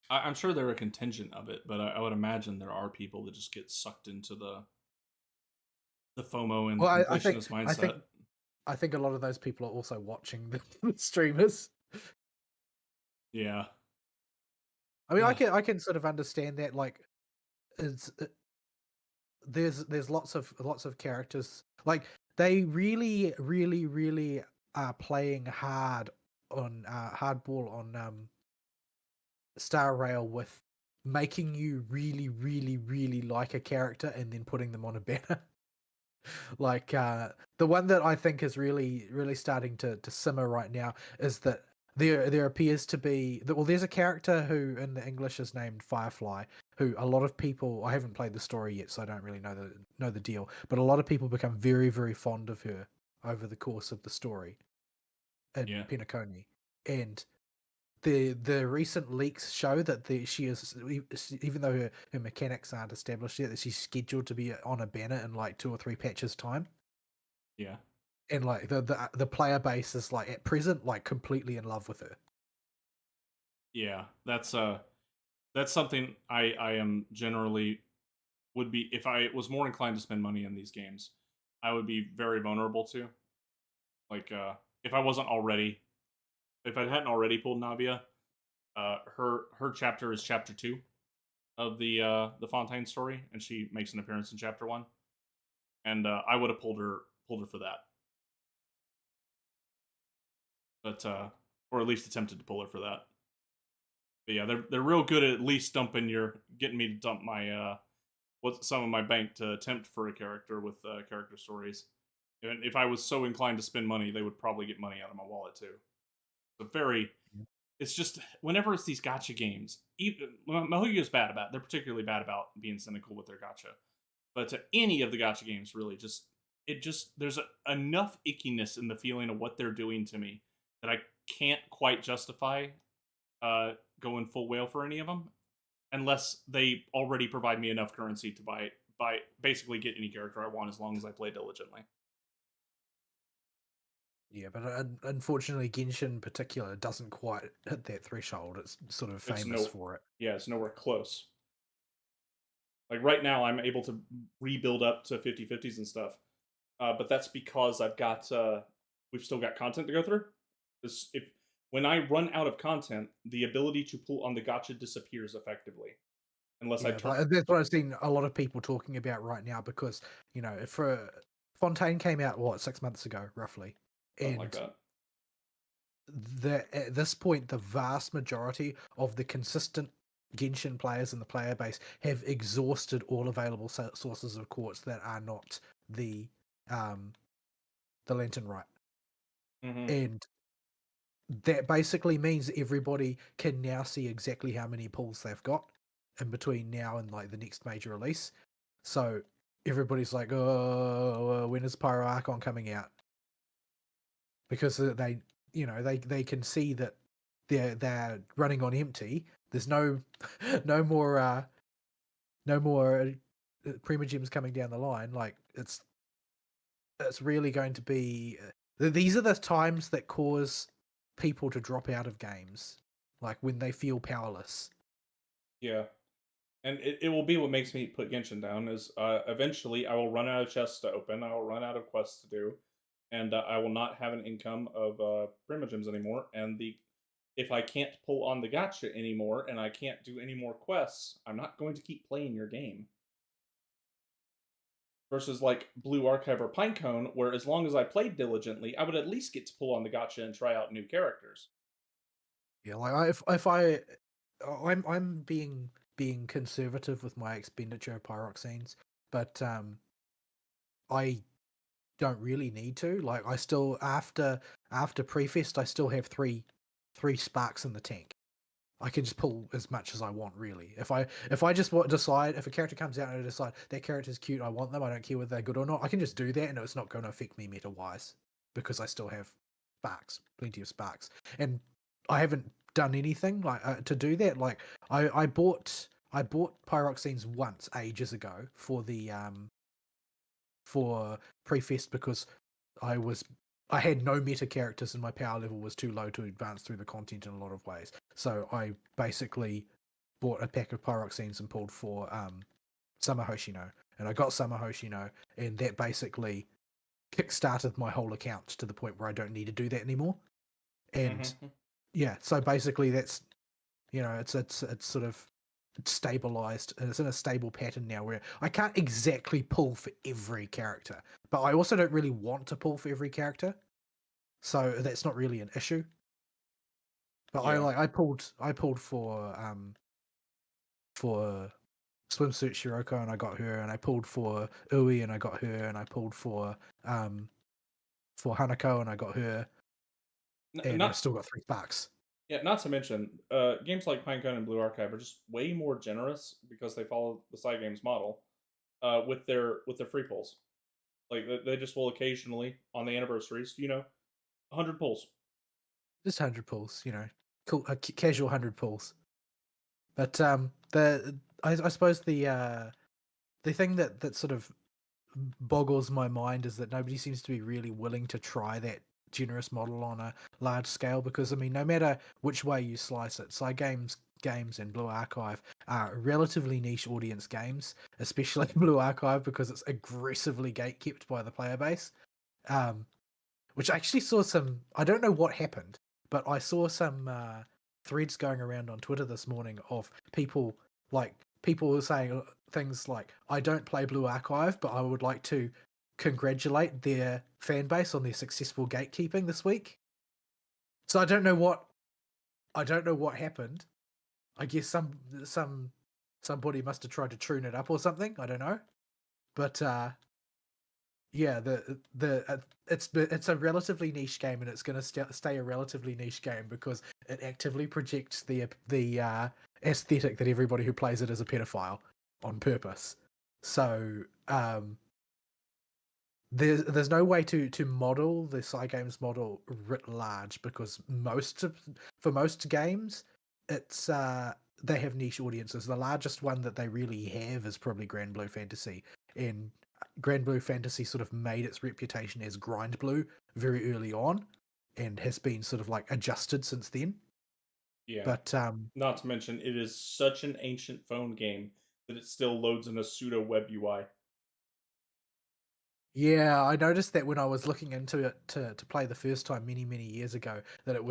I'm sure they're a contingent of it, but I would imagine there are people that just get sucked into the FOMO and the Well, completionist I think mindset. I think a lot of those people are also watching the streamers. Yeah. I mean, I can sort of understand that. Like, it's there's lots of characters like they really are playing hard on hardball on Star Rail with making you really like a character and then putting them on a banner. Like the one that I think is really starting to simmer right now is that there appears to be well there's a character who in the English is named Firefly who a lot of people I haven't played the story yet so I don't really know the deal but a lot of people become very fond of her over the course of the story in Yeah. Penacony and the recent leaks show that she is even though her mechanics aren't established yet that she's scheduled to be on a banner in like 2 or 3 patches time Yeah. and like the player base is like at present like completely in love with her. Yeah. That's something I am generally would be if I was more inclined to spend money in these games, I would be very vulnerable to. Like if I wasn't already if I hadn't already pulled Navia, her chapter is chapter 2 of the Fontaine story, and she makes an appearance in chapter 1. And I would have pulled her for that. But or at least attempted to pull her for that. But yeah, they're real good at least dumping your getting me to dump my what some of my bank to attempt for a character with character stories. And if I was so inclined to spend money, they would probably get money out of my wallet too. So very, it's just whenever it's these gotcha games, even Mahuya is bad about. They're particularly bad about being cynical with their gotcha. But to any of the gotcha games, really, just there's enough ickiness in the feeling of what they're doing to me that I can't quite justify going full whale for any of them unless they already provide me enough currency to buy basically get any character I want as long as I play diligently. Yeah, but unfortunately, Genshin in particular doesn't quite hit that threshold. It's sort of It's famous no, for it. yeah, it's nowhere close. Like right now, I'm able to rebuild up to 50-50s and stuff, but that's because I've got we've still got content to go through. If when I run out of content, the ability to pull on the gotcha disappears effectively, unless I Yeah, turn that's what I've seen a lot of people talking about right now because for Fontaine came out what 6 months ago roughly, something like and that. at this point, the vast majority of the consistent Genshin players in the player base have exhausted all available sources of quartz that are not the um, the Lantern Right, Mm-hmm. and that basically means everybody can now see exactly how many pulls they've got in between now and like the next major release. So everybody's like, "Oh, when is Pyro Archon coming out?" Because they, they can see that they're running on empty. There's no no more no more Primogems coming down the line. Like it's really going to be. These are the times that cause people to drop out of games, like when they feel powerless. Yeah. And it will be what makes me put Genshin down is eventually I will run out of chests to open, I will run out of quests to do, and I will not have an income of Primogems anymore. And the if I can't pull on the gotcha anymore and I can't do any more quests, I'm not going to keep playing your game. Versus like Blue Archive or Pinecone, where as long as I played diligently, I would at least get to pull on the gotcha and try out new characters. Yeah, like I'm being conservative with my expenditure of pyroxenes, but I don't really need to. Like I still after pre-fest, I still have three sparks in the tank. I can just pull as much as I want, really. If I just decide if a character comes out and I decide that character's cute, I want them. I don't care whether they're good or not. I can just do that, and it's not going to affect me meta wise because I still have sparks, plenty of sparks, and I haven't done anything like to do that. Like I bought pyroxenes once ages ago for pre-fest because I was I had no meta characters and my power level was too low to advance through the content in a lot of ways. So I basically bought a pack of pyroxenes and pulled for Summer Hoshino. And I got Summer Hoshino, and that basically kick-started my whole account to the point where I don't need to do that anymore. And Mm-hmm. yeah, so basically that's it's sort of stabilized and it's in a stable pattern now where I can't exactly pull for every character, but I also don't really want to pull for every character, so that's not really an issue. But Yeah. I pulled for swimsuit Shiroko and I got her, and I pulled for Ui and I got her, and I pulled for Hanako and I got her, and I Not still got 3 sparks. Yeah, not to mention, games like Pinecone and Blue Archive are just way more generous because they follow the side games model with their free pulls. Like they just will occasionally on the anniversaries, 100 pulls. Just 100 pulls, cool, casual 100 pulls. But I suppose the thing that sort of boggles my mind is that nobody seems to be really willing to try that generous model on a large scale, because I mean, no matter which way you slice it, side games and Blue Archive are relatively niche audience games, especially Blue Archive because it's aggressively gatekept by the player base. Um, which I actually saw some. I don't know what happened, but I saw some threads going around on Twitter this morning of people were saying things like, "I don't play Blue Archive, but I would like to congratulate their fan base on their successful gatekeeping this week." So I don't know what happened. I guess somebody must have tried to tune it up or something. I don't know, but yeah, it's a relatively niche game, and it's going to stay a relatively niche game because it actively projects the aesthetic that everybody who plays it is a pedophile on purpose. So there's no way to model the Cygames model writ large because for most games it's they have niche audiences. The largest one that they really have is probably Grand Blue Fantasy, and Grand Blue Fantasy sort of made its reputation as Grind Blue very early on, and has been sort of like adjusted since then. Yeah. But Not to mention, it is such an ancient phone game that it still loads in a pseudo web UI. yeah, I noticed that when I was looking into it to play the first time many years ago, that it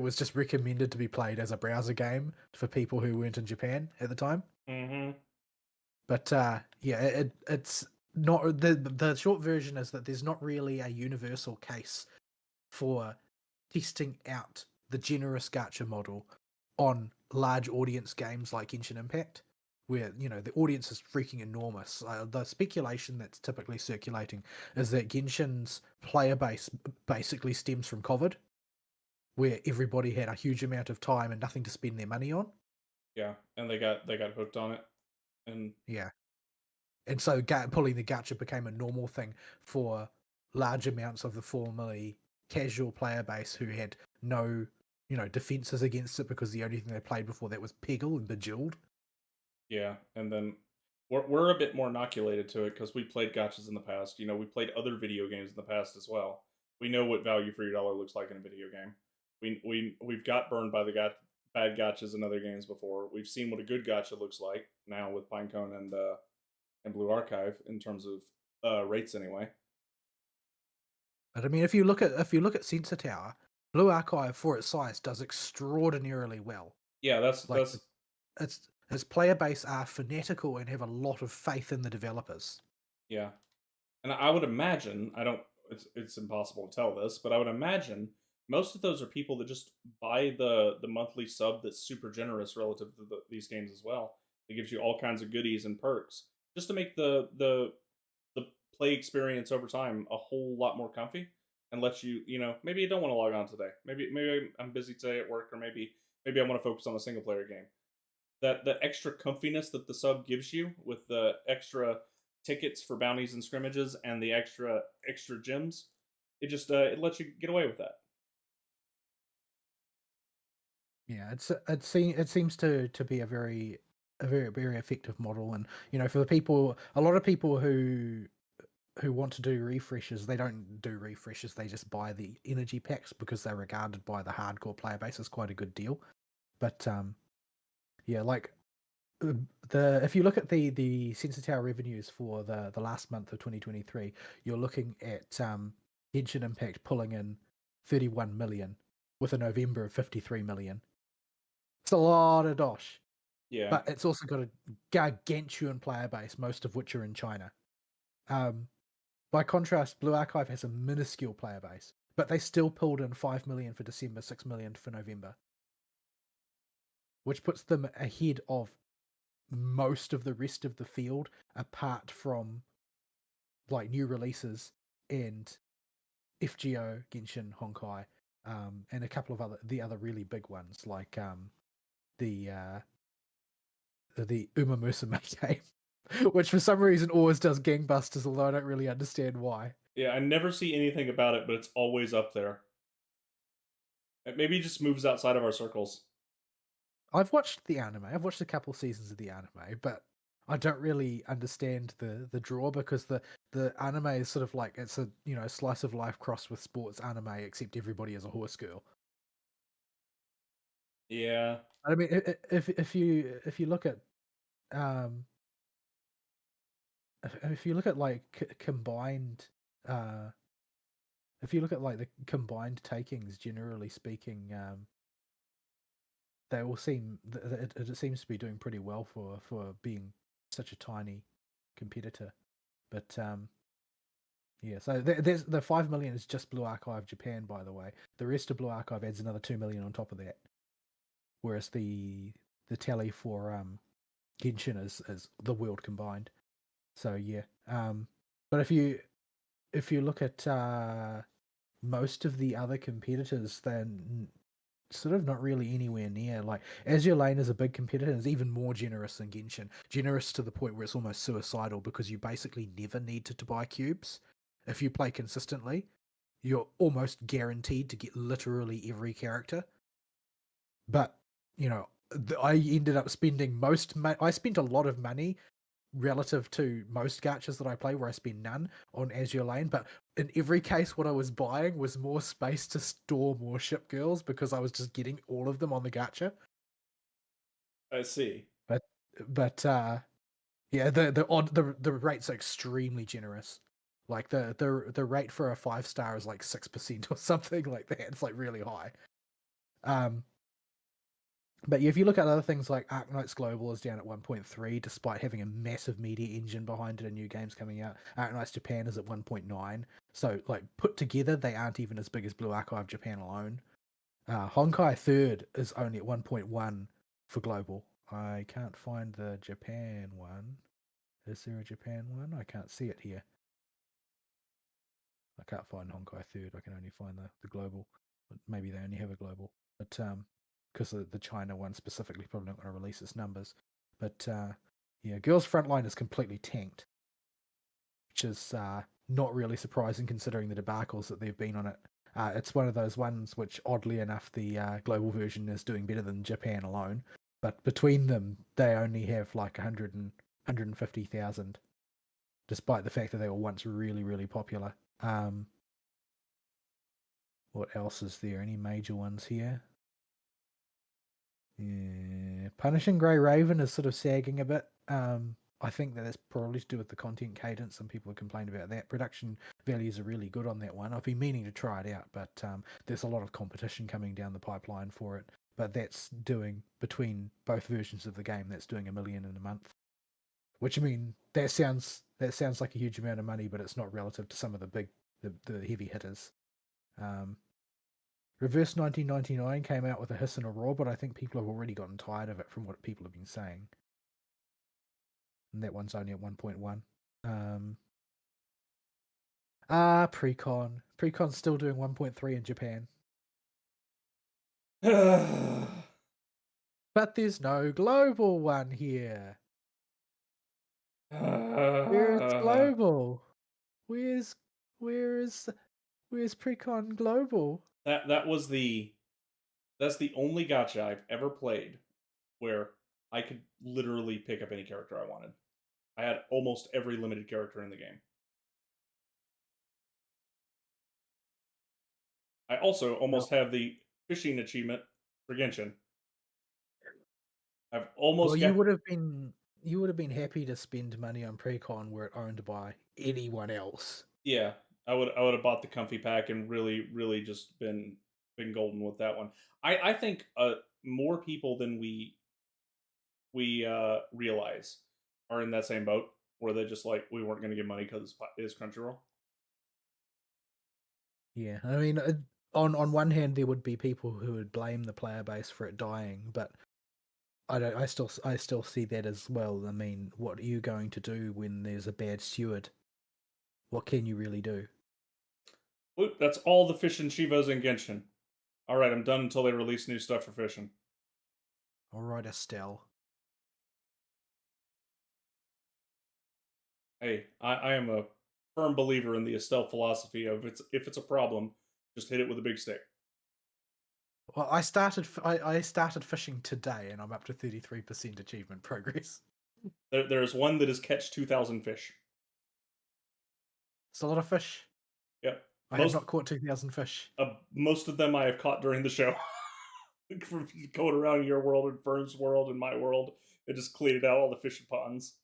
was just recommended to be played as a browser game for people who weren't in Japan at the time. Mm-hmm. But yeah, it's not the short version is that there's not really a universal case for testing out the generous gacha model on large audience games like Genshin Impact, where the audience is freaking enormous. The speculation that's typically circulating is that Genshin's player base basically stems from COVID, where everybody had a huge amount of time and nothing to spend their money on. Yeah, and they got hooked on it, and Yeah, And so pulling the gacha became a normal thing for large amounts of the formerly casual player base who had no, defenses against it because the only thing they played before that was Peggle and Bejeweled. Yeah, and then we're a bit more inoculated to it because we played gotchas in the past. You know, we played other video games in the past as well. We know what value for your dollar looks like in a video game. We've got burned by the bad gotchas in other games before. We've seen what a good gotcha looks like now with Pinecone and Blue Archive in terms of rates anyway. But I mean, if you look at Sensor Tower, Blue Archive for its size does extraordinarily well. Yeah, Like its player base are fanatical and have a lot of faith in the developers. yeah. And I would imagine, I don't it's impossible to tell this, but I would imagine most of those are people that just buy the monthly sub that's super generous relative to these games as well. It gives you all kinds of goodies and perks just to make the play experience over time a whole lot more comfy and lets you, maybe you don't want to log on today. Maybe I'm busy today at work, or maybe I want to focus on a single player game. That extra comfiness that the sub gives you with the extra tickets for bounties and scrimmages and the extra gems, it lets you get away with that. Yeah, it seems to be a very effective model, and for the people, a lot of people who want to do refreshes, they don't do refreshes. They just buy the energy packs because they're regarded by the hardcore player base as quite a good deal. But yeah, like the if you look at the Sensor Tower revenues for the last month of 2023, you're looking at Genshin Impact pulling in 31 million with a November of 53 million. It's a lot of dosh, Yeah, but it's also got a gargantuan player base, most of which are in China. Um, by contrast, Blue Archive has a minuscule player base, but they still pulled in 5 million for December, 6 million for November, which puts them ahead of most of the rest of the field, apart from like new releases and FGO, Genshin, Honkai, and a couple of other really big ones like the Uma Musume game, which for some reason always does gangbusters, although I don't really understand why. yeah. I never see anything about it, but it's always up there. Maybe it just moves outside of our circles. I've watched the anime. I've watched a couple seasons of the anime, but I don't really understand the draw because the anime is sort of like it's a slice of life crossed with sports anime, except everybody is a horse girl. Yeah, I mean, if you look at um if you look at like combined uh if you look at like the combined takings, generally speaking, they all seem it seems to be doing pretty well for being such a tiny competitor. But yeah, so there's the 5 million is just Blue Archive Japan, by the way. The rest of Blue Archive adds another 2 million on top of that, whereas the tally for Genshin is the world combined. So yeah, but if you look at most of the other competitors, then sort of not really anywhere near. Like Azure Lane is a big competitor and is even more generous than Genshin. Generous to the point where it's almost suicidal because you basically never need to buy cubes. If you play consistently, you're almost guaranteed to get literally every character. But I ended up spending I spent a lot of money relative to most gachas that I play, where I spend none on Azure Lane. But in every case, what I was buying was more space to store more ship girls because I was just getting all of them on the gacha. I see. But but yeah, the rates are extremely generous. Like the rate for a 5-star is like 6% or something like that. It's like really high. Um, But yeah, if you look at other things like Arknights Global is down at 1.3, despite having a massive media engine behind it and new games coming out. Arknights Japan is at 1.9. So, like, put together, they aren't even as big as Blue Archive Japan alone. Honkai Third is only at 1.1 for global. I can't find the Japan one. Is there a Japan one? I can't see it here. I can't find Honkai Third. I can only find the global. Maybe they only have a global. But because the China one specifically probably not going to release its numbers. But yeah, Girls Frontline is completely tanked. which is not really surprising considering the debacles that they've been on it. It's one of those ones which, oddly enough, the global version is doing better than Japan alone. But between them, they only have like 150,000, despite the fact that they were once really, really popular. What else is there? Any major ones here? Yeah, Punishing Grey Raven is sort of sagging a bit. I think that that's probably to do with the content cadence. Some people have complained about that. Production values are really good on that one. I've been meaning to try it out, but there's a lot of competition coming down the pipeline for it. But that's doing, between both versions of the game, that's doing $1 million in a month. Which, I mean, that sounds like a huge amount of money, but it's not relative to some of the heavy hitters. Reverse 1999 came out with a hiss and a roar, but I think people have already gotten tired of it from what people have been saying. And that one's only at 1.1. Precon. Precon's still doing 1.3 in Japan. But there's no global one here. Where is global? Where's Precon global? That's the only gacha I've ever played where I could literally pick up any character I wanted. I had almost every limited character in the game. I also almost have the fishing achievement for Genshin. I've almost Well, got. you would have been happy to spend money on Precon were it owned by anyone else. Yeah, I would have bought the comfy pack and really just been golden with that one. I think more people than we realize are in that same boat where they're just like, we weren't going to give money because it's Crunchyroll. Yeah, I mean, on one hand, there would be people who would blame the player base for it dying, but I still see that as well. I mean, what are you going to do when there's a bad steward? What can you really do? Oop, that's all the fish and Chivos in Genshin. All right, I'm done until they release new stuff for fishing. All right, Estelle. Hey, I am a firm believer in the Estelle philosophy of if it's a problem, just hit it with a big stick. Well, I started fishing today, and I'm up to 33% achievement progress. There's one that is catch 2,000 fish. It's a lot of fish. Yep. I have not caught 2,000 fish. Most of them I have caught during the show. From going around your world and Fern's world and my world, it just cleared out all the fishing ponds.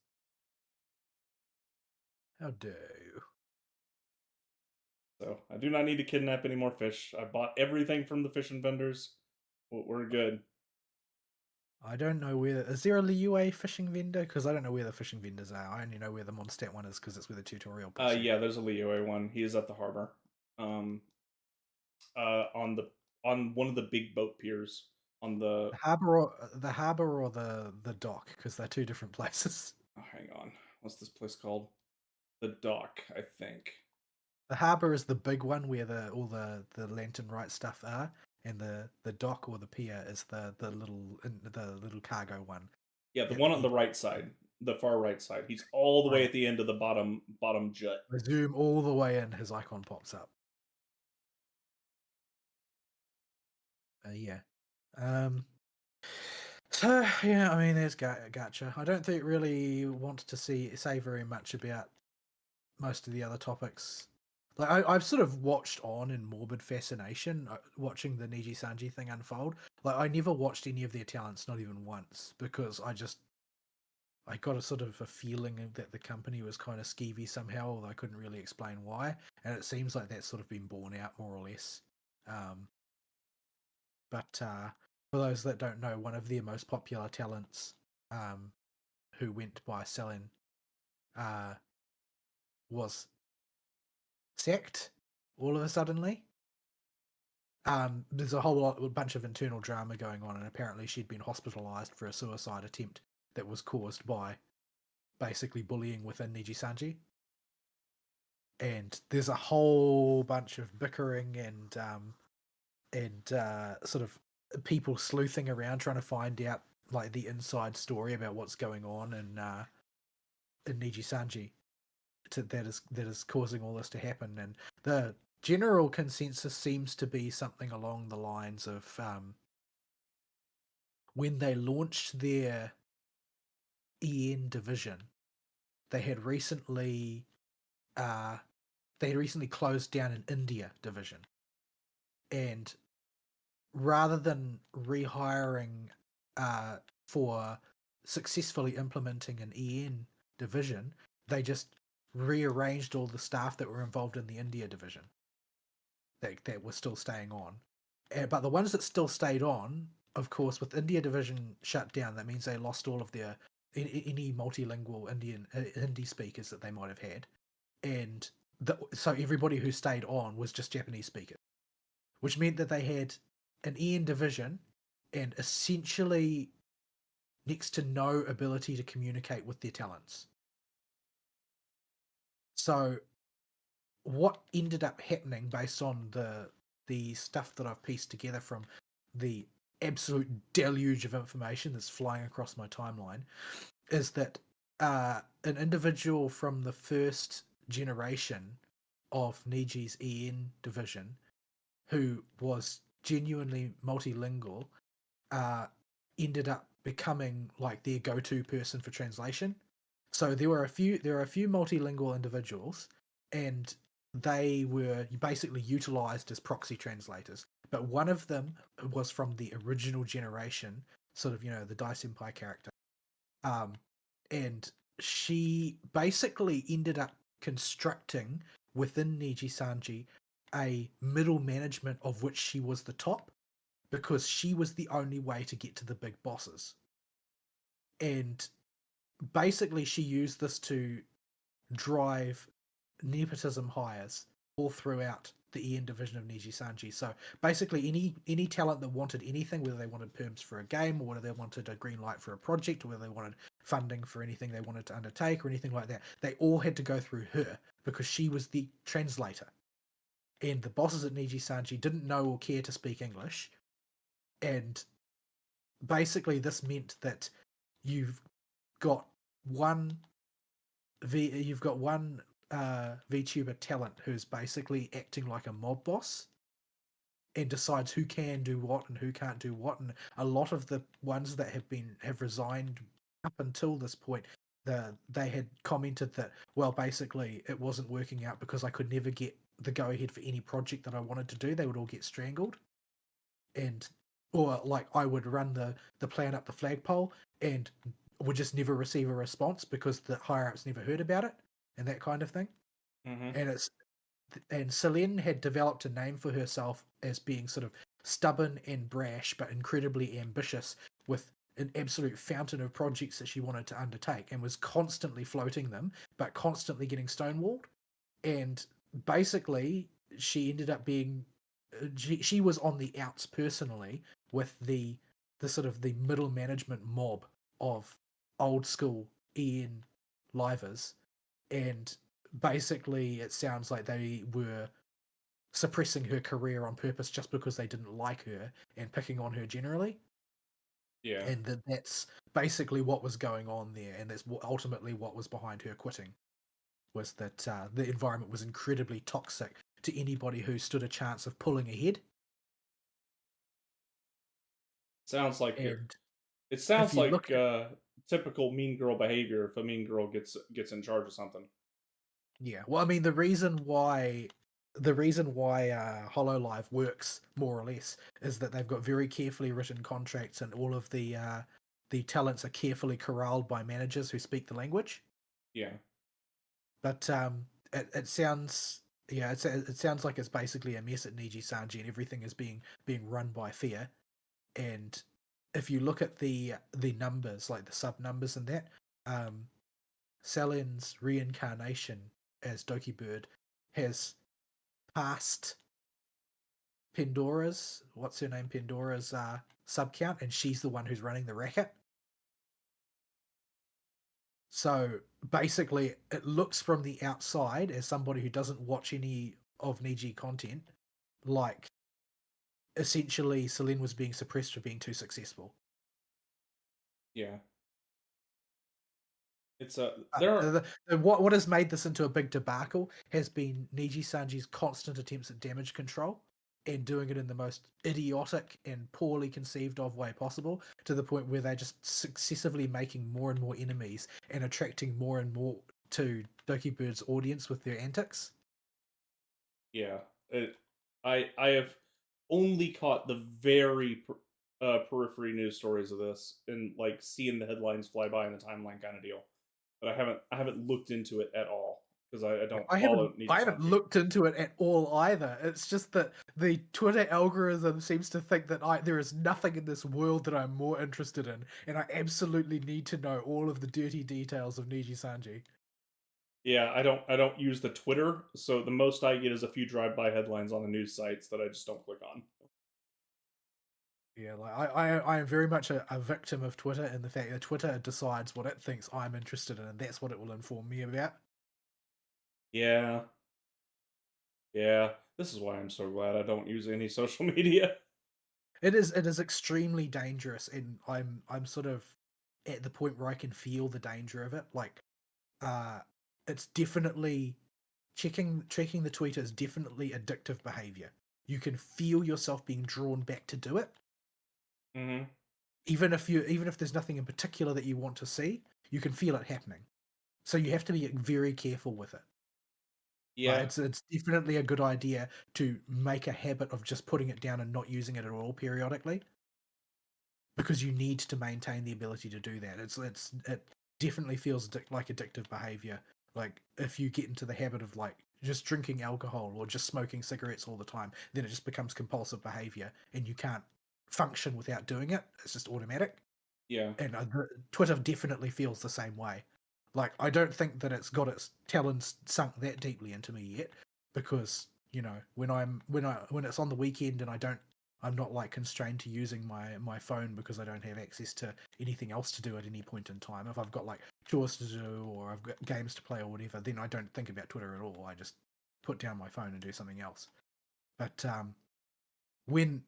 How dare you? So I do not need to kidnap any more fish. I bought everything from the fishing vendors. We're good. I don't know where. Is there a Liyue fishing vendor? Because I don't know where the fishing vendors are. I only know where the Mondstadt one is because it's where the tutorial puts Yeah, there's a Liyue one. He is at the harbor. On one of the big boat piers on the the harbor or the dock, because they're two different places. Oh, hang on. What's this place called? The dock, I think. The harbor is the big one where all the lantern right stuff are, and the dock or the pier is the little cargo one. Yeah, the one on the right side, the far right side. He's all the way at the end of the bottom jut. I zoom all the way in, his icon pops up. Yeah. So yeah, I mean, there's gacha. I don't think really want to say very much about most of the other topics. Like I've sort of watched on in morbid fascination, watching the Niji Sanji thing unfold. Like I never watched any of their talents, not even once, because I got a sort of a feeling that the company was kind of skeevy somehow, although I couldn't really explain why. And it seems like that's sort of been borne out more or less. But for those that don't know, one of their most popular talents, who went by Selin, was sacked all of a suddenly. There's a bunch of internal drama going on, and apparently she'd been hospitalized for a suicide attempt that was caused by basically bullying within Niji Sanji. And there's a whole bunch of bickering and sort of people sleuthing around trying to find out like the inside story about what's going on in Niji Sanji. that is causing all this to happen. And the general consensus seems to be something along the lines of when they launched their EN division, they had recently uh, closed down an India division, and rather than rehiring for successfully implementing an EN division, they just rearranged all the staff that were involved in the India division that were still staying on. But the ones that still stayed on, of course, with India division shut down, that means they lost all of their any multilingual Indian Hindi speakers that they might have had, and so everybody who stayed on was just Japanese speakers, which meant that they had an EN division and essentially next to no ability to communicate with their talents. So what ended up happening based on the stuff that I've pieced together from the absolute deluge of information that's flying across my timeline is that an individual from the first generation of Niji's EN division who was genuinely multilingual uh, ended up becoming like their go-to person for translation. So there are a few multilingual individuals, and they were basically utilized as proxy translators. But one of them was from the original generation, sort of, the Dai Senpai character. And she basically ended up constructing within Niji Sanji a middle management of which she was the top, because she was the only way to get to the big bosses. And basically she used this to drive nepotism hires all throughout the EN division of Niji Sanji. So basically any talent that wanted anything, whether they wanted perms for a game, or whether they wanted a green light for a project, or whether they wanted funding for anything they wanted to undertake or anything like that, they all had to go through her because she was the translator. And the bosses at Niji Sanji didn't know or care to speak English, and basically this meant that you've got one VTuber talent who's basically acting like a mob boss and decides who can do what and who can't do what. And a lot of the ones that have resigned up until this point, they had commented that, well, basically it wasn't working out because I could never get the go ahead for any project that I wanted to do. They would all get strangled, and or like I would run the plan up the flagpole and would just never receive a response because the higher ups never heard about it, and that kind of thing. Mm-hmm. And Selene had developed a name for herself as being sort of stubborn and brash, but incredibly ambitious, with an absolute fountain of projects that she wanted to undertake, and was constantly floating them, but constantly getting stonewalled. And basically, she ended up being she was on the outs personally with the sort of the middle management mob of old school EN livers, and basically it sounds like they were suppressing her career on purpose just because they didn't like her and picking on her generally. Yeah. And that's basically what was going on there, and that's ultimately what was behind her quitting, was that the environment was incredibly toxic to anybody who stood a chance of pulling ahead. Sounds like it. And It if sounds you like look at, typical mean girl behavior if a mean girl gets in charge of something. yeah, well, I mean, the reason why Hololive works more or less is that they've got very carefully written contracts, and all of the talents are carefully corralled by managers who speak the language. Yeah. But it sounds, yeah, it sounds like it's basically a mess at Niji Sanji, and everything is being run by fear. And if you look at the numbers, like the sub numbers and that, um, Salin's reincarnation as Doki Bird has passed Pandora's, what's her name, Pandora's sub count, and she's the one who's running the racket. So basically, it looks from the outside, as somebody who doesn't watch any of Niji content, like essentially Celine was being suppressed for being too successful. Yeah. It's there are What has made this into a big debacle has been Niji Sanji's constant attempts at damage control and doing it in the most idiotic and poorly conceived of way possible, to the point where they're just successively making more and more enemies and attracting more and more to Doki Bird's audience with their antics. yeah. It, I have only caught the very periphery news stories of this and like seeing the headlines fly by in the timeline kind of deal. But I haven't looked into it at all because I don't follow I haven't Nijisanji. looked into it at all either. It's just that the Twitter algorithm seems to think that there is nothing in this world that I'm more interested in, and I absolutely need to know all of the dirty details of Niji Sanji. Yeah, I don't use the Twitter, so the most I get is a few drive-by headlines on the news sites that I just don't click on. Yeah, like I am very much a victim of Twitter, and the fact that Twitter decides what it thinks I'm interested in, and that's what it will inform me about. Yeah, yeah. This is why I'm so glad I don't use any social media. It is extremely dangerous, and I'm sort of at the point where I can feel the danger of it. Like, uh, it's definitely checking the Twitter is definitely addictive behavior. You can feel yourself being drawn back to do it, Hmm. even if there's nothing in particular that you want to see. You can feel it happening, so you have to be very careful with it. Like, Yeah, it's definitely a good idea to make a habit of just putting it down and not using it at all periodically, because you need to maintain the ability to do that. It definitely feels like addictive behavior. Like, if you get into the habit of like just drinking alcohol or just smoking cigarettes all the time, then it just becomes compulsive behavior, and you can't function without doing it. It's just automatic. yeah, And Twitter definitely feels the same way. Like, I don't think that it's got its talons sunk that deeply into me yet, because when it's on the weekend and I'm not like constrained to using my phone because I don't have access to anything else to do at any point in time. If I've got like chores to do or I've got games to play or whatever, then I don't think about Twitter at all. I just put down my phone and do something else. But when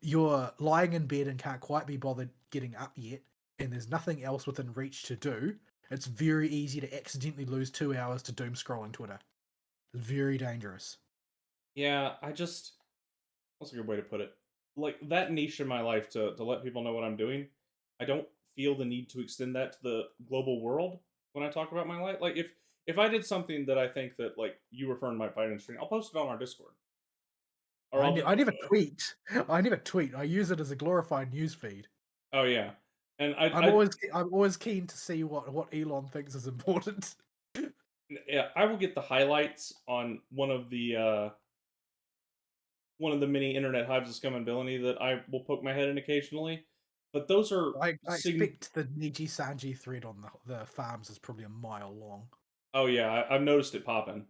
you're lying in bed and can't quite be bothered getting up yet, and there's nothing else within reach to do, it's very easy to accidentally lose 2 hours to doom scrolling Twitter. It's very dangerous. yeah. That's a good way to put it. Like that niche in my life to let people know what I'm doing. I don't feel the need to extend that to the global world when I talk about my life. Like if I did something that I think that like you or Fern might find interesting, I'll post it on our Discord. Or I'll just I never tweet. I never tweet. I use it as a glorified news feed. oh yeah, and I I'm always keen to see what Elon thinks is important. yeah I will get the highlights on one of the many internet hives of scum and villainy that I will poke my head in occasionally. But those are I expect the Niji Sanji thread on the farms is probably a mile long. oh yeah, I've noticed it popping.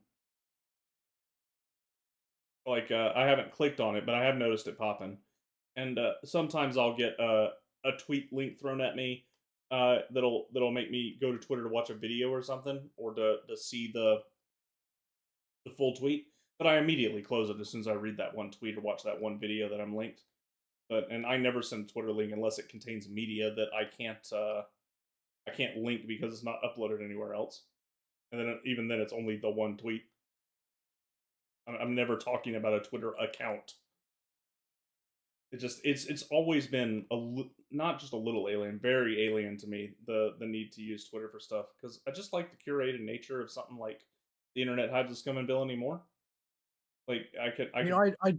Like I haven't clicked on it, but I have noticed it popping. And sometimes I'll get a tweet link thrown at me that'll make me go to Twitter to watch a video or something, or to see the full tweet. But I immediately close it as soon as I read that one tweet or watch that one video that I'm linked. But and I never send a Twitter link unless it contains media that I can't link because it's not uploaded anywhere else. And then even then, it's only the one tweet. I'm never talking about a Twitter account. It's always been not just a little alien, very alien to me. The need to use Twitter for stuff because I just like the curated nature of something like the internet hides of scum and villainy more. Like I I mean,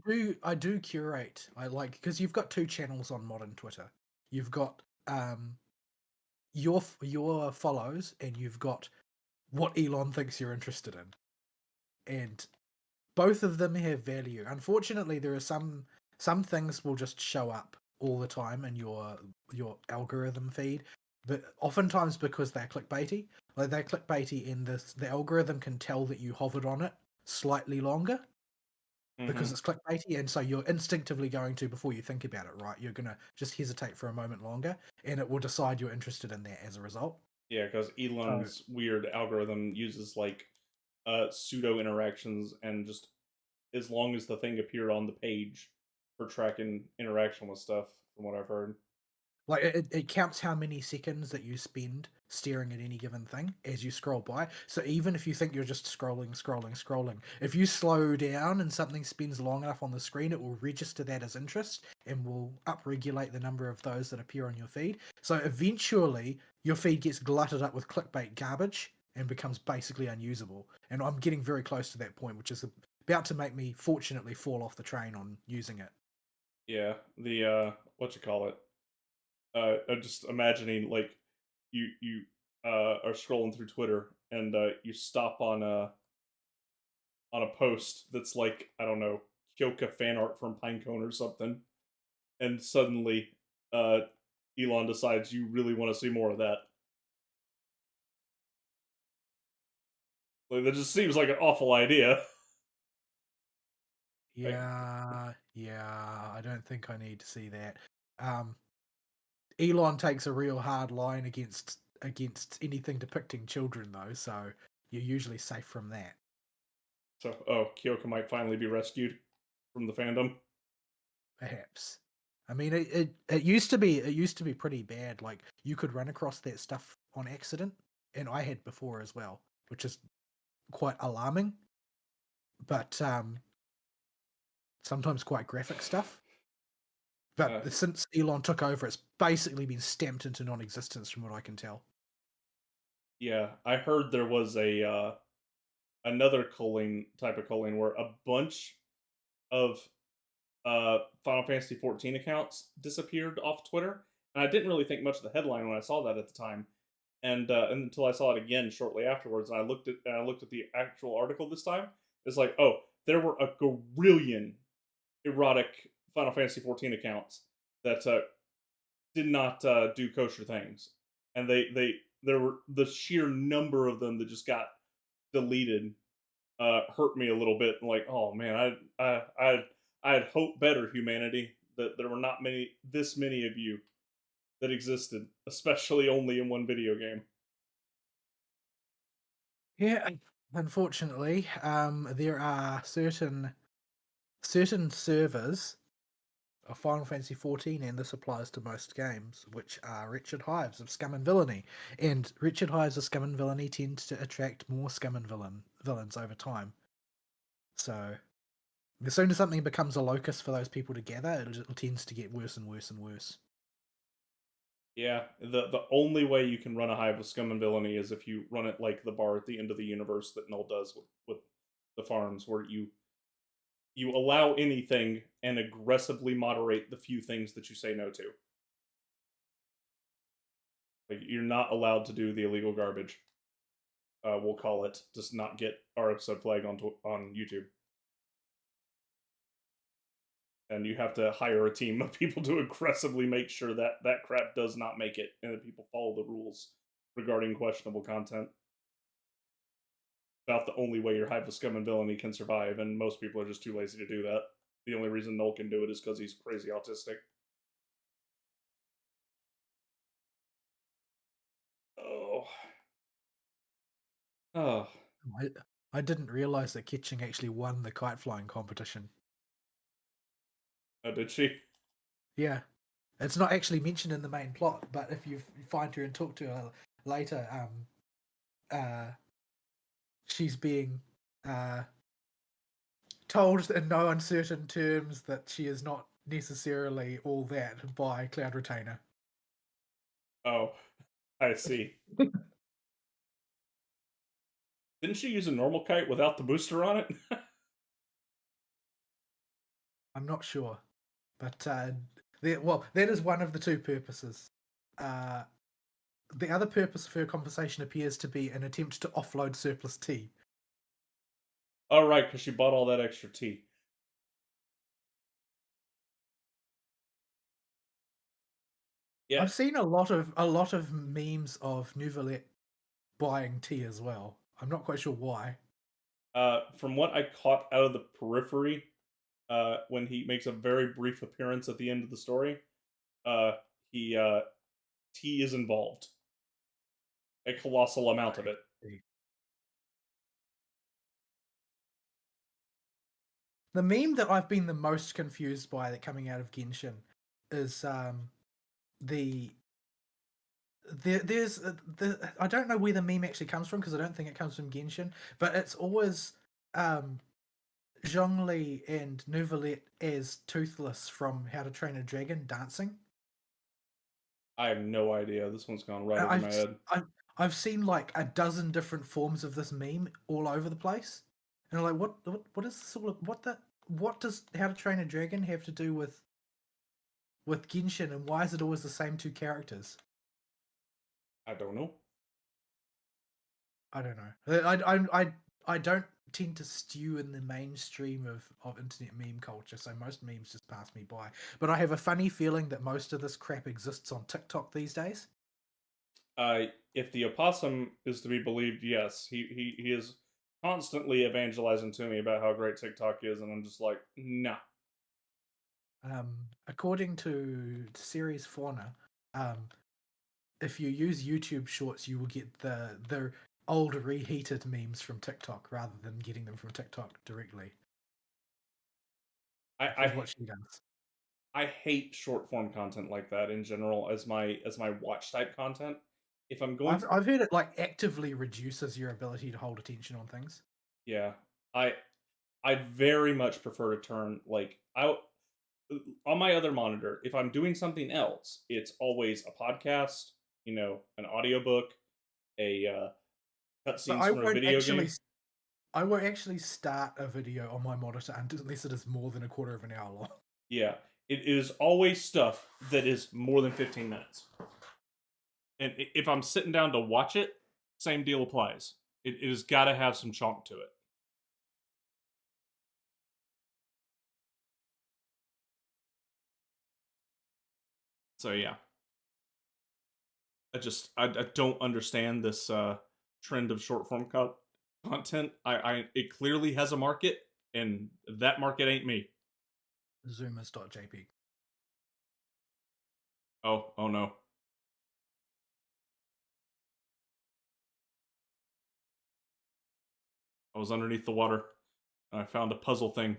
could I do curate. I like, because you've got two channels on modern Twitter. You've got your follows, and you've got what Elon thinks you're interested in, and both of them have value. Unfortunately, there are some things will just show up all the time in your algorithm feed, but oftentimes because they're clickbaity. Like, they're clickbaity in this, the algorithm can tell that you hovered on it slightly longer because hmm it's clickbaity, and so you're instinctively going to, before you think about it, right? You're gonna just hesitate for a moment longer, and it will decide you're interested in that as a result. yeah, because So, Elon's weird algorithm uses like pseudo interactions and just as long as the thing appeared on the page for tracking interaction with stuff, from what I've heard. like, it counts how many seconds that you spend staring at any given thing as you scroll by. So even if you think you're just scrolling, if you slow down and something spends long enough on the screen, it will register that as interest and will upregulate the number of those that appear on your feed. So eventually your feed gets glutted up with clickbait garbage and becomes basically unusable. And I'm getting very close to that point, which is about to make me fortunately fall off the train on using it. Yeah, the what you call it? I'm just imagining like you are scrolling through Twitter and you stop on a post that's like, I don't know, Kyoka fan art from Pinecone or something, and suddenly uh Elon decides you really want to see more of that. Like, that just seems like an awful idea. Like, Yeah, I don't think I need to see that. Um, Elon takes a real hard line against anything depicting children, though, so you're usually safe from that. so, oh, Kyoka might finally be rescued from the fandom. Perhaps. I mean, it used to be pretty bad. Like you could run across that stuff on accident, and I had before as well, which is quite alarming. But sometimes quite graphic stuff. But Uh, since Elon took over, it's basically been stamped into non-existence, from what I can tell. yeah, I heard there was a another type of culling where a bunch of Final Fantasy 14 accounts disappeared off Twitter, and I didn't really think much of the headline when I saw that at the time, and until I saw it again shortly afterwards, and I looked at the actual article this time. It's like, oh, there were a gazillion erotic Final Fantasy 14 accounts that did not do kosher things, and they there were the sheer number of them that just got deleted hurt me a little bit. Like, oh man, I had hoped better, humanity, that there were not this many of you that existed, especially only in one video game. Yeah, unfortunately, there are certain servers of Final Fantasy XIV, and this applies to most games, which are wretched hives of scum and villainy. And wretched hives of scum and villainy tend to attract more scum and villains over time. So as soon as something becomes a locus for those people to gather, it tends to get worse and worse and worse. Yeah, the only way you can run a hive of scum and villainy is if you run it like the bar at the end of the universe that Null does with the farms, where you allow anything and aggressively moderate the few things that you say no to. Like, you're not allowed to do the illegal garbage. We'll call it, just not get our episode flagged on YouTube. And you have to hire a team of people to aggressively make sure that that crap does not make it, and that people follow the rules regarding questionable content. About the only way your hive of scum and villainy can survive, and most people are just too lazy to do that. The only reason Noel can do it is because he's crazy autistic. Oh, oh, I, I didn't realize that Ketching actually won the kite flying competition. did she? Yeah, it's not actually mentioned in the main plot, but if you find her and talk to her later, uh, she's being uh, told in no uncertain terms that she is not necessarily all that by Cloud Retainer. Oh, I see. Didn't she use a normal kite without the booster on it? I'm not sure, but that is one of the two purposes. Uh, the other purpose of her conversation appears to be an attempt to offload surplus tea. Oh, right, because she bought all that extra tea. Yeah, I've seen a lot of memes of Nouvelette buying tea as well. I'm not quite sure why. from what I caught out of the periphery, when he makes a very brief appearance at the end of the story, uh, he tea is involved, a colossal amount of it. The meme that I've been the most confused by that coming out of Genshin is the I don't know where the meme actually comes from because I don't think it comes from Genshin, but it's always um Zhongli and Neuvillette as Toothless from How to Train a Dragon dancing. I have no idea. This one's gone right I- over I've my s- head. I've I've seen like a dozen different forms of this meme all over the place, and I'm like, what is this all? What does How to Train a Dragon have to do with Genshin, and why is it always the same two characters? I don't know. I don't know. I don't tend to stew in the mainstream of internet meme culture, so most memes just pass me by. But I have a funny feeling that most of this crap exists on TikTok these days. If the opossum is to be believed, yes, he is constantly evangelizing to me about how great TikTok is, and I'm just like, nah. According to series Fauna, um, if you use YouTube Shorts, you will get the old reheated memes from TikTok rather than getting them from TikTok directly, I, which is I what she does. I hate short form content like that in general as my watch type content. If I'm going to, I've heard it like actively reduces your ability to hold attention on things. yeah, I I very much prefer to turn like I on my other monitor. If I'm doing something else, it's always a podcast, an audiobook, a But cutscenes from a video game. I won't actually start a video on my monitor unless it is more than a quarter of an hour long. Yeah, it is always stuff that is more than 15 minutes. And if I'm sitting down to watch it, same deal applies. It has got to have some chunk to it. So yeah, I don't understand this trend of short form content. It clearly has a market, and that market ain't me. Zoomers.jpg. Oh no, I was underneath the water, and I found a puzzle thing,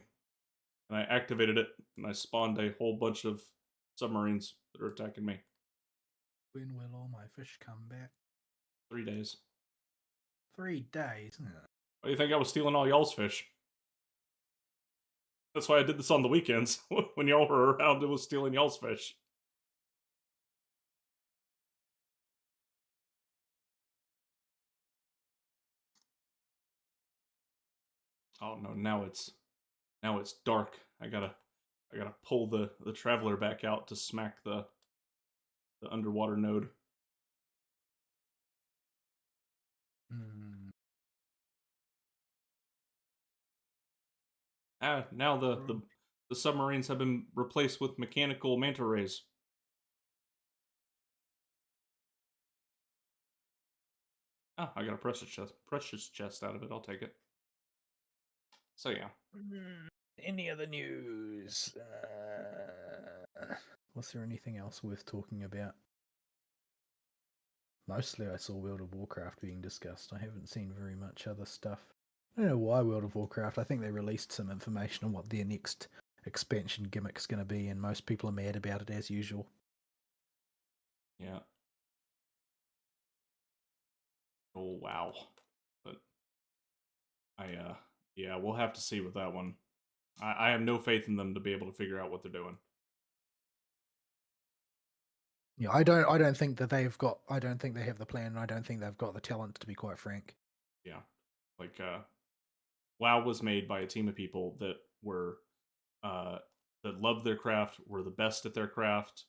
and I activated it, and I spawned a whole bunch of submarines that are attacking me. When will all my fish come back? 3 days. 3 days. Why do you think I was stealing all y'all's fish? That's why I did this on the weekends. When y'all were around, it was stealing y'all's fish. Oh no, now it's dark. I gotta pull the traveler back out to smack the underwater node. Hmm. Now the submarines have been replaced with mechanical manta rays. Ah, I got a precious chest out of it. I'll take it. So yeah, Any other news? Was there anything else worth talking about? Mostly I saw World of Warcraft being discussed. I haven't seen very much other stuff. I don't know why World of Warcraft. I think they released some information on what their next expansion gimmick's going to be, and most people are mad about it as usual. yeah. Oh wow, but yeah, we'll have to see with that one. I have no faith in them to be able to figure out what they're doing. Yeah, I don't think that they've got. I don't think they have the plan, and I don't think they've got the talent. To be quite frank. Yeah, like WoW was made by a team of people uh that loved their craft, were the best at their craft,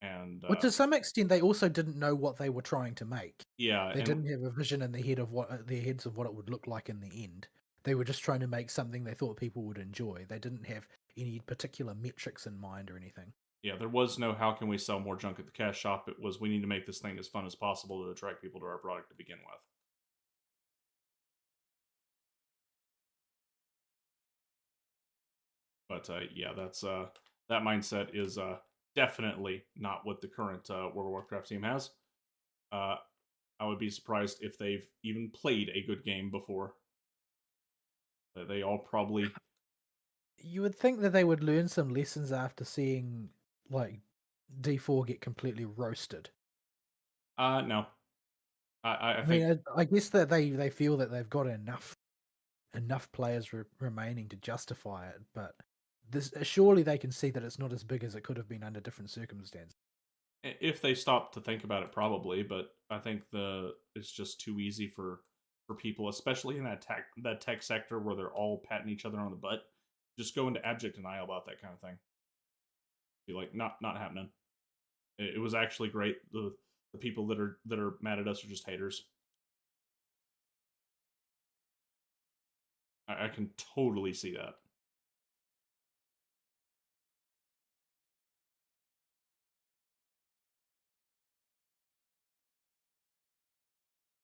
and But to some extent, they also didn't know what they were trying to make. yeah, They and didn't have a vision in their heads of what it would look like in the end. They were just trying to make something they thought people would enjoy. They didn't have any particular metrics in mind or anything. yeah, there was no how can we sell more junk at the cash shop. It was we need to make this thing as fun as possible to attract people to our product to begin with. But yeah, that mindset is definitely not what the current World of Warcraft team has. Uh, I would be surprised if they've even played a good game before. They all probably You would think that they would learn some lessons after seeing like D4 get completely roasted. No. I I think mean, I guess that they feel that they've got enough players remaining to justify it, but this surely they can see that it's not as big as it could have been under different circumstances. if they stop to think about it, probably. But I think it's just too easy for people, especially in that tech sector where they're all patting each other on the butt. Just go into abject denial about that kind of thing. Be like, not happening. It was actually great. The people that are mad at us are just haters. I can totally see that.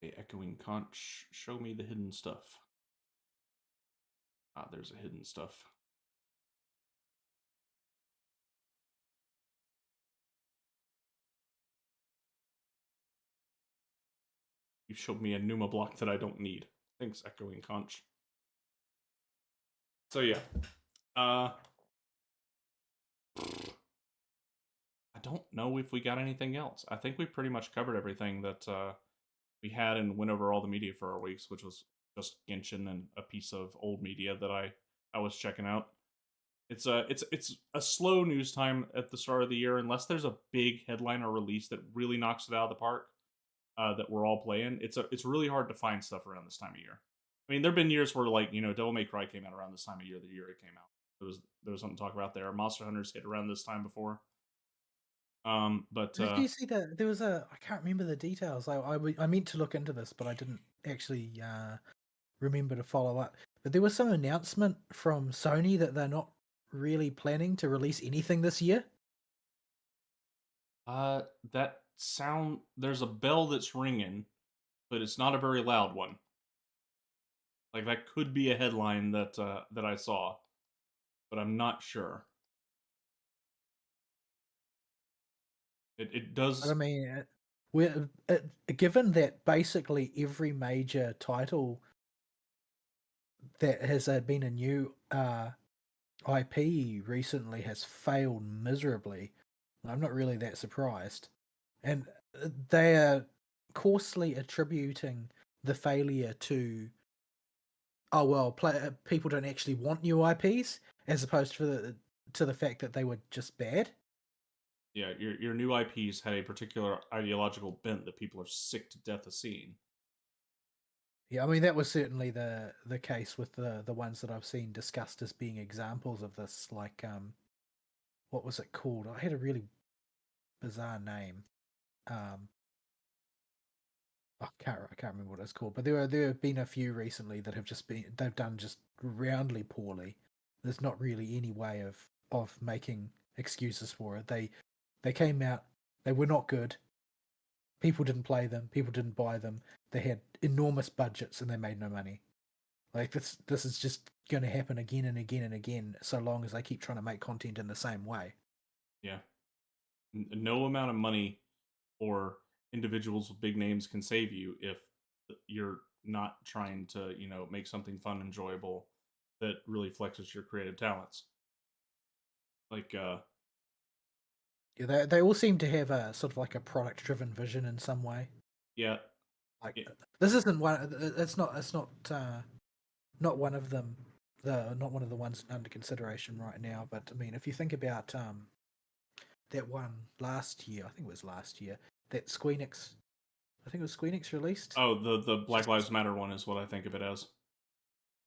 A echoing conch, show me the hidden stuff. Ah, there's a hidden stuff. You showed me a Numa block that I don't need. Thanks, echoing conch. So yeah, uh, I don't know if we got anything else. I think we pretty much covered everything that we had and went over all the media for our weeks, which was just Genshin and a piece of old media that I was checking out. It's a slow news time at the start of the year unless there's a big headline or release that really knocks it out of the park. That we're all playing. It's really hard to find stuff around this time of year. I mean, there've been years where like Devil May Cry came out around this time of year. The year it came out, there was something to talk about there. Monster Hunters hit around this time before. But Did you see that there was a? I can't remember the details. I meant to look into this, but I didn't actually remember to follow up. But there was some announcement from Sony that they're not really planning to release anything this year. that sound there's a bell that's ringing, but it's not a very loud one. Like that could be a headline that I saw, but I'm not sure. It But I does. mean, given that basically every major title that has been a new IP recently has failed miserably, I'm not really that surprised. And they are coarsely attributing the failure to, oh well, people don't actually want new IPs, as opposed to the fact that they were just bad. Yeah, your new IPs had a particular ideological bent that people are sick to death of seeing. Yeah, I mean that was certainly the case with the ones that I've seen discussed as being examples of this. Like what was it called? I had a really bizarre name. Um, I can't remember what it's called, but there have been a few recently that they've done just roundly poorly. There's not really any way of making excuses for it. They came out, they were not good. People didn't play them. People didn't buy them. They had enormous budgets and they made no money. Like this is just going to happen again and again and again, so long as they keep trying to make content in the same way. Yeah, no amount of money or individuals with big names can save you if you're not trying to make something fun, enjoyable that really flexes your creative talents. Like Yeah, they all seem to have a sort of like a product driven vision in some way. yeah, Like yeah. this isn't one. It's not one of them. Not one of the ones under consideration right now. But I mean, if you think about that one last year, I think it was last year that Squeenix. I think it was Squeenix released. Oh, the Black Just Lives Matter one is what I think of it as.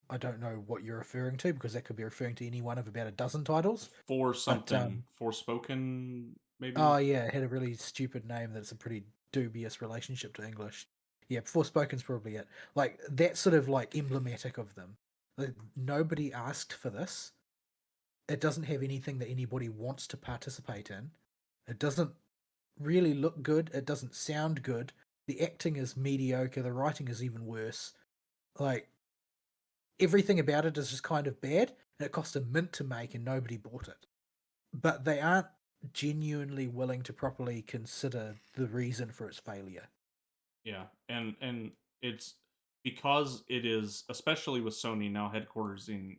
I don't know what you're referring to because that could be referring to any one of about a dozen titles. For But something Forspoken, maybe. oh yeah, it had a really stupid name that's a pretty dubious relationship to English. Yeah, Forspoken's probably it. Like that's sort of like emblematic of them. Like, nobody asked for this. It doesn't have anything that anybody wants to participate in. It doesn't really look good. It doesn't sound good. The acting is mediocre. The writing is even worse. Like everything about it is just kind of bad, and it cost a mint to make, and nobody bought it. But they aren't genuinely willing to properly consider the reason for its failure. Yeah, and it's because it is, especially with Sony now headquarters in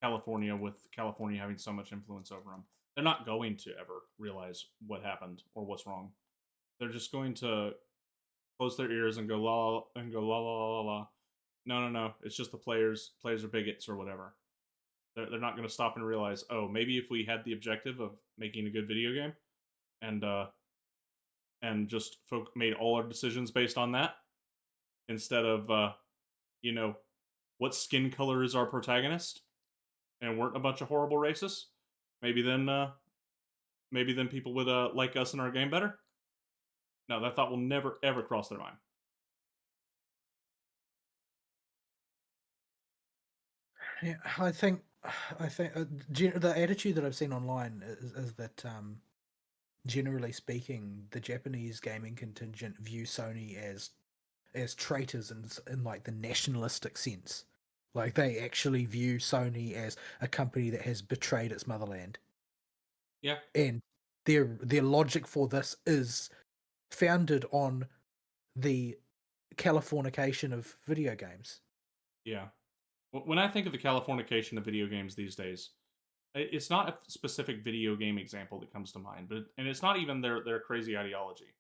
California, with California having so much influence over them. They're not going to ever realize what happened or what's wrong. They're just going to close their ears and go la and go la la la la. No, no, no. It's just the players. Players are bigots or whatever. They're not going to stop and realize, oh, maybe if we had the objective of making a good video game and just made all our decisions based on that instead of you know what skin color is our protagonist and weren't a bunch of horrible racists, maybe then people would like us in our game better. No, that thought will never ever cross their mind. Yeah, I think the attitude that I've seen online is that generally speaking, the Japanese gaming contingent view Sony as traitors in like the nationalistic sense. Like they actually view Sony as a company that has betrayed its motherland, Yeah, and their logic for this is founded on the Californication of video games. yeah. When I think of the Californication of video games these days, it's not a specific video game example that comes to mind, but and it's not even their crazy ideology.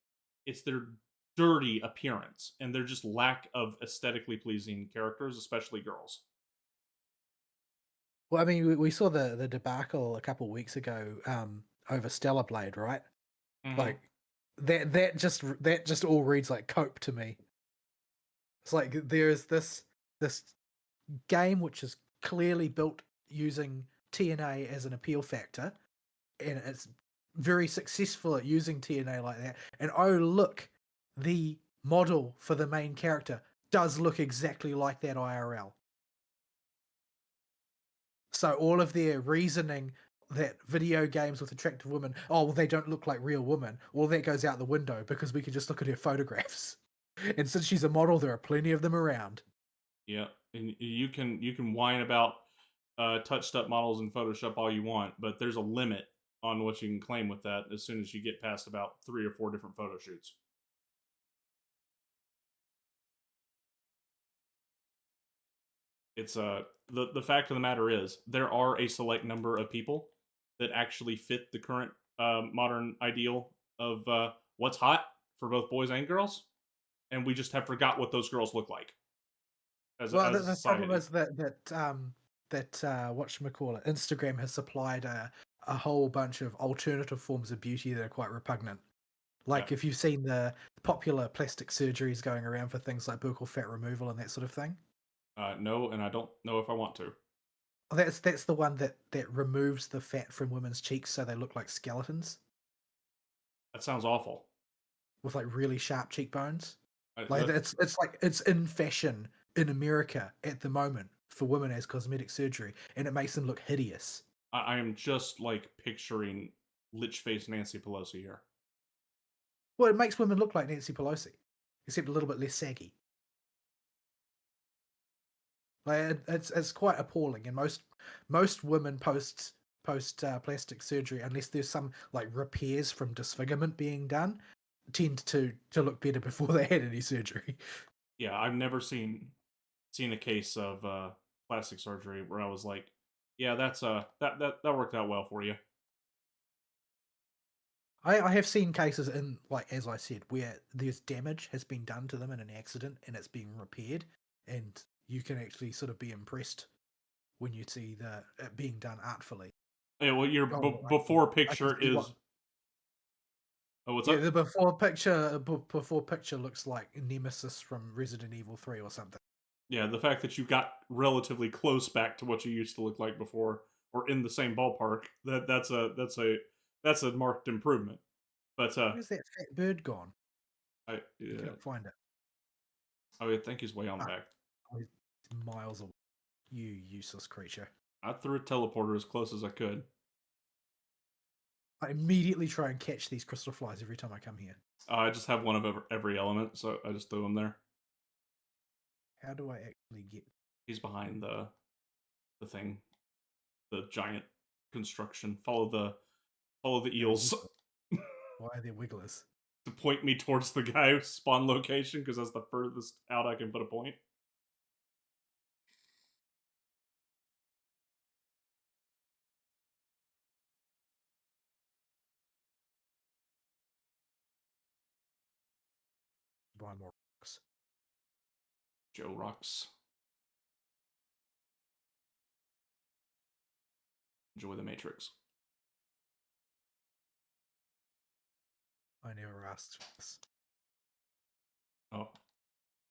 It's their dirty appearance and their just lack of aesthetically pleasing characters, especially girls. Well, I mean, we saw the debacle a couple weeks ago over Stellar Blade, right? Mm-hmm. Like that just all reads like cope to me. It's like there's this game which is clearly built using TNA as an appeal factor, and it's very successful at using TNA like that. And oh look, the model for the main character does look exactly like that IRL. So all of their reasoning that video games with attractive women, oh well, they don't look like real women, well that goes out the window because we can just look at her photographs. And since she's a model, there are plenty of them around. Yeah, and you can whine about touched up models in Photoshop all you want, but there's a limit on what you can claim with that as soon as you get past about 3 or 4 different photo shoots. It's the fact of the matter is there are a select number of people that actually fit the current modern ideal of what's hot for both boys and girls, and we just have forgot what those girls look like Well, as a the problem society. is that whatchamacallit, Instagram has supplied a whole bunch of alternative forms of beauty that are quite repugnant. Yeah, Like if you've seen the popular plastic surgeries going around for things like buccal fat removal and that sort of thing. no, and I don't know if I want to. That's the one that removes the fat from women's cheeks so they look like skeletons That sounds awful. with like really sharp cheekbones. Like That it's like it's in fashion in America at the moment for women as cosmetic surgery, and it makes them look hideous. I am just like picturing lich face Nancy Pelosi here. Well, it makes women look like Nancy Pelosi, except a little bit less saggy. Like it's quite appalling, and most women post plastic surgery, unless there's some like repairs from disfigurement being done, tend to look better before they had any surgery. Yeah, I've never seen a case of plastic surgery where I was like, yeah, that's that worked out well for you. I have seen cases in, like as I said, where there's damage has been done to them in an accident and it's being repaired, and you can actually sort of be impressed when you see it being done artfully. Yeah, well, your Oh, before I can picture see what. is oh, what's Yeah, up? the before picture looks like Nemesis from Resident Evil 3 or something. Yeah, the fact that you got relatively close back to what you used to look like before, or in the same ballpark, that's a marked improvement. But Where's that fat bird gone? I I cannot find it. I think he's way on Ah, back. oh, he's miles away. You useless creature. I threw a teleporter as close as I could. I immediately try and catch these crystal flies every time I come here. I just have one of every element, so I just threw him there. How do I actually get? He's behind the thing, the giant construction. Follow the They're eels wigglers. Why are there wigglers? to point me towards the guy's spawn location because that's the furthest out I can put a point. buy more rocks. Joe rocks. Enjoy the Matrix. I never asked for this. Oh,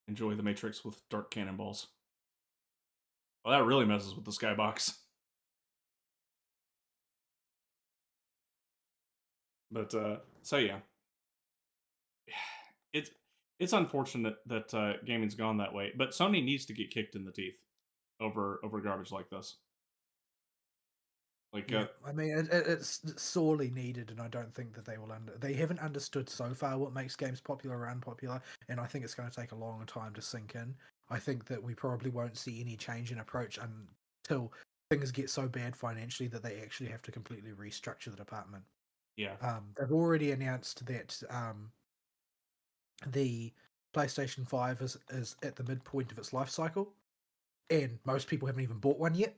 enjoy the Matrix with dark cannonballs. Well, that really messes with the skybox. But so yeah, it's it's unfortunate that gaming's gone that way. But Sony needs to get kicked in the teeth over garbage like this. Like, Yeah, I mean, it's sorely needed, and I don't think that they haven't understood so far what makes games popular or unpopular, and I think it's going to take a long time to sink in. I think that we probably won't see any change in approach until things get so bad financially that they actually have to completely restructure the department. yeah, They've already announced that the PlayStation 5 is at the midpoint of its life cycle, and most people haven't even bought one yet.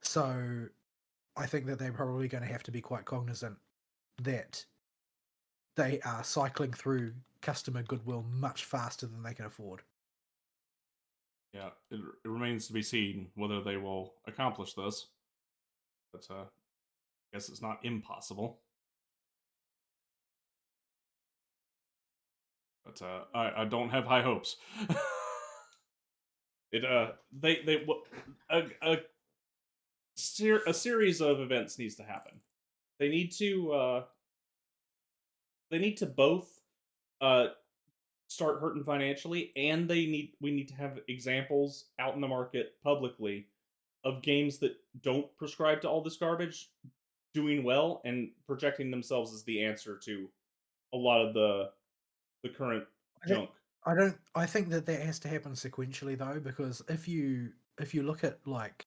So I think that they're probably going to have to be quite cognizant that they are cycling through customer goodwill much faster than they can afford. yeah. It remains to be seen whether they will accomplish this. But I guess it's not impossible. But I don't have high hopes. It they a series of events needs to happen. They need to both uh start hurting financially, and we need to have examples out in the market publicly of games that don't prescribe to all this garbage doing well and projecting themselves as the answer to a lot of the current I don't. junk. I think that that has to happen sequentially though, because if you look at like,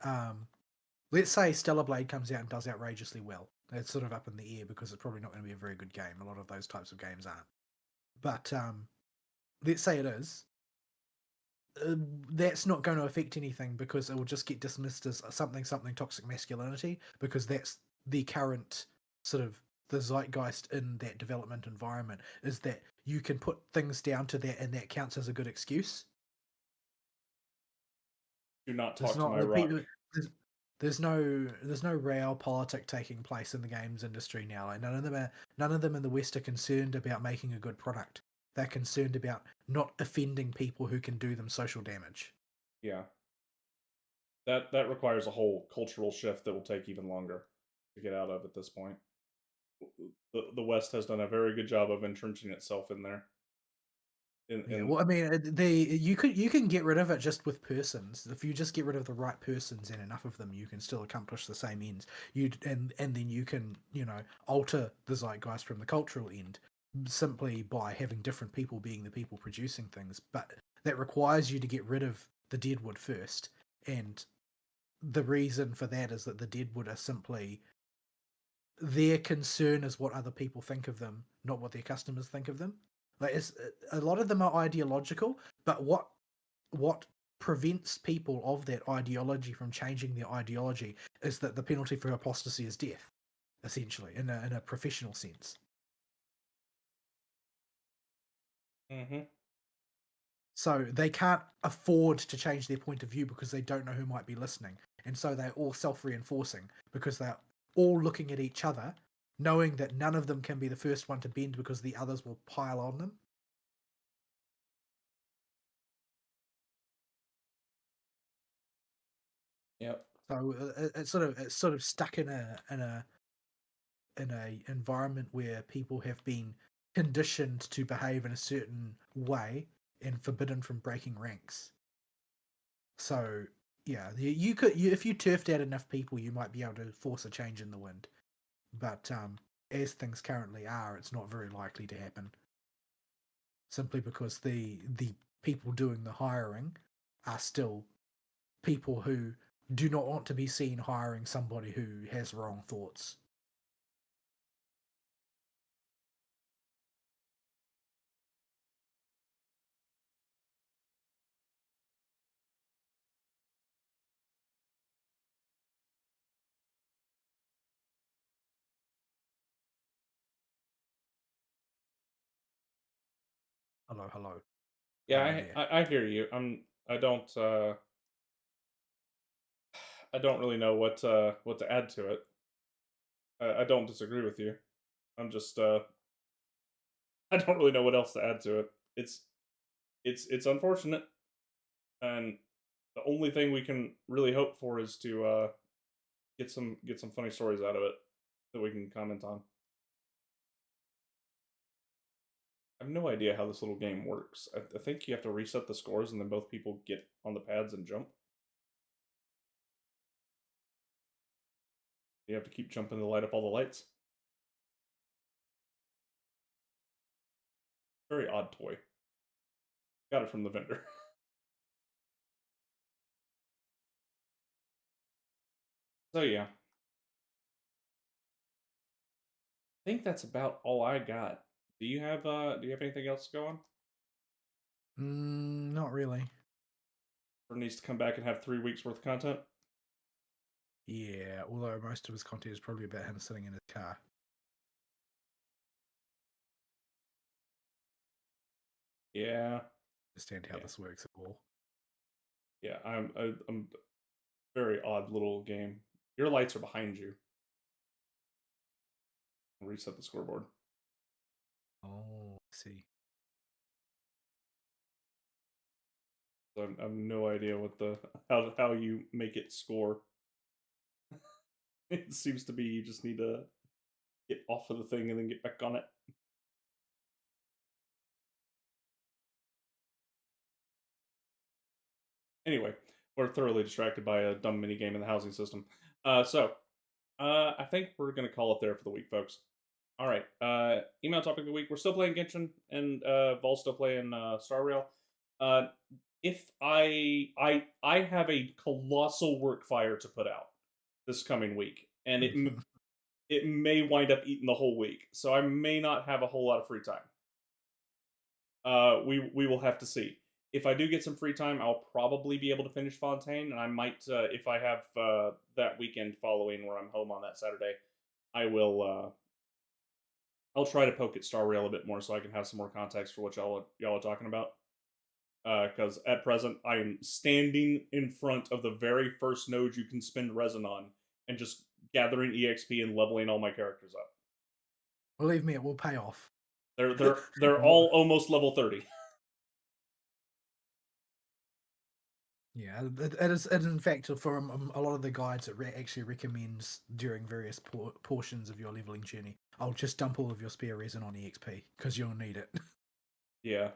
um, let's say Stellar Blade comes out and does outrageously well, it's sort of up in the air because it's probably not going to be a very good game. A lot of those types of games aren't. But let's say it is. That's not going to affect anything because it will just get dismissed as something toxic masculinity because that's the current sort of the zeitgeist in that development environment is that you can put things down to that and that counts as a good excuse. Do not There's talk to not my the rock. people. There's no real politic taking place in the games industry now. Like none of them in the West are concerned about making a good product. They're concerned about not offending people who can do them social damage. Yeah, that requires a whole cultural shift that will take even longer to get out of at this point. The West has done a very good job of entrenching itself in there. Yeah, In well, I mean, you can get rid of it just with persons. If you just get rid of the right persons and enough of them, you can still accomplish the same ends. And then you can alter the zeitgeist from the cultural end simply by having different people being the people producing things. But that requires you to get rid of the deadwood first, and the reason for that is that the deadwood are simply their concern is what other people think of them, not what their customers think of them. Like a lot of them are ideological, but what prevents people of that ideology from changing their ideology is that the penalty for apostasy is death, essentially, in a professional sense. mm-hmm. So they can't afford to change their point of view because they don't know who might be listening. And so they're all self reinforcing because they're all looking at each other, knowing that none of them can be the first one to bend because the others will pile on them. Yep. So it's sort of stuck in a environment where people have been conditioned to behave in a certain way and forbidden from breaking ranks. So yeah, if you turfed out enough people, you might be able to force a change in the wind. But as things currently are, it's not very likely to happen. Simply because the people doing the hiring are still people who do not want to be seen hiring somebody who has wrong thoughts. Hello. hello, hello Yeah, over there. I hear you. I don't I don't really know what to add to it. I don't disagree with you. I'm just I don't really know what else to add to it. It's unfortunate, and the only thing we can really hope for is to get some funny stories out of it that we can comment on. I have no idea how this little game works. I think you have to reset the scores and then both people get on the pads and jump. You have to keep jumping to light up all the lights. Very odd toy. Got it from the vendor. So yeah, I think that's about all I got. Do you have anything else to go on? Not really. Or needs to come back and have 3 weeks worth of content? Yeah, although most of his content is probably about him sitting in his car. Yeah. Understand how Yeah. this works at all. Yeah, I'm very odd little game. Your lights are behind you. Reset the scoreboard. Oh, I see. So I have no idea what the how you make it score. It seems to be you just need to get off of the thing and then get back on it. Anyway, we're thoroughly distracted by a dumb mini game in the housing system. I think we're gonna call it there for the week, folks. All right. Email topic of the week. We're still playing Genshin, and Vol's still playing Star Rail. Uh, if I have a colossal work fire to put out this coming week, and it may wind up eating the whole week, so I may not have a whole lot of free time. We will have to see. If I do get some free time, I'll probably be able to finish Fontaine, and I might if I have that weekend following where I'm home on that Saturday, I will. I'll try to poke at Star Rail a bit more so I can have some more context for what y'all are talking about. Because at present, I am standing in front of the very first node you can spend resin on, and just gathering EXP and leveling all my characters up. Believe me, it will pay off. They're all almost level 30. Yeah, it is. It, in fact, for a lot of the guides, it actually recommends during various portions of your leveling journey, I'll just dump all of your spare resin on EXP because you'll need it. Yeah.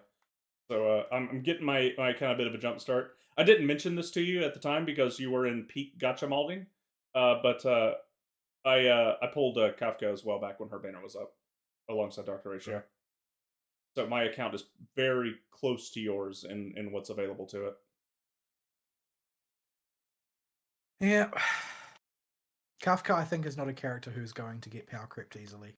So I'm getting my kind of bit of a jump start. I didn't mention this to you at the time because you were in peak gotcha malding, but I pulled Kafka as well back when her banner was up, alongside Doctor Ratio. Right. So my account is very close to yours in what's available to it. Yeah. Kafka, I think, is not a character who's going to get power creeped easily.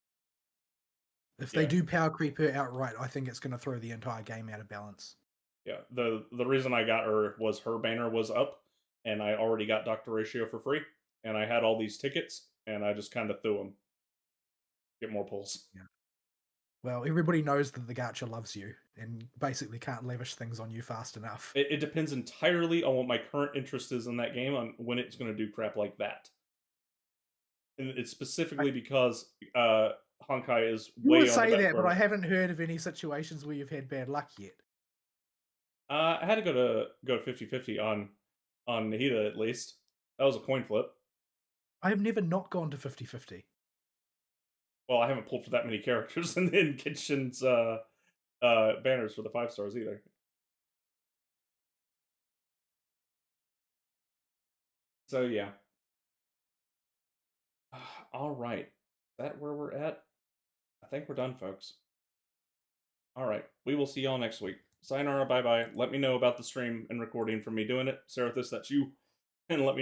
If they Yeah, do power creep her outright, I think it's going to throw the entire game out of balance. yeah. The reason I got her was her banner was up, and I already got Doctor Ratio for free, and I had all these tickets, and I just kind of threw them. Get more pulls. Yeah. Well, everybody knows that the gacha loves you and basically can't lavish things on you fast enough. It depends entirely on what my current interest is in that game, on when it's going to do crap like that. And it's specifically because Honkai is You would way on the say back that, but I burner. haven't heard of any situations where you've had bad luck yet. I had to go to 50-50 on Nahida at least. That was a coin flip. I have never not gone to 50-50. Well, I haven't pulled for that many characters in Kitchen's banners for the 5 stars either. So yeah. All right. Is that where we're at? I think we're done, folks. All right. We will see y'all next week. Sayonara, bye bye. Let me know about the stream and recording from me doing it. Serathis, that's you. And let me